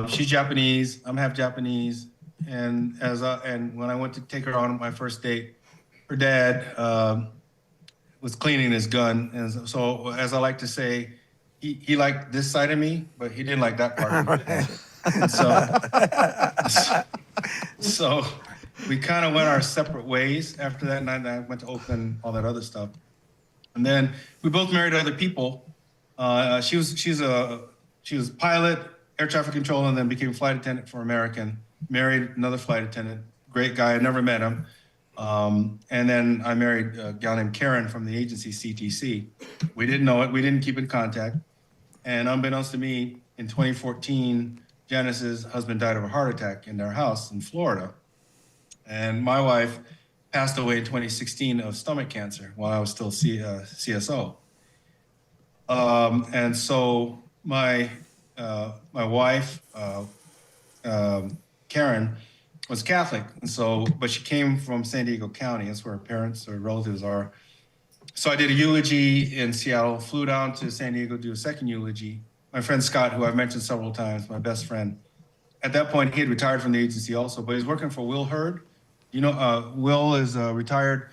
She's Japanese. I'm half Japanese. And when I went to take her on my first date, her dad was cleaning his gun. And so, as I like to say, he liked this side of me, but he didn't like that part of me. So we kind of went our separate ways after that. And I went to Oakland, all that other stuff. And then we both married other people. She was pilot, air traffic controller, and then became flight attendant for American. Married another flight attendant, great guy. I never met him. And then I married a gal named Karen from the agency CTC. We didn't know it. We didn't keep in contact. And unbeknownst to me, in 2014, Janice's husband died of a heart attack in their house in Florida. And my wife passed away in 2016 of stomach cancer while I was still CSO. And so my wife, Karen, was Catholic, and but she came from San Diego County. That's where her parents or relatives are. So I did a eulogy in Seattle, flew down to San Diego to do a second eulogy. My friend Scott, who I've mentioned several times, my best friend, at that point he had retired from the agency also, but he's working for Will Hurd. Will is retired,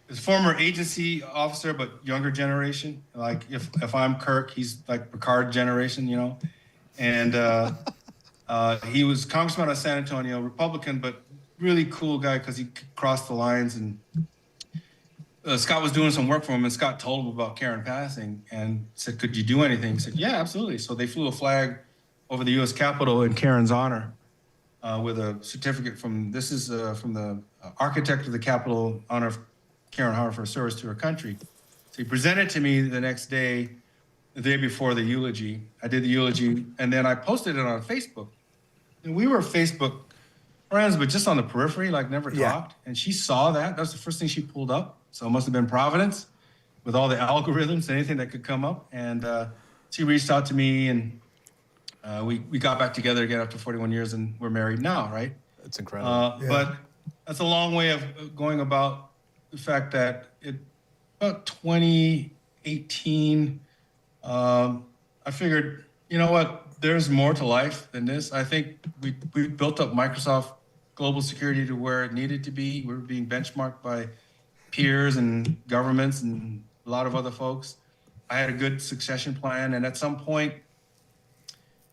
is a former agency officer, but younger generation. Like if I'm Kirk, he's like Picard generation, And he was congressman of San Antonio, Republican, but really cool guy because he crossed the lines. And Scott was doing some work for him, and Scott told him about Karen passing and said, could you do anything? He said, yeah, absolutely. So they flew a flag over the U.S. Capitol in Karen's honor with a certificate from the architect of the Capitol, honor of Karen Howard for service to her country. So he presented to me the next day, the day before the eulogy. I did the eulogy, and then I posted it on Facebook. And we were Facebook friends, but just on the periphery, like never talked. And she saw that. That was the first thing she pulled up. So it must have been Providence with all the algorithms, anything that could come up. And she reached out to me, and we got back together again after 41 years, and we're married now, right? That's incredible. But that's a long way of going about the fact that about 2018, I figured, you know what? There's more to life than this. I think we built up Microsoft global security to where it needed to be. We were being benchmarked by peers and governments and a lot of other folks. I had a good succession plan, and at some point,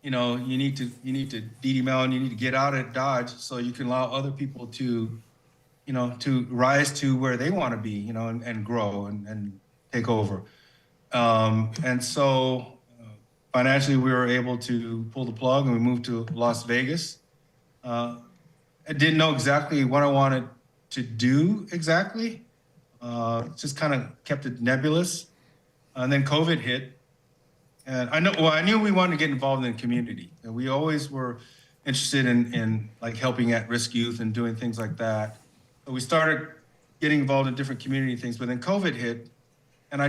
you need to DDML and you need to get out of Dodge so you can allow other people to, to rise to where they want to be, and grow and take over. And so financially, we were able to pull the plug and we moved to Las Vegas. I didn't know exactly what I wanted to do exactly. Just kind of kept it nebulous. And then COVID hit. And I knew we wanted to get involved in the community. And we always were interested in like helping at-risk youth and doing things like that. So we started getting involved in different community things, but then COVID hit. And I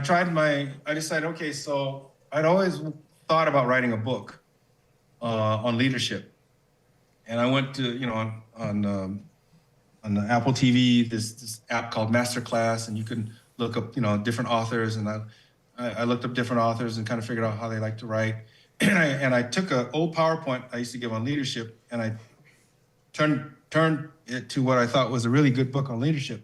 decided, okay, so I'd always thought about writing a book on leadership. And I went to, on the Apple TV, this app called Masterclass, and you can look up, different authors. And I looked up different authors and kind of figured out how they like to write. And I took an old PowerPoint I used to give on leadership, and I turned it to what I thought was a really good book on leadership.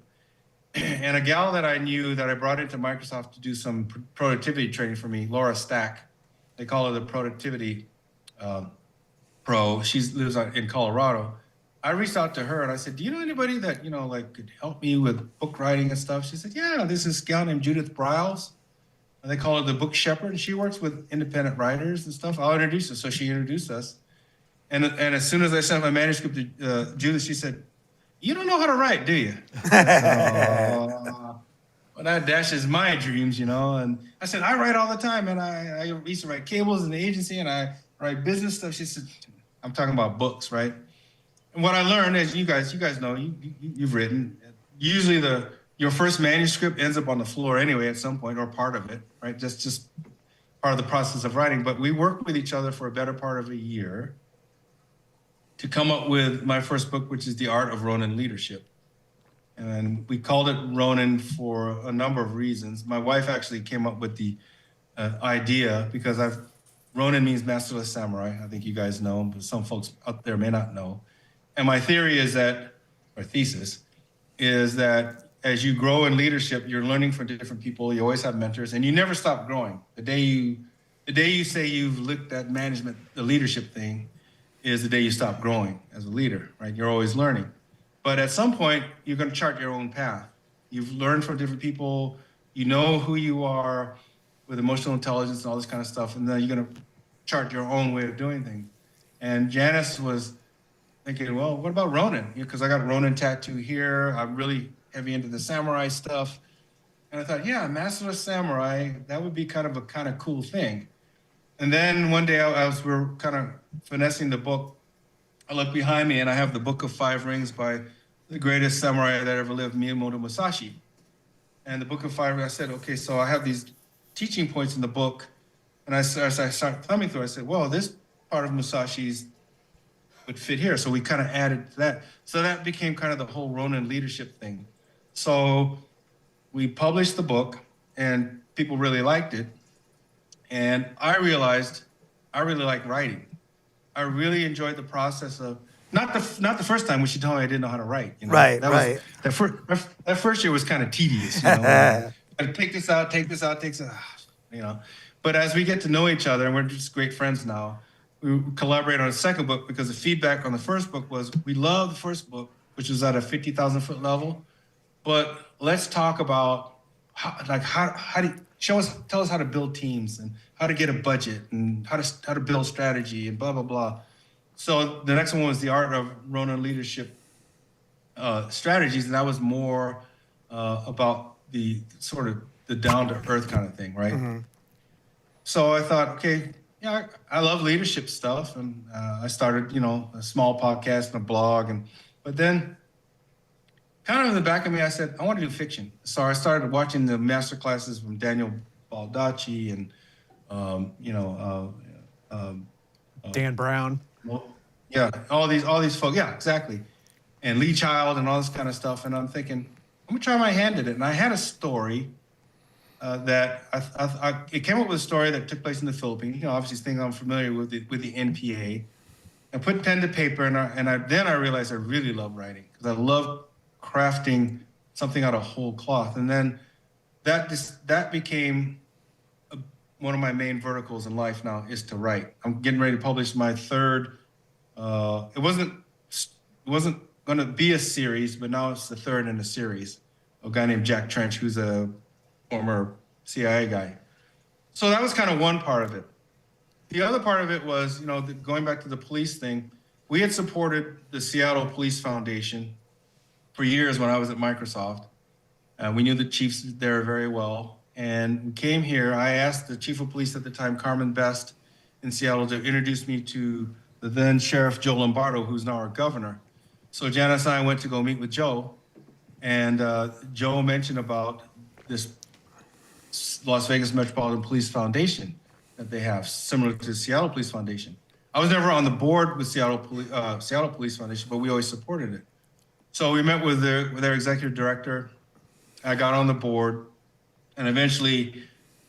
And a gal that I knew that I brought into Microsoft to do some productivity training for me, Laura Stack, they call her the productivity pro. She lives in Colorado. I reached out to her and I said, do you know anybody that, could help me with book writing and stuff? She said, yeah, this is a gal named Judith Briles. And they call her the book shepherd. And she works with independent writers and stuff. I'll introduce her. So she introduced us. And as soon as I sent my manuscript to Judith, she said, you don't know how to write, do you? Well, that dashes my dreams, And I said, I write all the time. And I used to write cables in the agency and I write business stuff. She said, I'm talking about books, right? And what I learned is you guys know, you've written. Usually your first manuscript ends up on the floor anyway at some point, or part of it, right? Just part of the process of writing. But we worked with each other for a better part of a year to come up with my first book, which is The Art of Ronin Leadership. And we called it Ronin for a number of reasons. My wife actually came up with the idea because Ronin means masterless samurai. I think you guys know, but some folks out there may not know. And my theory is that, or thesis, is that as you grow in leadership, you're learning from different people. You always have mentors, and you never stop growing. The day you say you've looked at management, the leadership thing, is the day you stop growing as a leader, right? You're always learning. But at some point, you're going to chart your own path. You've learned from different people. You know who you are with emotional intelligence and all this kind of stuff, and then you're going to chart your own way of doing things. And Janice was thinking, well, what about Ronin? Because I got a Ronin tattoo here. I'm really heavy into the samurai stuff. And I thought, yeah, masterless samurai, that would be kind of cool thing. And then one day we were kind of finessing the book. I look behind me and I have the Book of Five Rings by the greatest samurai that ever lived, Miyamoto Musashi. And the Book of Five Rings, I said, okay, so I have these teaching points in the book. And as I started thumbing through, I said, well, this part of Musashi's would fit here. So we kind of added to that. So that became kind of the whole Ronin leadership thing. So we published the book and people really liked it. And I realized I really like writing. I really enjoyed the process of, not the first time when she told me I didn't know how to write. Right. That first year was kind of tedious. Take this out. But as we get to know each other, and we're just great friends now, we collaborate on a second book because the feedback on the first book was, we love the first book, which was at a 50,000 foot level, but let's talk about how do you tell us how to build teams and how to get a budget and how to build strategy and blah, blah, blah. So the next one was The Art of Ronin Leadership Strategies, and that was more about the sort of the down to earth kind of thing, right? Mm-hmm. So I thought, okay, yeah, I love leadership stuff, and I started, a small podcast and a blog, but then kind of in the back of me, I said, I want to do fiction. So I started watching the master classes from Daniel Baldacci and, Dan Brown. Yeah, all these folks. Yeah, exactly. And Lee Child and all this kind of stuff. And I'm thinking, I'm gonna try my hand at it. And I had a story that it came up with a story that took place in the Philippines. Obviously, things I'm familiar with the NPA. I put pen to paper, then I realized I really love writing because I love crafting something out of whole cloth. And then that became one of my main verticals in life now is to write. I'm getting ready to publish my third. It wasn't going to be a series, but now it's the third in a series. A guy named Jack Trench, who's a former CIA guy. So that was kind of one part of it. The other part of it was, going back to the police thing, we had supported the Seattle Police Foundation for years when I was at Microsoft. We knew the chiefs there very well. And we came here, I asked the chief of police at the time, Carmen Best in Seattle, to introduce me to the then Sheriff Joe Lombardo, who's now our governor. So Janice and I went to go meet with Joe, and Joe mentioned about this Las Vegas Metropolitan Police Foundation that they have, similar to the Seattle Police Foundation. I was never on the board with Seattle Police Foundation, but we always supported it. So we met with their executive director. I got on the board, and eventually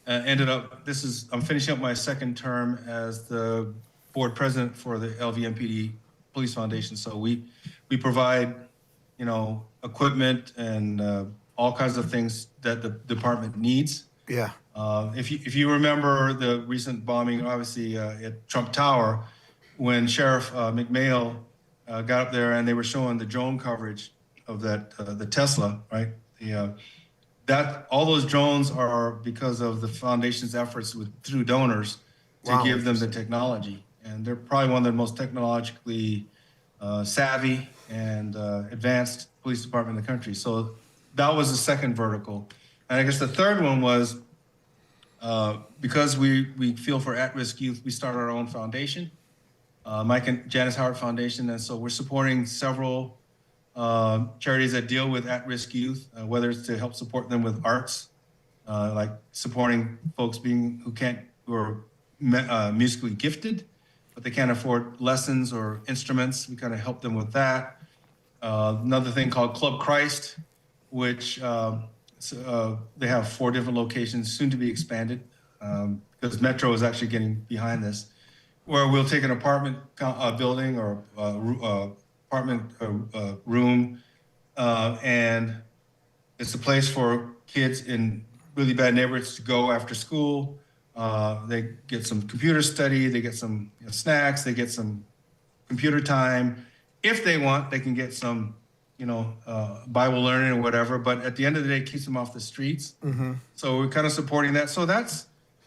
ended up. I'm finishing up my second term as the board president for the LVMPD Police Foundation. So we provide, equipment and all kinds of things that the department needs. Yeah. If you remember the recent bombing, obviously at Trump Tower, when Sheriff McMail got up there and they were showing the drone coverage of that the Tesla, right? That all those drones are because of the foundation's efforts through donors to give them the technology, and they're probably one of the most technologically savvy and advanced police department in the country. So that was the second vertical. And I guess the third one was because we feel for at-risk youth, we started our own foundation, Mike and Janice Howard Foundation. And so we're supporting several charities that deal with at-risk youth, whether it's to help support them with arts, like supporting folks who are musically gifted, but they can't afford lessons or instruments. We kind of help them with that. Another thing called Club Christ, which they have 4 different locations, soon to be expanded, because Metro is actually getting behind this, where we'll take an apartment building or apartment room, and it's a place for kids in really bad neighborhoods to go after school. They get some computer study, they get some snacks, they get some computer time. If they want, they can get some Bible learning or whatever, but at the end of the day, it keeps them off the streets. Mm-hmm. So we're kind of supporting that. So that's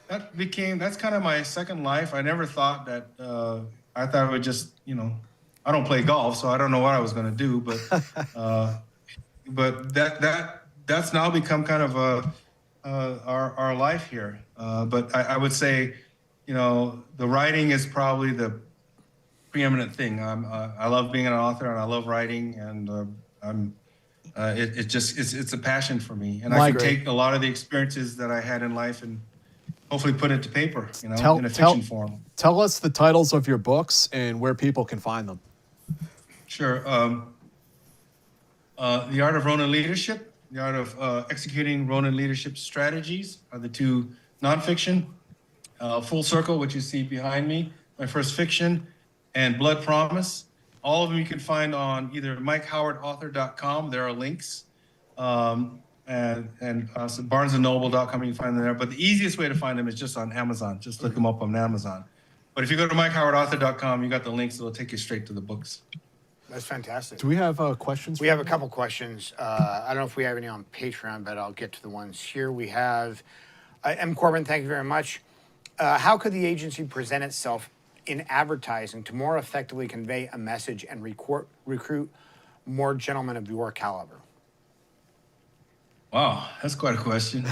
kind of my second life. I never thought that, I thought I would just, I don't play golf, so I don't know what I was going to do, but that's now become kind of our life here. But I would say, the writing is probably the preeminent thing. I love being an author and I love writing, and it's a passion for me. And I can take a lot of the experiences that I had in life and hopefully put it to paper, in a fiction form. Tell us the titles of your books and where people can find them. Sure. The Art of Ronin Leadership, The Art of Executing Ronin Leadership Strategies are the 2 nonfiction. Full Circle, which you see behind me, my first fiction, and Blood Promise. All of them you can find on either MikeHowardAuthor.com. There are links. And BarnesandNoble.com, you can find them there. But the easiest way to find them is just on Amazon. Just look them up on Amazon. But if you go to MikeHowardAuthor.com, you got the links. It'll take you straight to the books. That's fantastic. Do we have questions? We have a couple questions. I don't know if we have any on Patreon, but I'll get to the ones here. We have M. Corbin, thank you very much. How could the agency present itself in advertising to more effectively convey a message and recruit more gentlemen of your caliber? Wow, that's quite a question.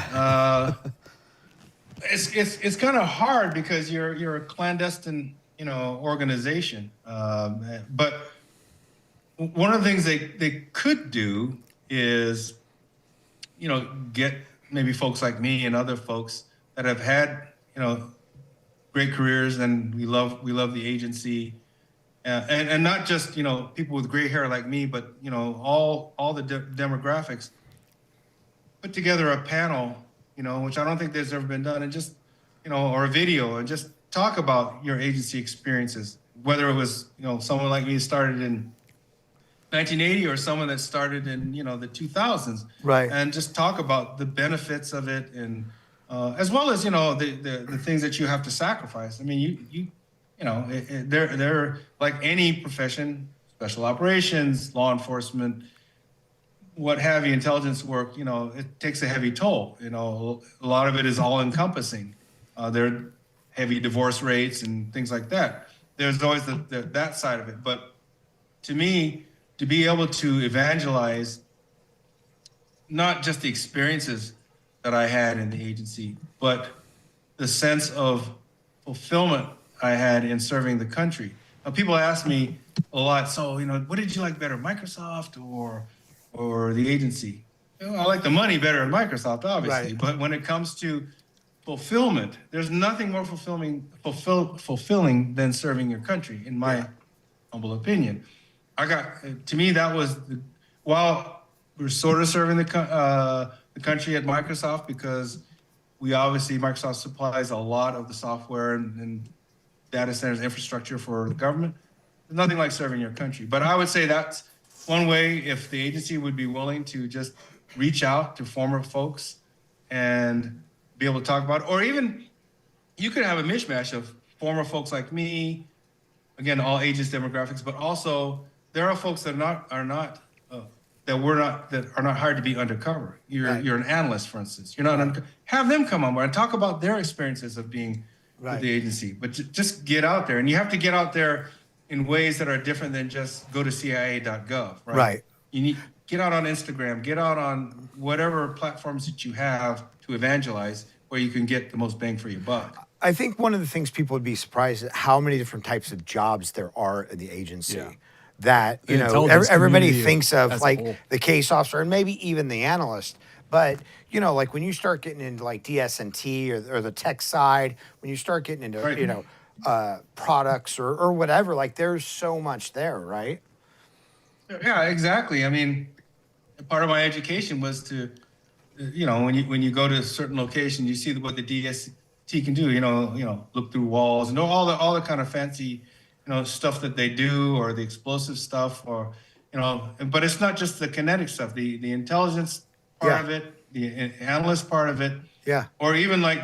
It's kind of hard because you're a clandestine, organization. But one of the things they could do is, get maybe folks like me and other folks that have had, great careers, and we love the agency, and not just people with gray hair like me, but all the demographics. Put together a panel, which I don't think there's ever been done, and just or a video, and just talk about your agency experiences, whether it was, someone like me started in 1980 or someone that started in, the 2000s. Right. And just talk about the benefits of it, and as well as, the things that you have to sacrifice. I mean, they're like any profession, special operations, law enforcement, what have you, intelligence work, it takes a heavy toll. A lot of it is all encompassing. There are heavy divorce rates and things like that. There's always that side of it. But to me, to be able to evangelize not just the experiences that I had in the agency, but the sense of fulfillment I had in serving the country. Now, people ask me a lot, so, what did you like better, Microsoft or the agency? I like the money better at Microsoft, obviously. Right. But when it comes to fulfillment, there's nothing more fulfilling than serving your country, in my humble opinion. To me, that was, while we're sort of serving the country at Microsoft, because Microsoft supplies a lot of the software and data centers infrastructure for the government. There's nothing like serving your country. But I would say that's one way, if the agency would be willing to just reach out to former folks and be able to talk about it. Or even you could have a mishmash of former folks like me, again, all ages, demographics, but also there are folks that are not hired to be undercover. You're an analyst, for instance. You're not have them come on board and talk about their experiences of being with the agency. But just get out there, and you have to get out there in ways that are different than just go to CIA.gov. Right. You need get out on Instagram, get out on whatever platforms that you have to evangelize, where you can get the most bang for your buck. I think one of the things people would be surprised at how many different types of jobs there are in the agency. Yeah. That, everybody thinks of like the case officer and maybe even the analyst. But, like when you start getting into like DS&T or the tech side, when you start getting into, products or whatever, like there's so much there, right? Yeah, exactly. I mean, part of my education was to, when you go to a certain location, you see what the DST can do, look through walls and all the kind of fancy, stuff that they do, or the explosive stuff, or, but it's not just the kinetic stuff, the intelligence part of it, the analyst part of it. Yeah. Or even like,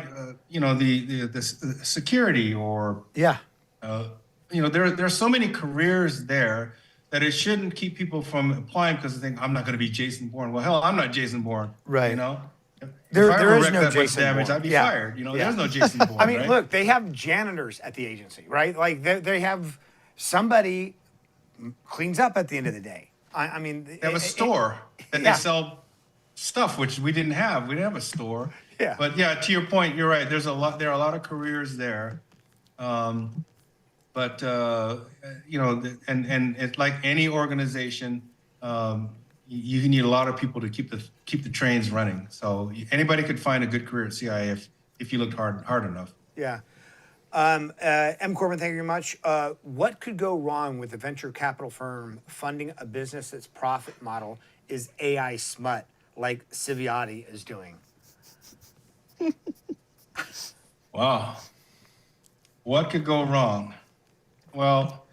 the security, or, there's so many careers there that it shouldn't keep people from applying because they think, I'm not going to be Jason Bourne. Well, hell, I'm not Jason Bourne. Right. There is no Jason damage, Bourne. I'd be fired. There's no Jason Bourne. I mean, look, they have janitors at the agency, right? Like they have somebody cleans up at the end of the day. I mean, they have a store that they sell stuff, which we didn't have. We didn't have a store. Yeah. But yeah, to your point, you're right. There are a lot of careers there. But and it's like any organization, you need a lot of people to keep the trains running. So anybody could find a good career at CIA if you looked hard enough. Yeah. M. Corbin, thank you very much. What could go wrong with a venture capital firm funding a business that's profit model is AI smut, like Civiotti is doing? Wow. What could go wrong? Well,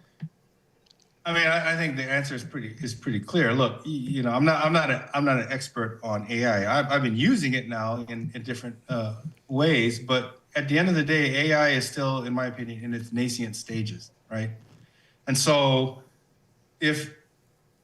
I mean, I think the answer is pretty clear. Look, I'm not an expert on AI. I've been using it now in different ways, but at the end of the day, AI is still, in my opinion, in its nascent stages, right? And so, if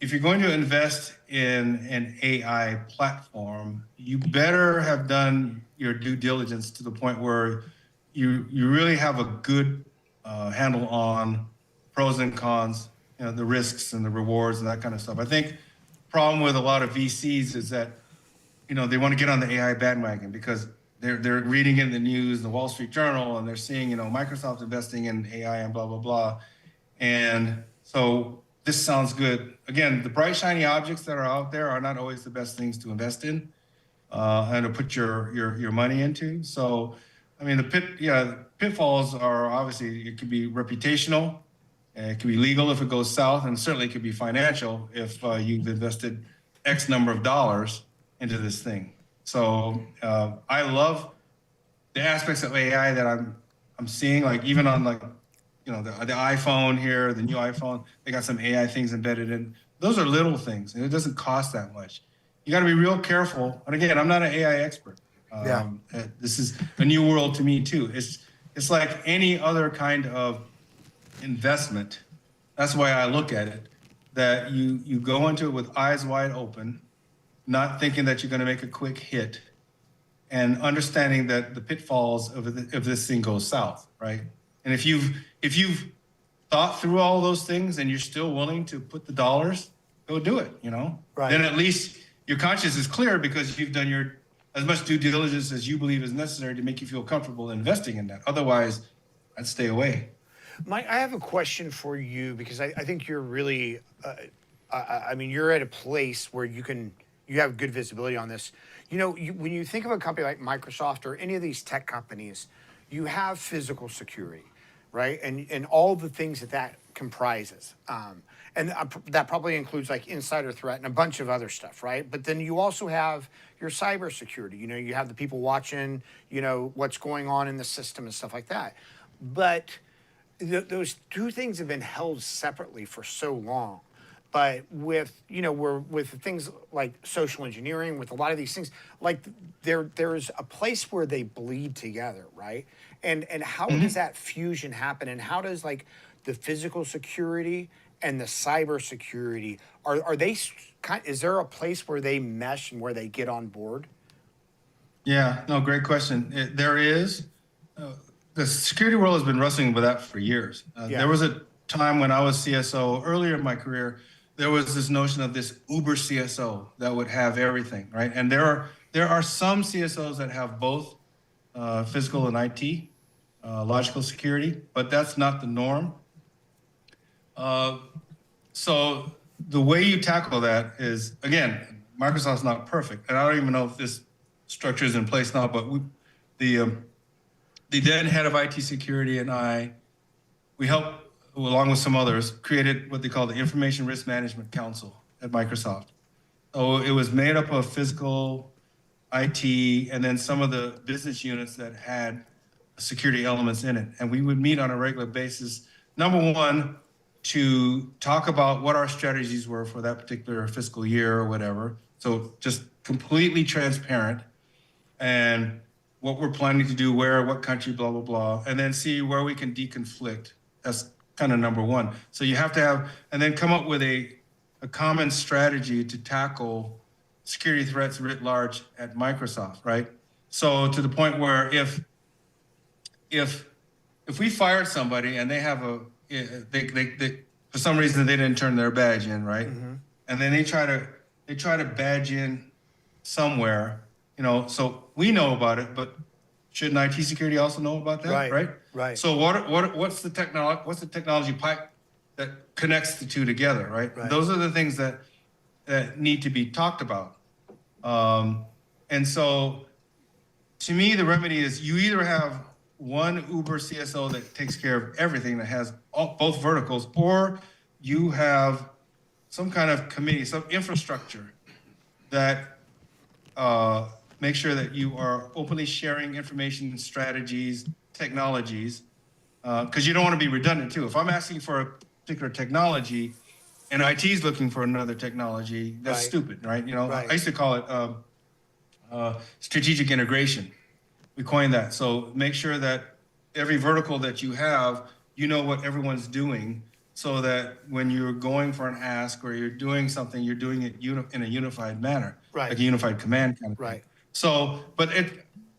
you're going to invest in an AI platform, you better have done your due diligence to the point where you really have a good handle on pros and cons, the risks and the rewards and that kind of stuff. I think the problem with a lot of VCs is that, they want to get on the AI bandwagon because they're reading in the news, the Wall Street Journal, and they're seeing, Microsoft's investing in AI and blah, blah, blah. And so this sounds good. Again, the bright, shiny objects that are out there are not always the best things to invest in and to put your money into. So, I mean, the pitfalls are obviously, it could be reputational, it could be legal if it goes south, and certainly it could be financial if you've invested X number of dollars into this thing. So I love the aspects of AI that I'm seeing, like even on like the iPhone here, the new iPhone, they got some AI things embedded in. Those are little things, and it doesn't cost that much. You got to be real careful. And again, I'm not an AI expert. This is a new world to me too. It's like any other kind of investment. That's why I look at it, that you go into it with eyes wide open, not thinking that you're going to make a quick hit, and understanding that the pitfalls of this thing goes south, right? And if you've thought through all those things and you're still willing to put the dollars, go do it, Right. Then at least your conscience is clear because you've done as much due diligence as you believe is necessary to make you feel comfortable investing in that. Otherwise, I'd stay away. Mike, I have a question for you because I think you're really, you're at a place where you have good visibility on this. When you think of a company like Microsoft or any of these tech companies, you have physical security, right? And all the things that comprises. And that probably includes like insider threat and a bunch of other stuff, right? But then you also have your cybersecurity. You have the people watching, what's going on in the system and stuff like that. But those two things have been held separately for so long. But with things like social engineering, with a lot of these things, like there's a place where they bleed together, right? And how does that fusion happen? And how does like the physical security and the cyber security are they? Is there a place where they mesh and where they get on board? Yeah, no, great question. There is. The security world has been wrestling with that for years. There was a time when I was CSO earlier in my career. There was this notion of this Uber CSO that would have everything, right? And there are some CSOs that have both physical and IT, logical security, but that's not the norm. So the way you tackle that is, again, Microsoft's not perfect, and I don't even know if this structure is in place now, but the then head of IT security and we helped, along with some others, created what they call the Information Risk Management Council at Microsoft. So it was made up of physical, IT, and then some of the business units that had security elements in it. And we would meet on a regular basis, number one, to talk about what our strategies were for that particular fiscal year or whatever. So just completely transparent, and what we're planning to do, where, what country, blah, blah, blah, and then see where we can deconflict. That's kind of number one. So you have to have, and then come up with a common strategy to tackle security threats writ large at Microsoft, right? So to the point where if we fired somebody and they have they for some reason they didn't turn their badge in, right? Mm-hmm. And then they try to badge in somewhere, so we know about it, but shouldn't IT security also know about that, right? Right. So what's the technology pipe that connects the two together, right? Those are the things that need to be talked about. And so to me, the remedy is you either have one Uber CSO that takes care of everything, that has both verticals, or you have some kind of committee, some infrastructure that make sure that you are openly sharing information, strategies, technologies, because you don't want to be redundant too. If I'm asking for a particular technology and IT is looking for another technology, that's stupid, right? I used to call it strategic integration. We coined that. So make sure that every vertical that you have, what everyone's doing, so that when you're going for an ask or you're doing something, you're doing it in a unified manner, like a unified command kind of thing. So, but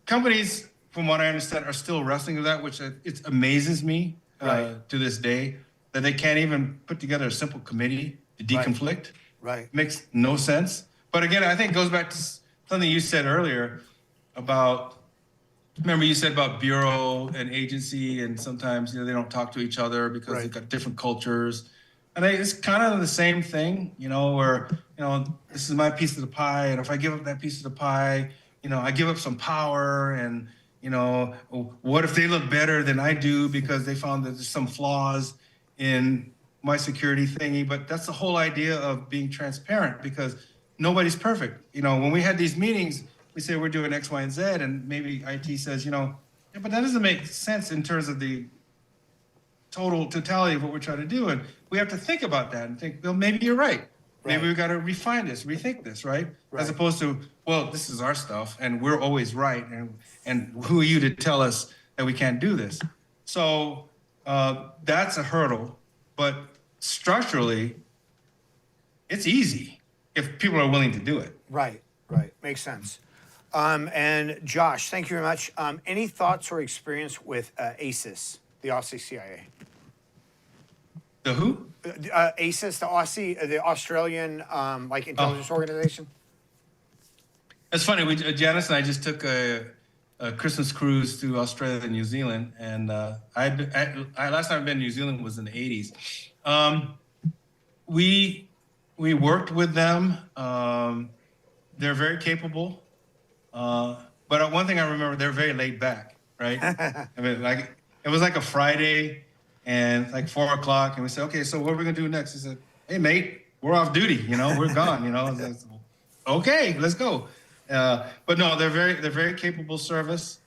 companies, from what I understand, are still wrestling with that, which it amazes me to this day that they can't even put together a simple committee to deconflict. Right. Makes no sense. But again, I think it goes back to something you said earlier about, remember you said about bureau and agency, and sometimes they don't talk to each other because they've got different cultures. And it's kind of the same thing, where, this is my piece of the pie, and if I give up that piece of the pie, I give up some power, and, what if they look better than I do because they found that there's some flaws in my security thingy? But that's the whole idea of being transparent, because nobody's perfect. When we had these meetings, we say we're doing X, Y, and Z, and maybe IT says, but that doesn't make sense in terms of the total totality of what we're trying to do. And we have to think about that and think, well, maybe you're right. Maybe Right. we've got to refine this, rethink this, right? Right. As opposed to, well, this is our stuff and we're always right. And who are you to tell us that we can't do this? So that's a hurdle. But structurally, it's easy if people are willing to do it. Right. Makes sense. And Josh, thank you very much. Any thoughts or experience with ACIS, the Aussie CIA? The who? ACIS, the Australian intelligence organization. It's funny. Janice and I just took a Christmas cruise to Australia and New Zealand, and last time I've been to New Zealand was in the '80s. We worked with them. They're very capable, but one thing I remember, they're very laid back, right? I mean, like it was like a Friday, and like 4 o'clock, and we said, okay, so what are we gonna do next? He said, hey mate, we're off duty, we're gone, okay, let's go. But no, they're very capable service,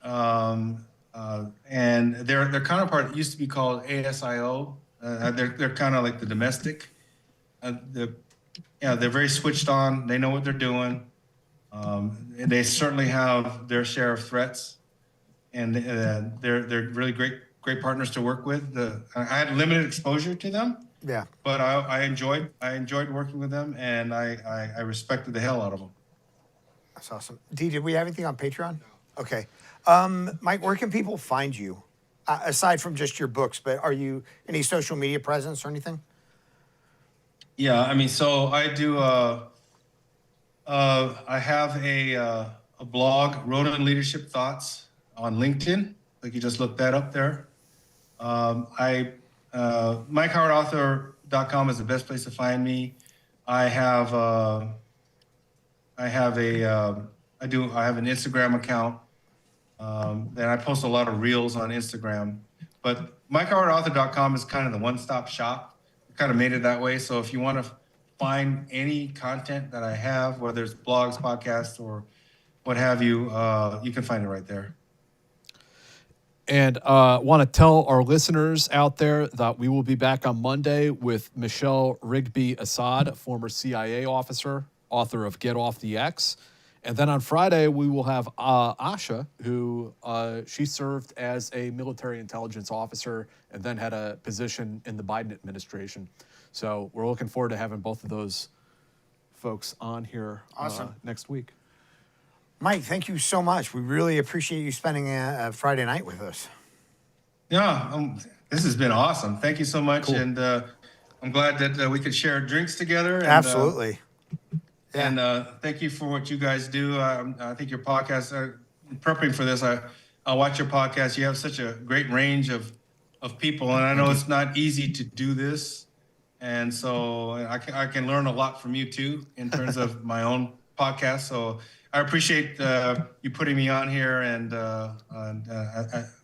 and their counterpart used to be called ASIO. They're kind of like the domestic. They're very switched on. They know what they're doing. And they certainly have their share of threats, and they're really great partners to work with. I had limited exposure to them. Yeah. But I enjoyed working with them, and I respected the hell out of them. That's awesome. Dee, did we have anything on Patreon? No. Okay. Mike, where can people find you? Aside from just your books, but are you any social media presence or anything? Yeah, I mean, so I do. I have a blog, Ronan Leadership Thoughts, on LinkedIn. Like you just look that up there. MikeHowardAuthor.com is the best place to find me. I have an Instagram account. Then I post a lot of reels on Instagram. But MikeHowardAuthor.com is kind of the one-stop shop. I kind of made it that way. So if you want to find any content that I have, whether it's blogs, podcasts, or what have you, you can find it right there. And want to tell our listeners out there that we will be back on Monday with Michelle Rigby Assad, former CIA officer, author of Get Off the X. And then on Friday, we will have Asha, who she served as a military intelligence officer and then had a position in the Biden administration. So we're looking forward to having both of those folks on here next week. Mike, thank you so much. We really appreciate you spending a Friday night with us. Yeah, this has been awesome. Thank you so much. Cool. And I'm glad that we could share drinks together. And, absolutely. Yeah. And thank you for what you guys do. I think your podcast, prepping for this, I watch your podcast. You have such a great range of people. And I know it's not easy to do this. And so I can learn a lot from you, too, in terms of my own podcast. So I appreciate you putting me on here. And I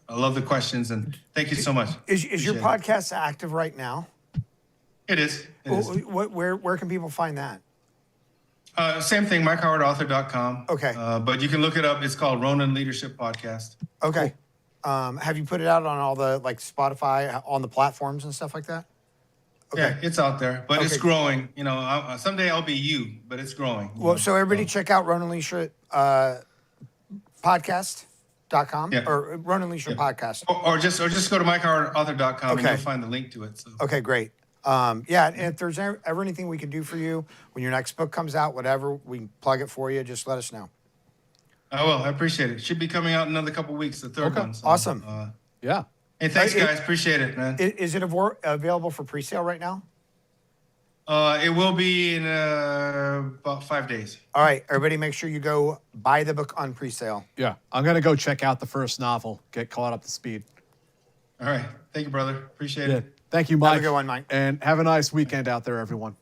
love the questions. And thank you so much. Is your podcast active right now? It is. Where can people find that? Same thing, MikeHowardAuthor.com. Okay. But you can look it up. It's called Ronan Leadership Podcast. Okay. Cool. Have you put it out on all the Spotify, on the platforms and stuff like that? Okay. Yeah, it's out there, but it's growing. Someday I'll be you, but it's growing. Well, so everybody check out Ronan Leadership podcast.com or Ronan Leadership Podcast. Or just go to MikeHowardAuthor.com and you'll find the link to it. So. Okay, great. And if there's ever anything we can do for you when your next book comes out, whatever, we can plug it for you. Just let us know. I will. I appreciate it. Should be coming out in another couple of weeks, the third one. So, awesome. Yeah. Hey, thanks, guys. Appreciate it, man. Is it available for pre-sale right now? It will be in about 5 days. All right. Everybody make sure you go buy the book on pre-sale. Yeah. I'm going to go check out the first novel, get caught up to speed. All right. Thank you, brother. Appreciate it. Thank you, Mike. Have a good one, Mike. And have a nice weekend out there, everyone.